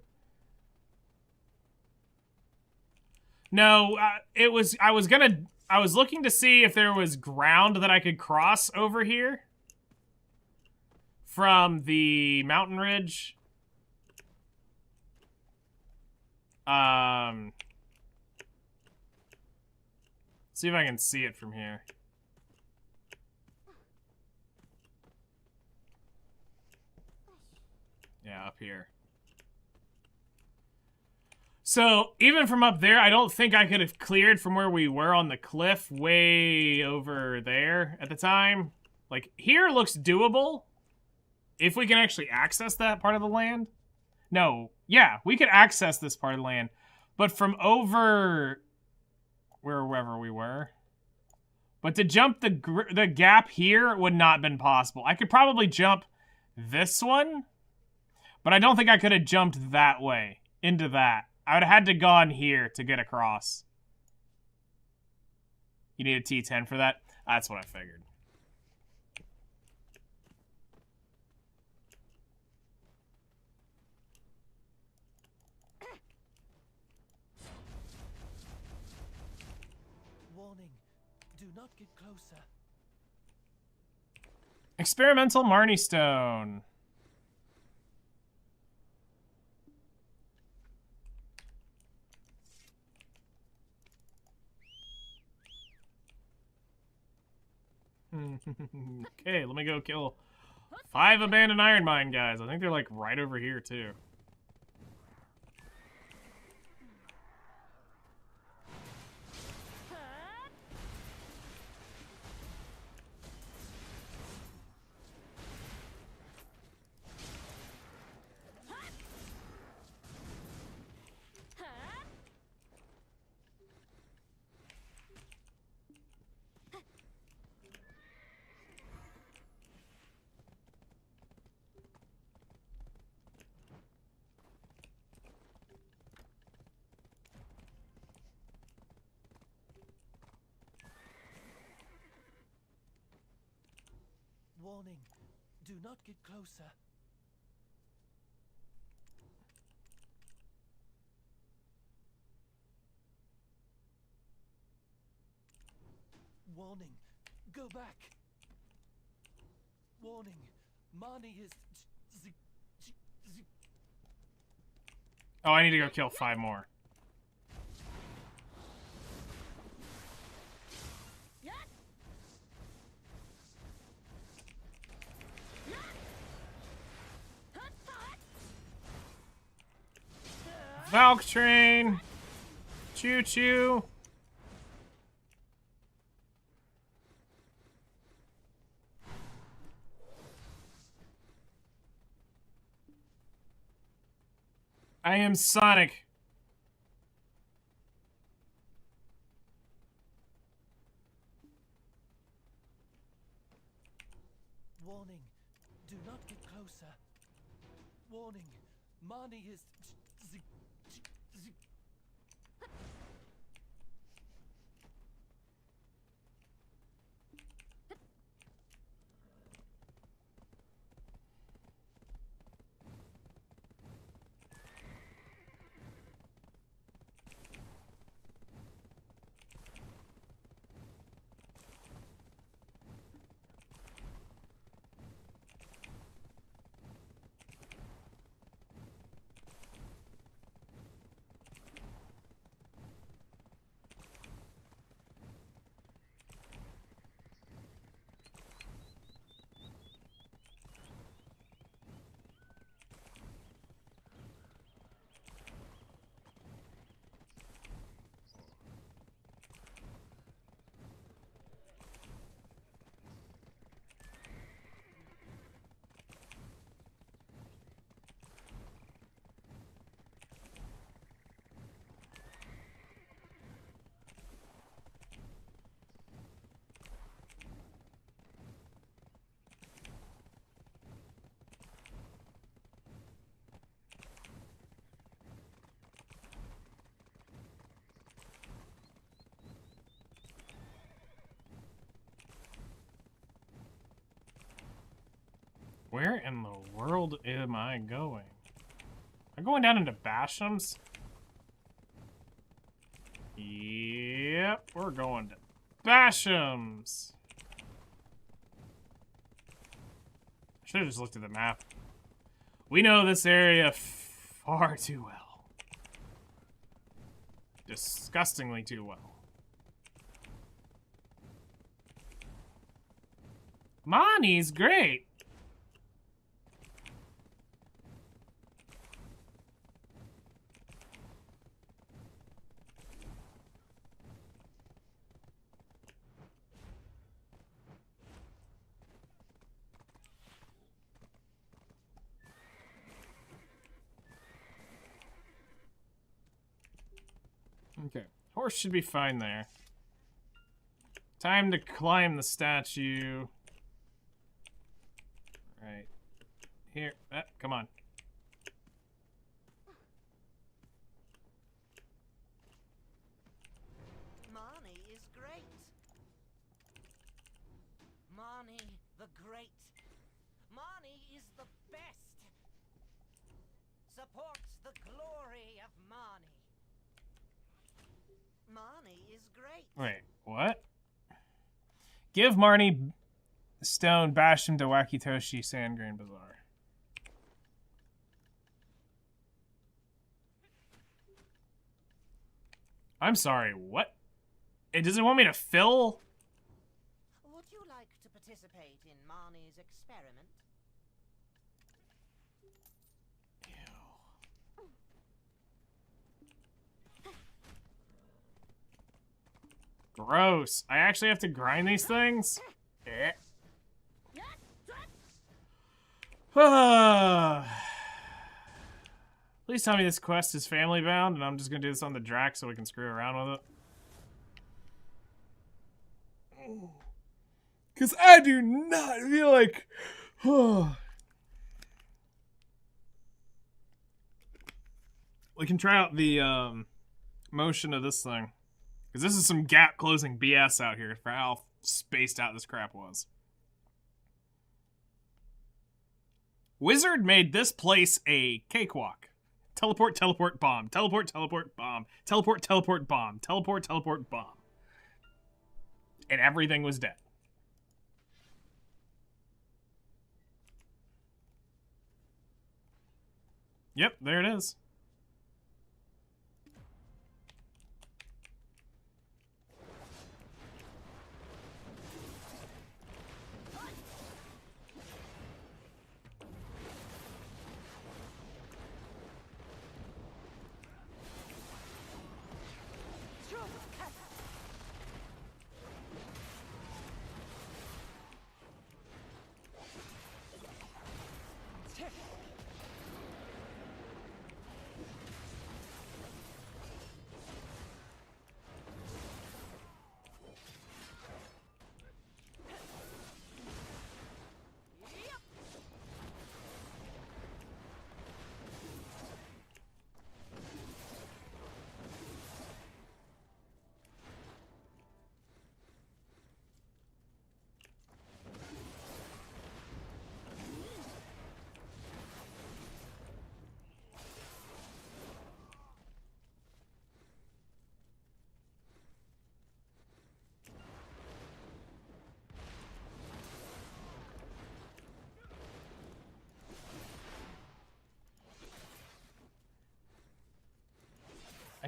No, I was looking to see if there was ground that I could cross over here from the mountain ridge. See if I can see it from here. Yeah, up here. So, even from up there, I don't think I could have cleared from where we were on the cliff way over there at the time. Like, here looks doable. If we can actually access that part of the land. No, yeah, we could access this part of the land. But from over wherever we were. But to jump the gap here would not have been possible. I could probably jump this one. But I don't think I could have jumped that way, into that. I would have had to gone here to get across. You need a T10 for that? That's what I figured. Warning, do not get closer. Experimental Marnie Stone. Okay, let me go kill 5 abandoned iron mine guys. I think they're like right over here too. Warning, do not get closer. Warning, go back. Warning, Marnie is... Oh, I need to go kill 5 more. Valk train! Choo choo! I am Sonic. Warning, do not get closer. Warning, Marnie is... Where in the world am I going? Am I going down into Basham's? Yep, we're going to Basham's. I should have just looked at the map. We know this area far too well. Disgustingly too well. Monty's great. Okay, horse should be fine there. Time to climb the statue. Right. Here, come on. Marnie is great. Marnie the Great. Marnie is the best. Supports the glory of Marnie. Marnie is great. Wait, what? Give Marnie stone, bash him to Wakitoshi Sandgrain Bazaar. I'm sorry, what? It doesn't want me to fill? Would you like to participate in Marnie's experiment? Gross. I actually have to grind these things? Please tell me this quest is family bound and I'm just gonna do this on the Drak so we can screw around with it. Because I do not feel like... We can try out the motion of this thing. Because this is some gap closing BS out here for how spaced out this crap was. Wizard made this place a cakewalk. Teleport, teleport, bomb. Teleport, teleport, bomb. Teleport, teleport, bomb. Teleport, teleport, bomb. And everything was dead. Yep, there it is.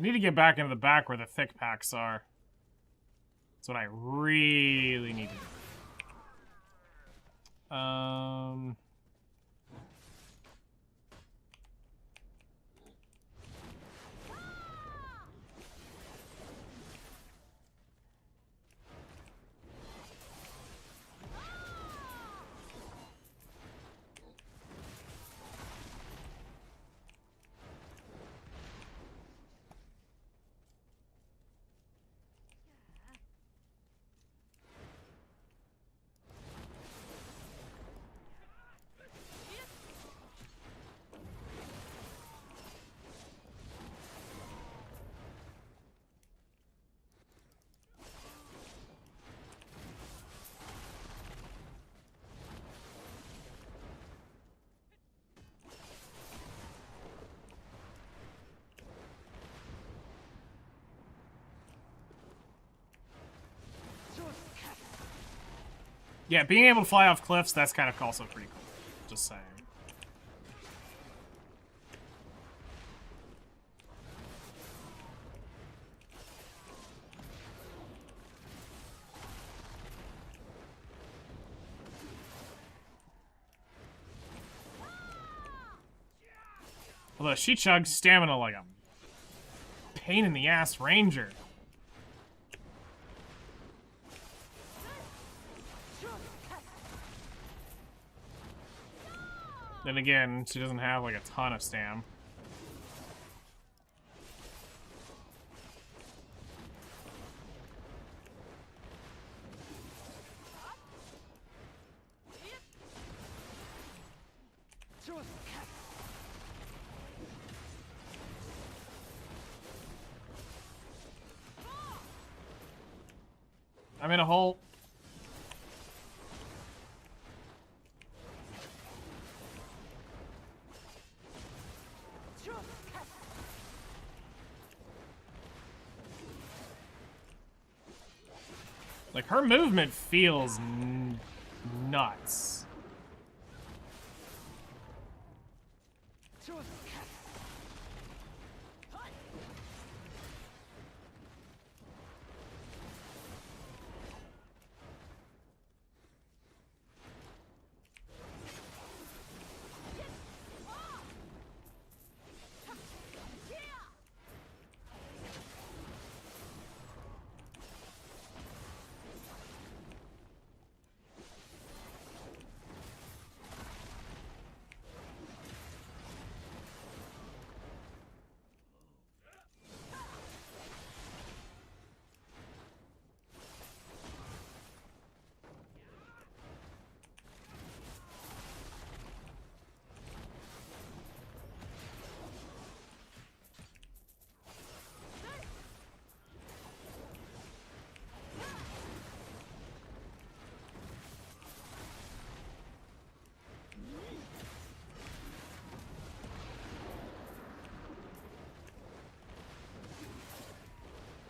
need to get back into the back where the thick packs are. That's what I really need to do. Yeah, being able to fly off cliffs, that's kind of also pretty cool. Just saying. Although she chugs stamina like a pain in the ass ranger. Then again, she doesn't have like a ton of stam. I'm in a hole. Like, her movement feels nuts.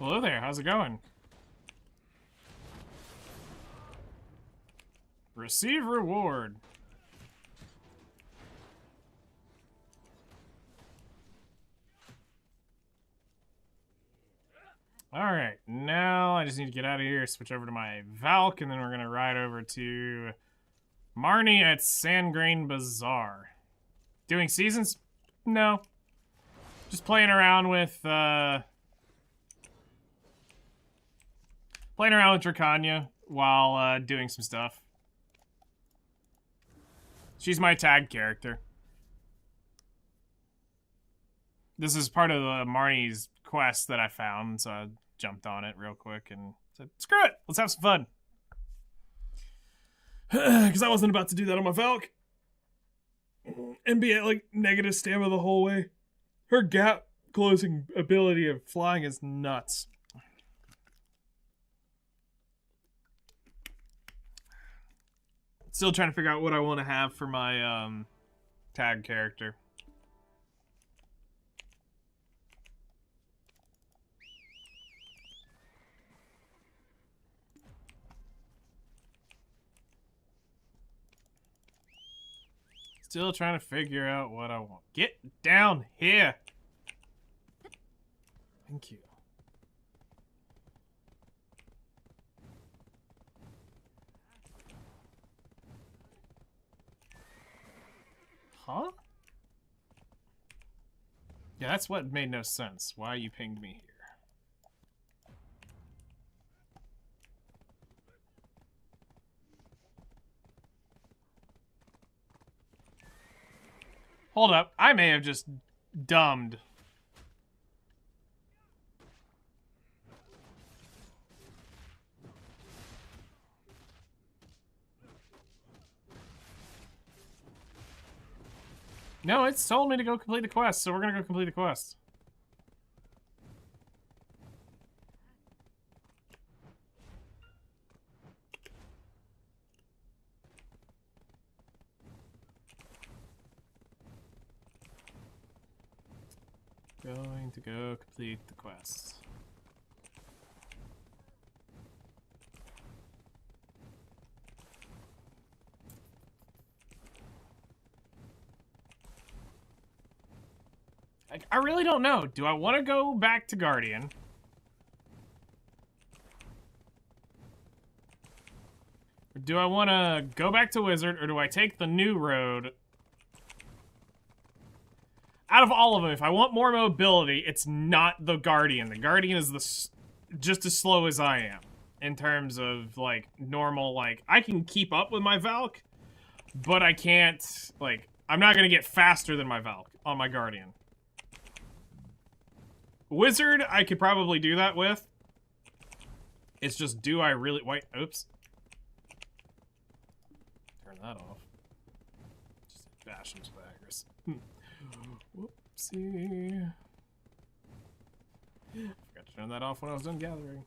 Hello there, how's it going? Receive reward. Alright, now I just need to get out of here, switch over to my Valk, and then we're gonna ride over to Marnie at Sandgrain Bazaar. Doing seasons? No. Just playing around with, playing around with Drakanya while doing some stuff. She's my tag character. This is part of the Marnie's quest that I found, so I jumped on it real quick and said, screw it, let's have some fun. Because I wasn't about to do that on my Valk. And be at, like, negative stamina the whole way. Her gap closing ability of flying is nuts. Still trying to figure out what I want to have for my tag character. Still trying to figure out what I want. Get down here. Thank you. Huh? Yeah, that's what made no sense. Why you pinged me here. Hold up. I may have just dumbed. No, it's told me to go complete the quest, so we're gonna go complete the quest. Going to go complete the quest. I really don't know. Do I want to go back to Guardian? Or do I want to go back to Wizard, or do I take the new road? Out of all of them, if I want more mobility, it's not the Guardian. The Guardian is just as slow as I am. In terms of, like, normal, like, I can keep up with my Valk, but I can't, like, I'm not gonna get faster than my Valk on my Guardian. Wizard, I could probably do that with. It's just, do I really... Wait, oops. Turn that off. Just bash him swaggers. Whoopsie. Forgot to turn that off when I was done gathering.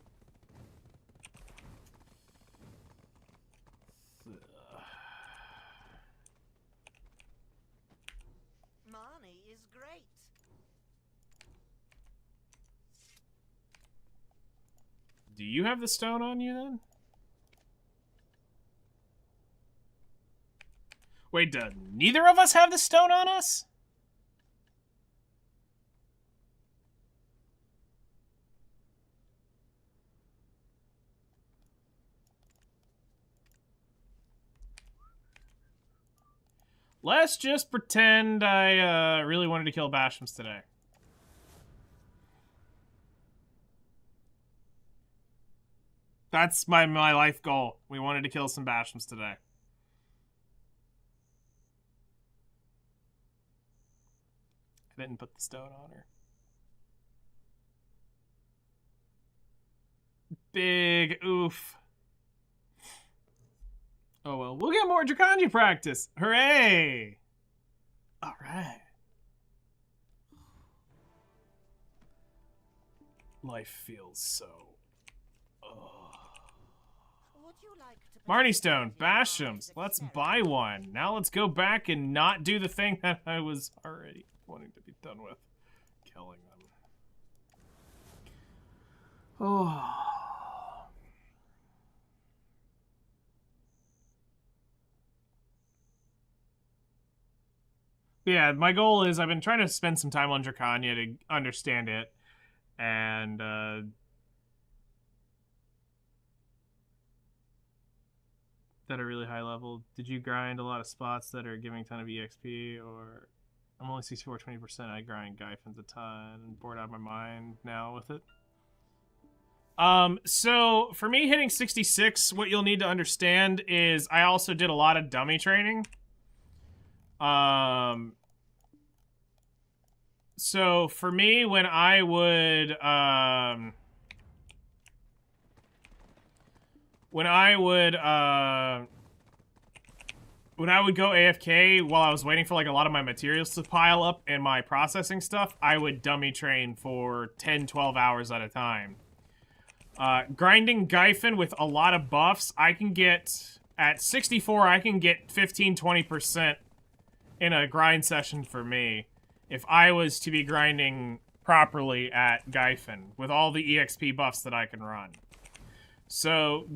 Marnie is great. Do you have the stone on you, then? Wait, neither of us have the stone on us? Let's just pretend I really wanted to kill Bashams today. That's my life goal. We wanted to kill some Bashams today. I didn't put the stone on her. Big oof. Oh well, we'll get more Dracania practice. Hooray! Alright. Life feels so... Would you like to Marnie Stone, participate in Bashams. Marnie's Let's experiment? buy one. Now let's go back and not do the thing that I was already wanting to be done with. Killing them. Oh. Yeah, my goal is I've been trying to spend some time on Dracania to understand it. And, at a really high level, did you grind a lot of spots that are giving a ton of EXP, or I'm only 64 20%. I grind Gyphins a ton and bored out of my mind now with it. So for me hitting 66, what you'll need to understand is I also did a lot of dummy training. So for me, when I would go AFK while I was waiting for like a lot of my materials to pile up and my processing stuff, I would dummy train for 10-12 hours at a time. Grinding Gyphon with a lot of buffs, I can get at 64, I can get 15-20% in a grind session for me if I was to be grinding properly at Gyphon with all the EXP buffs that I can run. So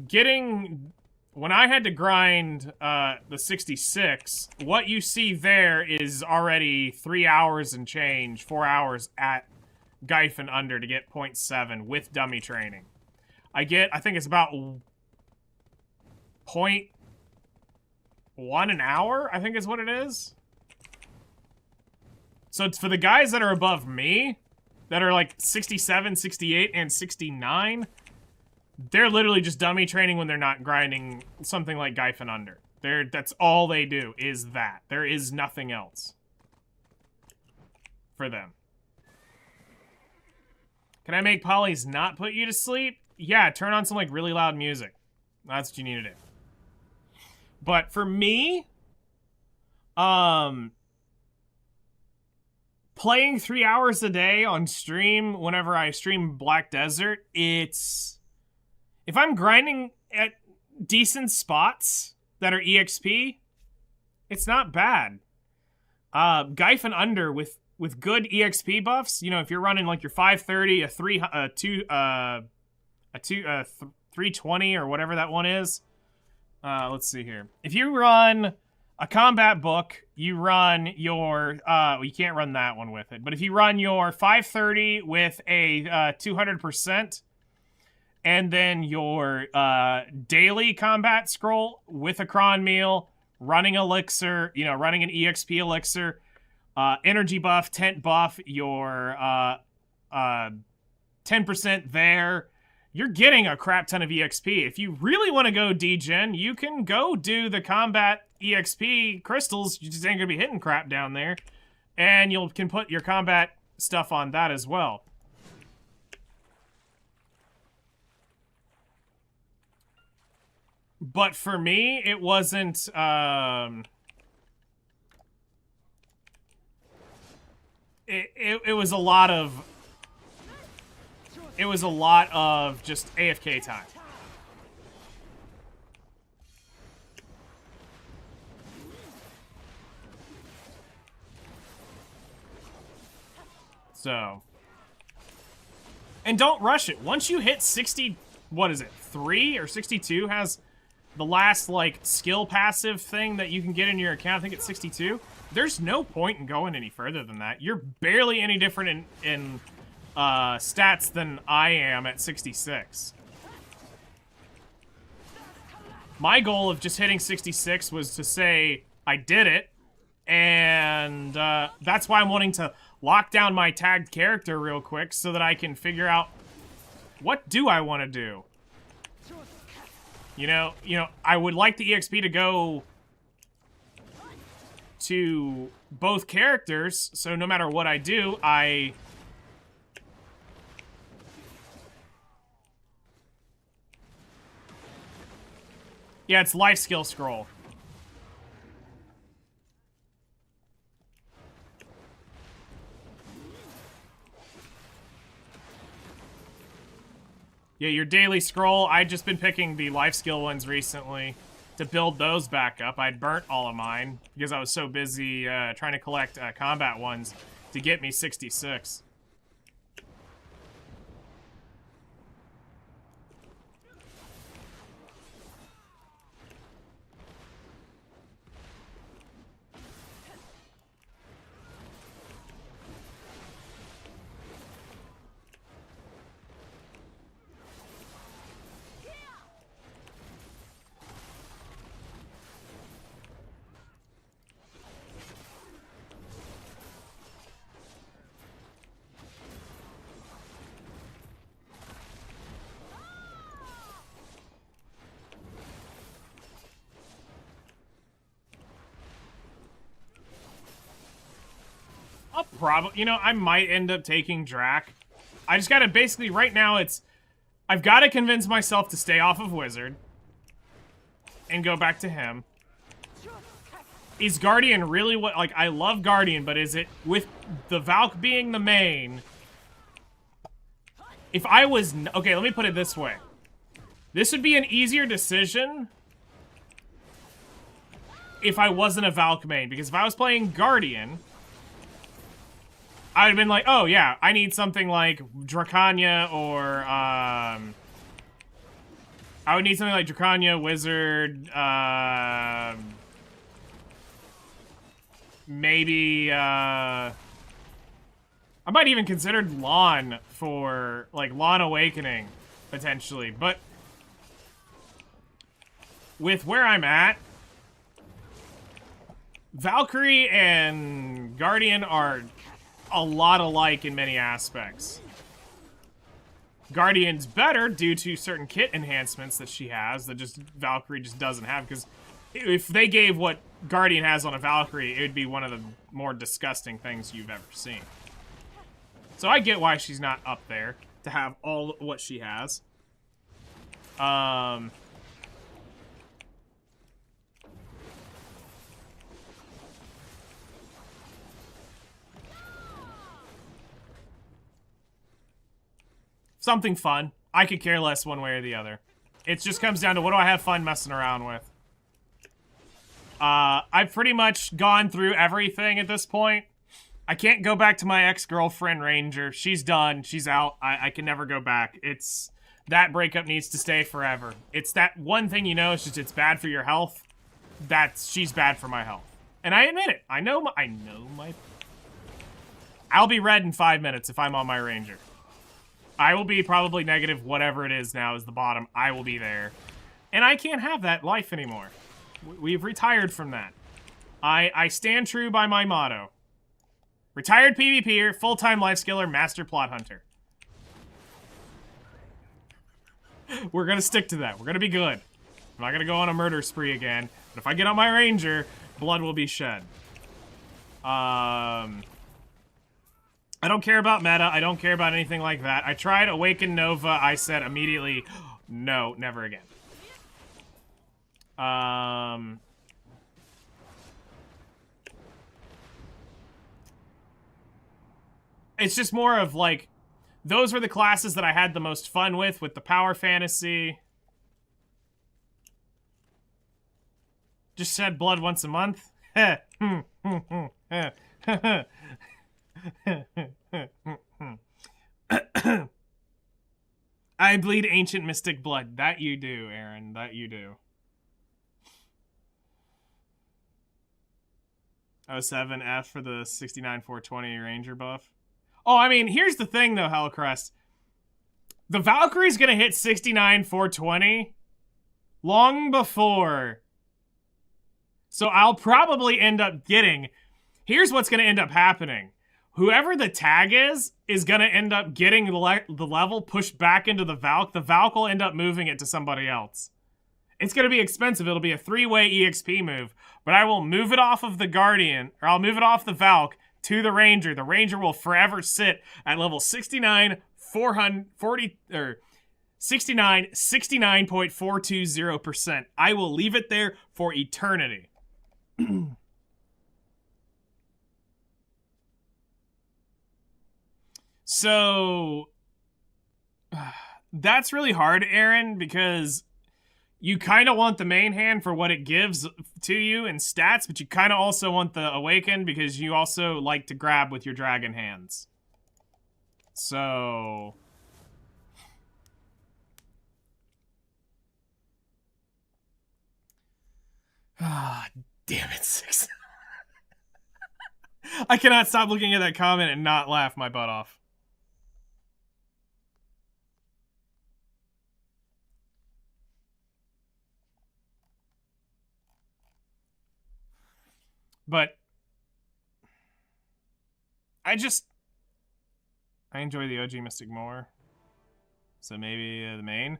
when I had to grind the 66, what you see there is already 3 hours and change, 4 hours at Gyphon under to get 0.7 with dummy training. I think it's about 0.1 an hour, I think is what it is. So it's for the guys that are above me, that are like 67, 68, and 69, they're literally just dummy training when they're not grinding something like Gyphon under. That's all they do, is that. There is nothing else for them. Can I make Polly's not put you to sleep? Yeah, turn on some, like, really loud music. That's what you need to do. But for me, playing 3 hours a day on stream whenever I stream Black Desert, it's... If I'm grinding at decent spots that are EXP, it's not bad. Gyphon under with good EXP buffs, you know, if you're running like your 530, a 320 or whatever that one is. Let's see here. If you run a combat book, you run your, well, you can't run that one with it, but if you run your 530 with a 200%, and then your daily combat scroll with a cron meal, running elixir, you know, running an EXP elixir, energy buff, tent buff, your 10% there, you're getting a crap ton of EXP. If you really want to go degen, you can go do the combat EXP crystals. You just ain't gonna be hitting crap down there. And you can put your combat stuff on that as well. But for me, it wasn't, it was a lot of... It was a lot of just AFK time. So. And don't rush it. Once you hit 60, what is it, 3 or 62 has the last, like, skill passive thing that you can get in your account. I think it's 62. There's no point in going any further than that. You're barely any different in stats than I am at 66. My goal of just hitting 66 was to say I did it, and that's why I'm wanting to lock down my tagged character real quick so that I can figure out what do I want to do. You know, I would like the EXP to go to both characters, so no matter what I do, yeah, it's life skill scroll. Yeah, your daily scroll, I'd just been picking the life skill ones recently to build those back up. I'd burnt all of mine because I was so busy trying to collect combat ones to get me 66. I'll probably, you know, I might end up taking Drak. I just gotta basically, right now I've gotta convince myself to stay off of Wizard and go back to him. Is Guardian really what, like, I love Guardian, but is it, with the Valk being the main, if I was, okay, let me put it this way. This would be an easier decision if I wasn't a Valk main, because if I was playing Guardian, I would have been like, oh yeah, I need something like Dracania or, I would need something like Dracania, Wizard, maybe, I'm I might even consider Lawn for, like, Lawn Awakening, potentially. But with where I'm at, Valkyrie and Guardian are a lot alike in many aspects. Guardian's better due to certain kit enhancements that she has that just Valkyrie just doesn't have, because if they gave what Guardian has on a Valkyrie, it would be one of the more disgusting things you've ever seen. So I get why she's not up there to have all what she has. Something fun. I could care less one way or the other. It just comes down to what do I have fun messing around with. I've pretty much gone through everything at this point. I can't go back to my ex-girlfriend Ranger. She's done. She's out. I can never go back. That breakup needs to stay forever. It's that one thing you know, it's just it's bad for your health. She's bad for my health. And I admit it. I know my I'll be red in 5 minutes if I'm on my Ranger. I will be probably negative whatever it is now is the bottom. I will be there. And I can't have that life anymore. We've retired from that. I stand true by my motto. Retired PvPer, full-time life skiller, master plot hunter. We're gonna stick to that. We're gonna be good. I'm not gonna go on a murder spree again. But if I get on my Ranger, blood will be shed. I don't care about meta. I don't care about anything like that. I tried Awaken Nova. I said immediately, no, never again. It's just more of like, those were the classes that I had the most fun with the power fantasy. Just shed blood once a month. I bleed ancient mystic blood. That you do, Aaron. That you do. 07F for the 69-420 Ranger buff. Oh, I mean, here's the thing, though, Hellcrest. The Valkyrie's gonna hit 69-420 long before. So I'll probably end up getting... Here's what's gonna end up happening. Whoever the tag is gonna end up getting the level pushed back into the Valk. The Valk will end up moving it to somebody else. It's gonna be expensive. It'll be a 3-way EXP move. But I will move it off of the Guardian, or I'll move it off the Valk to the Ranger. The Ranger will forever sit at level 69.420%. I will leave it there for eternity. So that's really hard, Aaron, because you kind of want the main hand for what it gives to you in stats, but you kind of also want the Awaken because you also like to grab with your dragon hands. So... Ah, damn it, 6. I cannot stop looking at that comment and not laugh my butt off. But I enjoy the OG Mystic more. So maybe the main.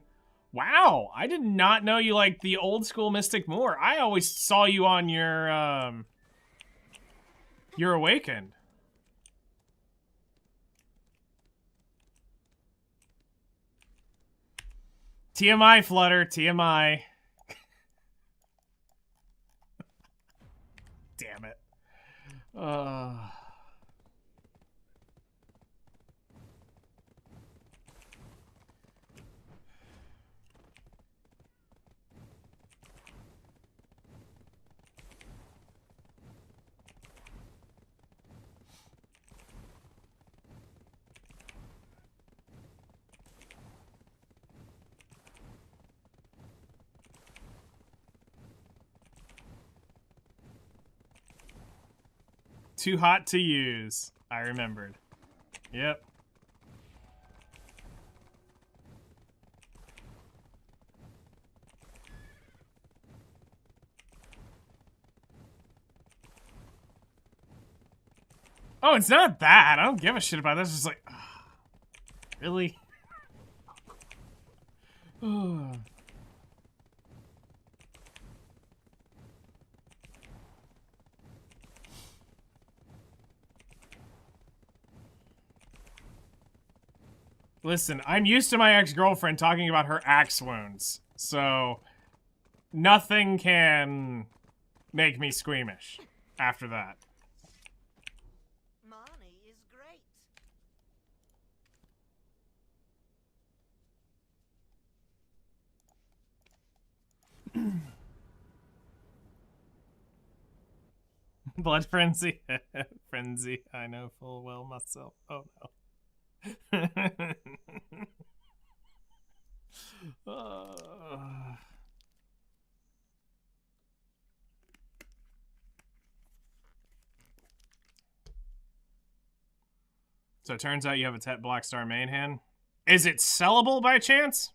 Wow, I did not know you liked the old school Mystic more. I always saw you on your Awakened. TMI, Flutter, TMI. Damn it. Too hot to use. I remembered. Yep. Oh, it's not that. I don't give a shit about this. It's just like, really? Listen, I'm used to my ex-girlfriend talking about her axe wounds, so nothing can make me squeamish after that. Marnie is great. Blood frenzy. Frenzy. I know full well myself. Oh no. So it turns out you have a Tet Blackstar main hand. Is it sellable by chance?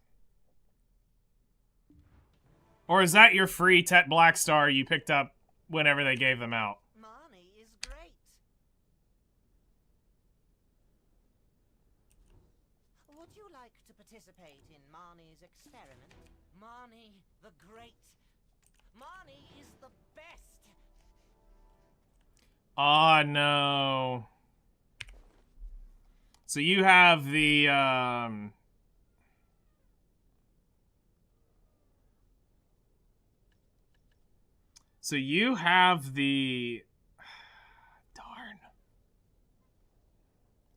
Or is that your free Tet Blackstar you picked up whenever they gave them out? Marnie is great. Would you like to participate in Marnie's experiment? Marnie the Great. Marnie is the best. Oh no. So you have the darn.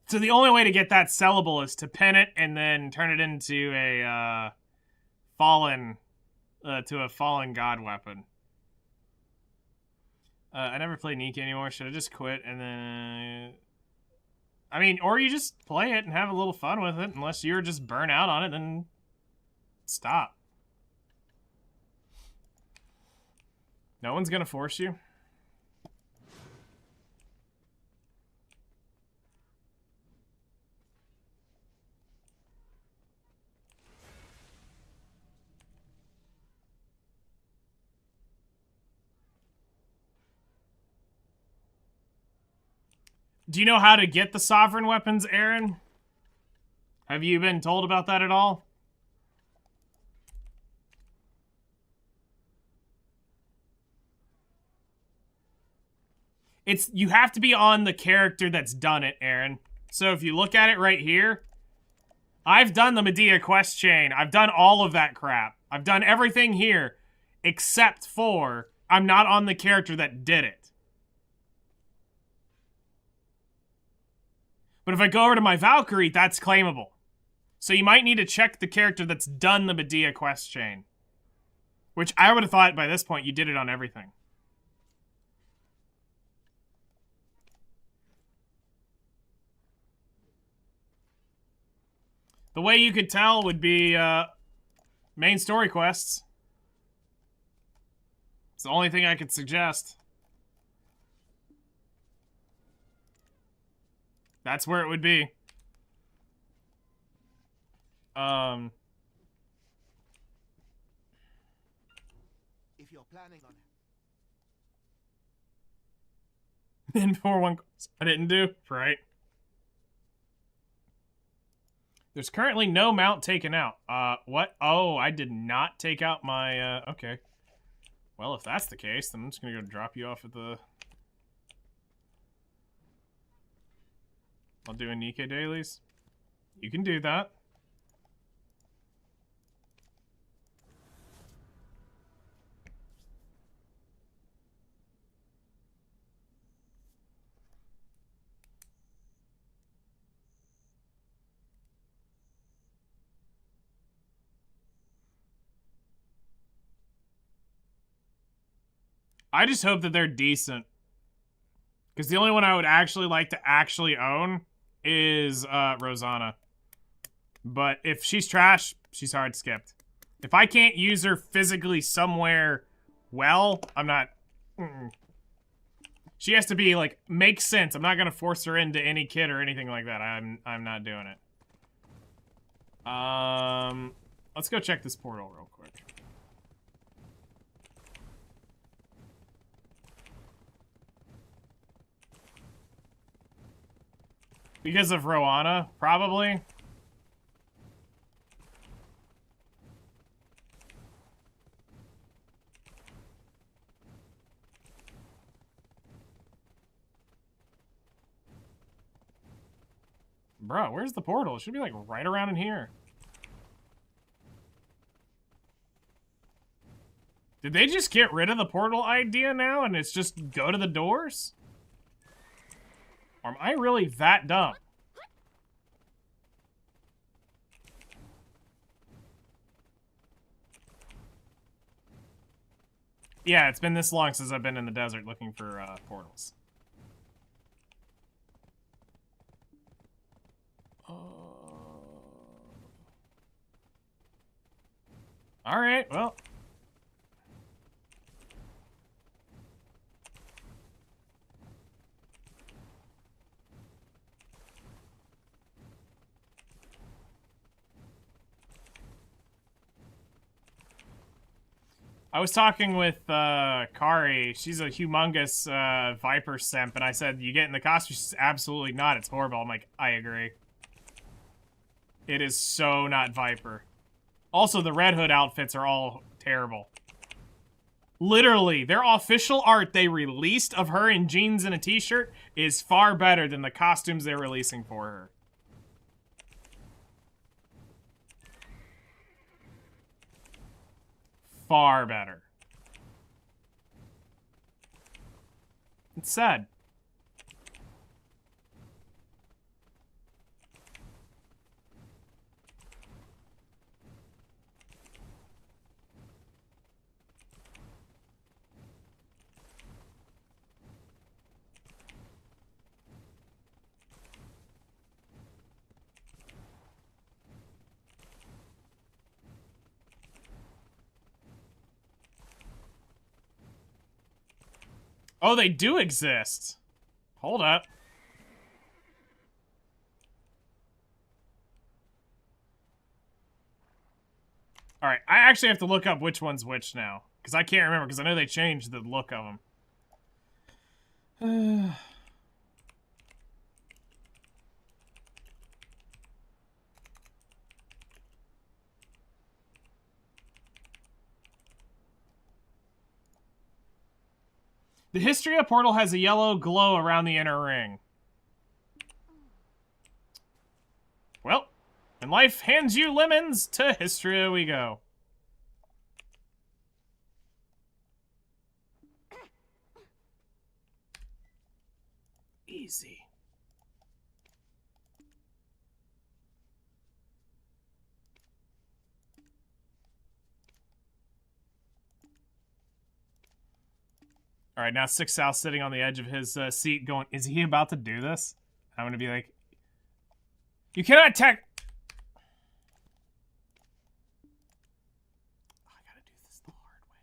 So the only way to get that sellable is to pin it and then turn it into a fallen god weapon. I never play Nika anymore. Should I just quit and then I mean, or you just play it and have a little fun with it. Unless you're just burnt out on it, then stop. No one's gonna force you. Do you know how to get the sovereign weapons, Aaron? Have you been told about that at all? You have to be on the character that's done it, Aaron. So if you look at it right here, I've done the Medea quest chain. I've done all of that crap. I've done everything here, except for I'm not on the character that did it. But if I go over to my Valkyrie, that's claimable. So you might need to check the character that's done the Medea quest chain. Which I would have thought by this point you did it on everything. The way you could tell would be main story quests. It's the only thing I could suggest. That's where it would be. If you're planning on In 4-1 I didn't do, right? There's currently no mount taken out. What? Oh, I did not take out my, okay. Well, if that's the case, then I'm just gonna go drop you off at the... I'll do a Nika dailies. You can do that. I just hope that they're decent. Because the only one I would actually like to actually own is Rosanna. But if she's trash, she's hard skipped. If I can't use her physically somewhere well, I'm not... She has to be, like, make sense. I'm not gonna force her into any kid or anything like that. I'm not doing it. Let's go check this portal real quick. Because of Roanna, probably. Bro, where's the portal? It should be like right around in here. Did they just get rid of the portal idea now and it's just go to the doors? Or am I really that dumb? Yeah, it's been this long since I've been in the desert looking for portals. Alright, well. I was talking with Kari. She's a humongous Viper simp, and I said, you get in the costume? She says, absolutely not. It's horrible. I'm like, I agree. It is so not Viper. Also, the Red Hood outfits are all terrible. Literally, their official art they released of her in jeans and a t-shirt is far better than the costumes they're releasing for her. Far better. It's sad. Oh, they do exist. Hold up. Alright, I actually have to look up which one's which now. Because I can't remember, because I know they changed the look of them. The Histria portal has a yellow glow around the inner ring. Well, when life hands you lemons, to Histria we go. Easy. All right, now Six South sitting on the edge of his seat going, is he about to do this? I'm going to be like, you cannot attack. Oh, I got to do this the hard way.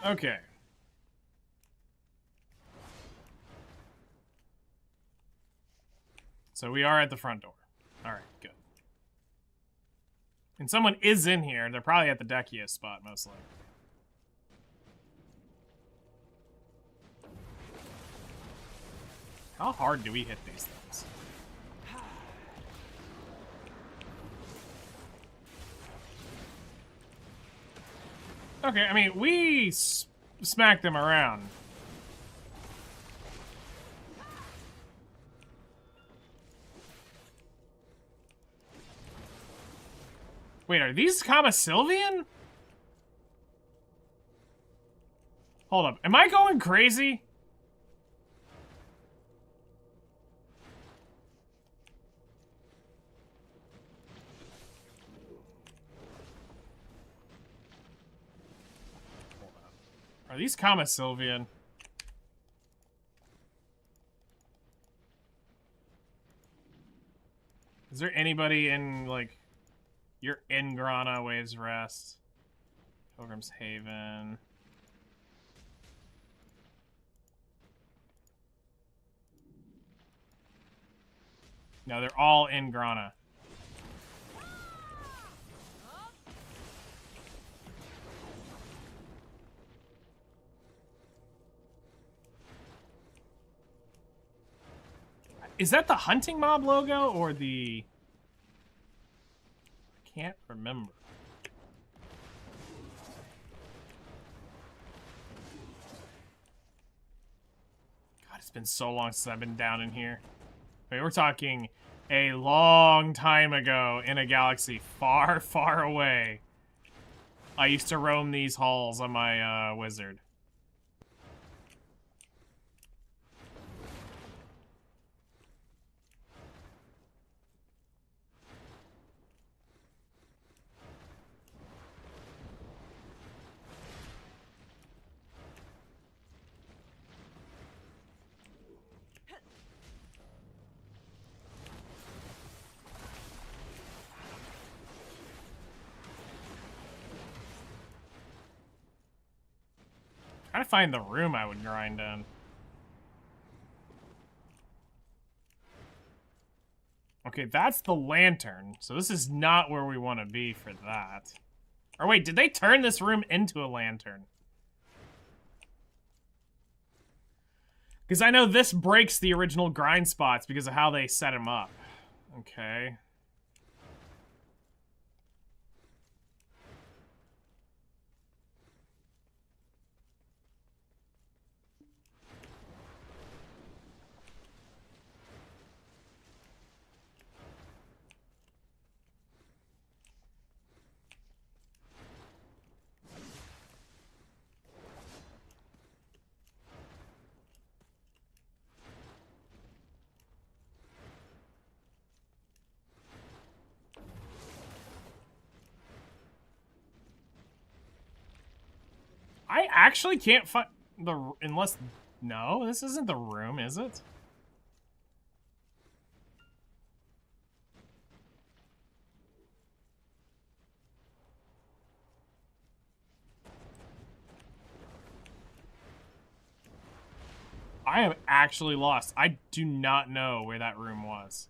Okay. So we are at the front door. All right, good. And someone is in here. They're probably at the Dekia spot, most likely. How hard do we hit these things? Okay, I mean, we smacked them around. Wait, are these Kama Sylvian? Hold up. Am I going crazy? Hold up. Are these Kama Sylvian? Is there anybody in, like... You're in Grana, Waves Rest. Pilgrim's Haven. No, they're all in Grana. Is that the hunting mob logo or the... I can't remember. God, it's been so long since I've been down in here. Wait, we're talking a long time ago in a galaxy far, far away. I used to roam these halls on my wizard. Trying to find the room I would grind in. Okay, that's the lantern. So this is not where we want to be for that. Or wait, did they turn this room into a lantern? Because I know this breaks the original grind spots because of how they set him up. Okay. I actually can't find the... Unless... No, this isn't the room, is it? I am actually lost. I do not know where that room was.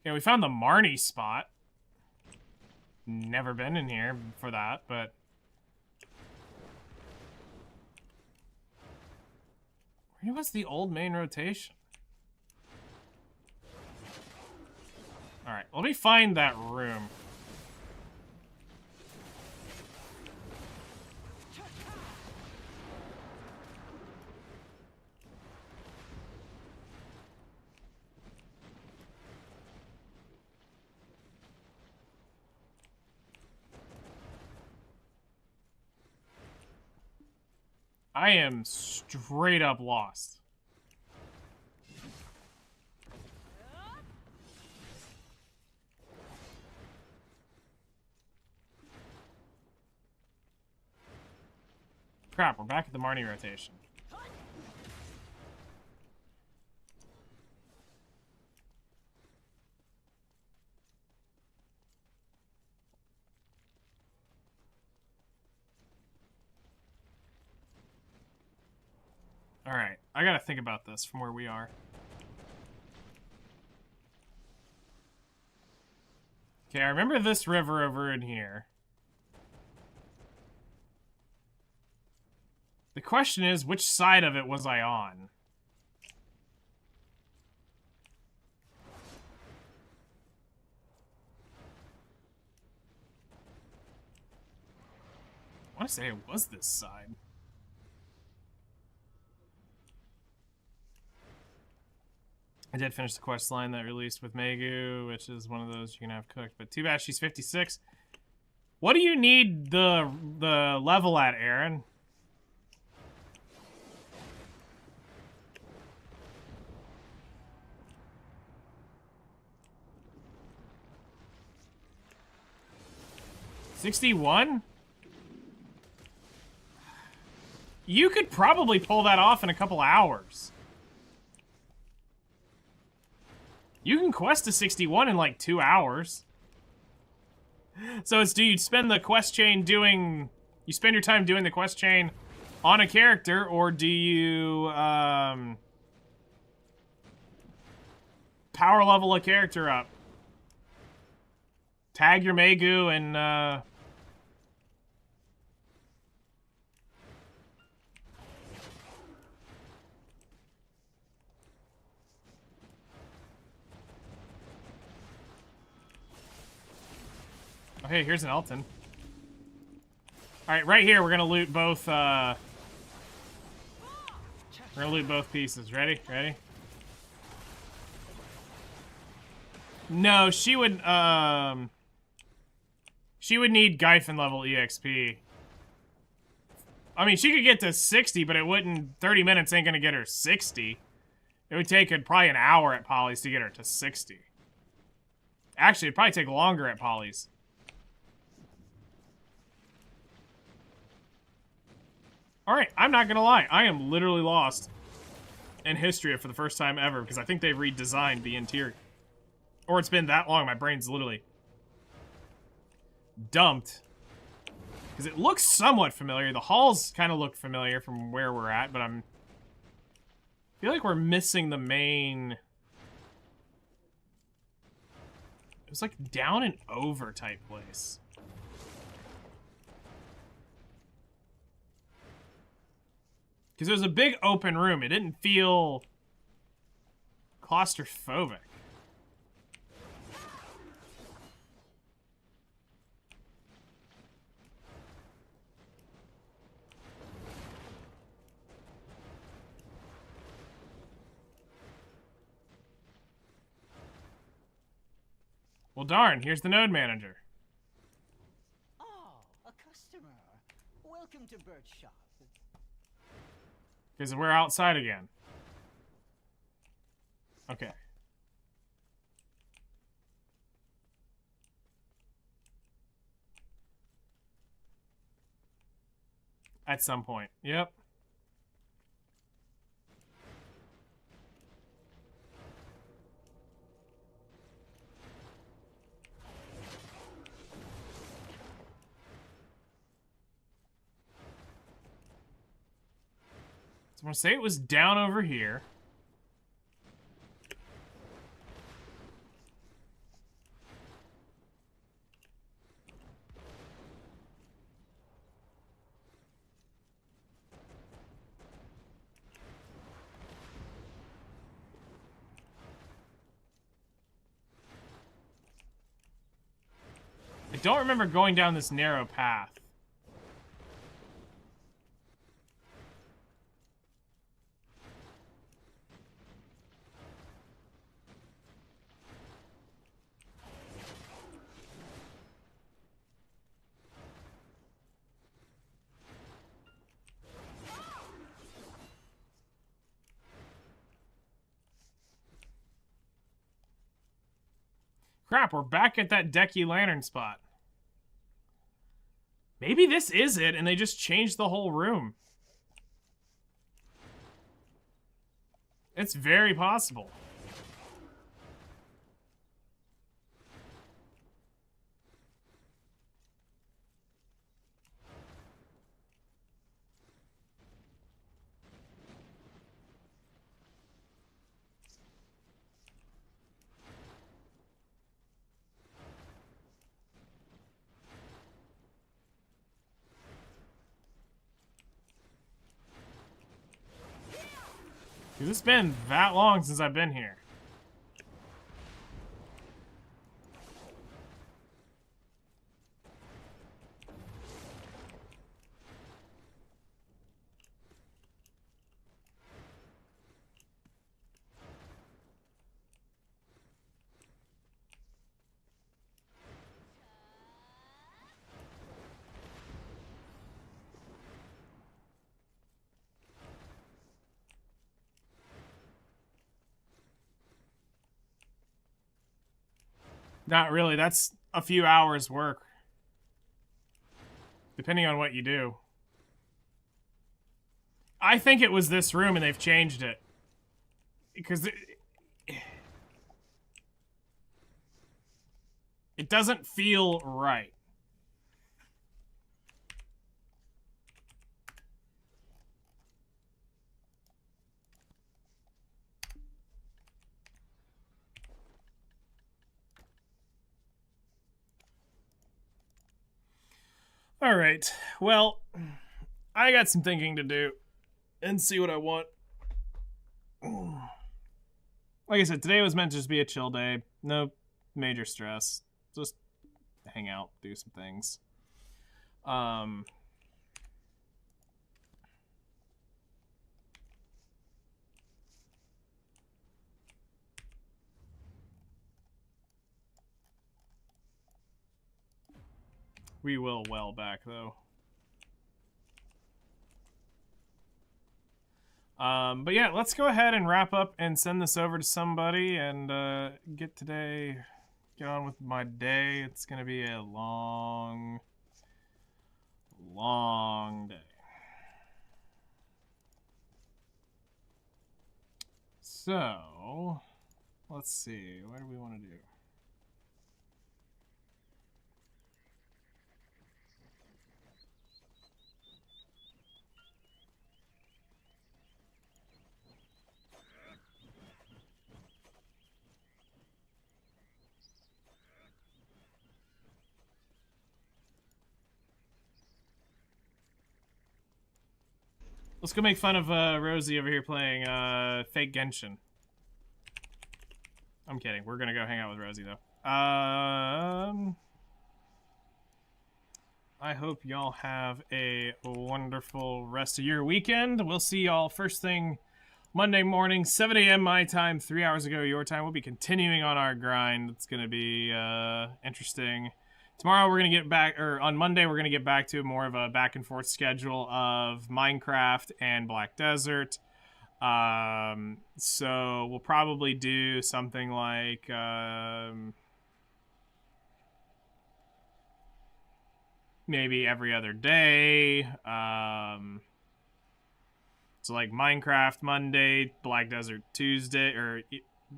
Okay, we found the Marnie spot. Never been in here for that, but... Where was the old main rotation? Alright, let me find that room. I am straight up lost. Crap, we're back at the Marnie rotation. Alright, I gotta think about this from where we are. Okay, I remember this river over in here. The question is, which side of it was I on? I want to say it was this side. I did finish the quest line that released with Megu, which is one of those you can have cooked. But too bad she's 56. What do you need the level at, Aaron? $61? You could probably pull that off in a couple hours. You can quest to 61 in like 2 hours. So it's, do you spend the quest chain doing... You spend your time doing the quest chain on a character, or do you, power level a character up? Tag your Megu and, Oh, hey, here's an Elton. Alright, right here, we're gonna loot both, we're gonna loot both pieces. Ready? Ready? No, she would need Gyphon level EXP. I mean, she could get to 60, but it wouldn't, 30 minutes ain't gonna get her 60. It would take probably an hour at Polly's to get her to 60. Actually, it'd probably take longer at Polly's. Alright, I'm not gonna lie. I am literally lost in History for the first time ever because I think they've redesigned the interior. Or it's been that long, my brain's literally dumped. Because it looks somewhat familiar. The halls kind of look familiar from where we're at, but I feel like we're missing the main... It was like down and over type place. Because it was a big open room. It didn't feel claustrophobic. Well, darn, here's the node manager. Oh, a customer. Welcome to Bird's shop. Because we're outside again. Okay. At some point. Yep. So I'm gonna say it was down over here. I don't remember going down this narrow path. Crap, we're back at that Decky Lantern spot. Maybe this is it, and they just changed the whole room. It's very possible. Because it's been that long since I've been here. Not really. That's a few hours work. Depending on what you do. I think it was this room and they've changed it. Because it doesn't feel right. All right. Well, I got some thinking to do and see what I want. Like I said, today was meant to just be a chill day. No major stress. Just hang out, do some things. We will well back, though. But yeah, let's go ahead and wrap up and send this over to somebody and get on with my day. It's gonna be a long day. So, let's see, what do we want to do? Let's go make fun of Rosie over here playing fake Genshin. I'm kidding. We're gonna go hang out with Rosie though. I hope y'all have a wonderful rest of your weekend. We'll see y'all first thing Monday morning, 7 a.m. my time, 3 hours ago your time. We'll be continuing on our grind. It's gonna be interesting. Tomorrow we're gonna get back, or on Monday we're gonna get back to more of a back and forth schedule of Minecraft and Black Desert. So we'll probably do something like maybe every other day. So like Minecraft Monday, Black Desert Tuesday, or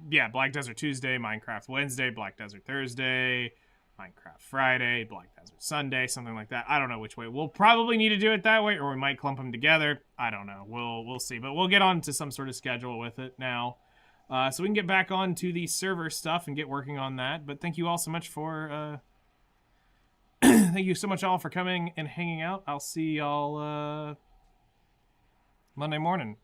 yeah, Black Desert Tuesday, Minecraft Wednesday, Black Desert Thursday, Minecraft Friday, Black Desert Sunday, something like that. I don't know which way. We'll probably need to do it that way, or we might clump them together. I don't know. We'll see. But we'll get on to some sort of schedule with it now. So we can get back on to the server stuff and get working on that. But thank you all so much for... thank you so much all for coming and hanging out. I'll see y'all Monday morning.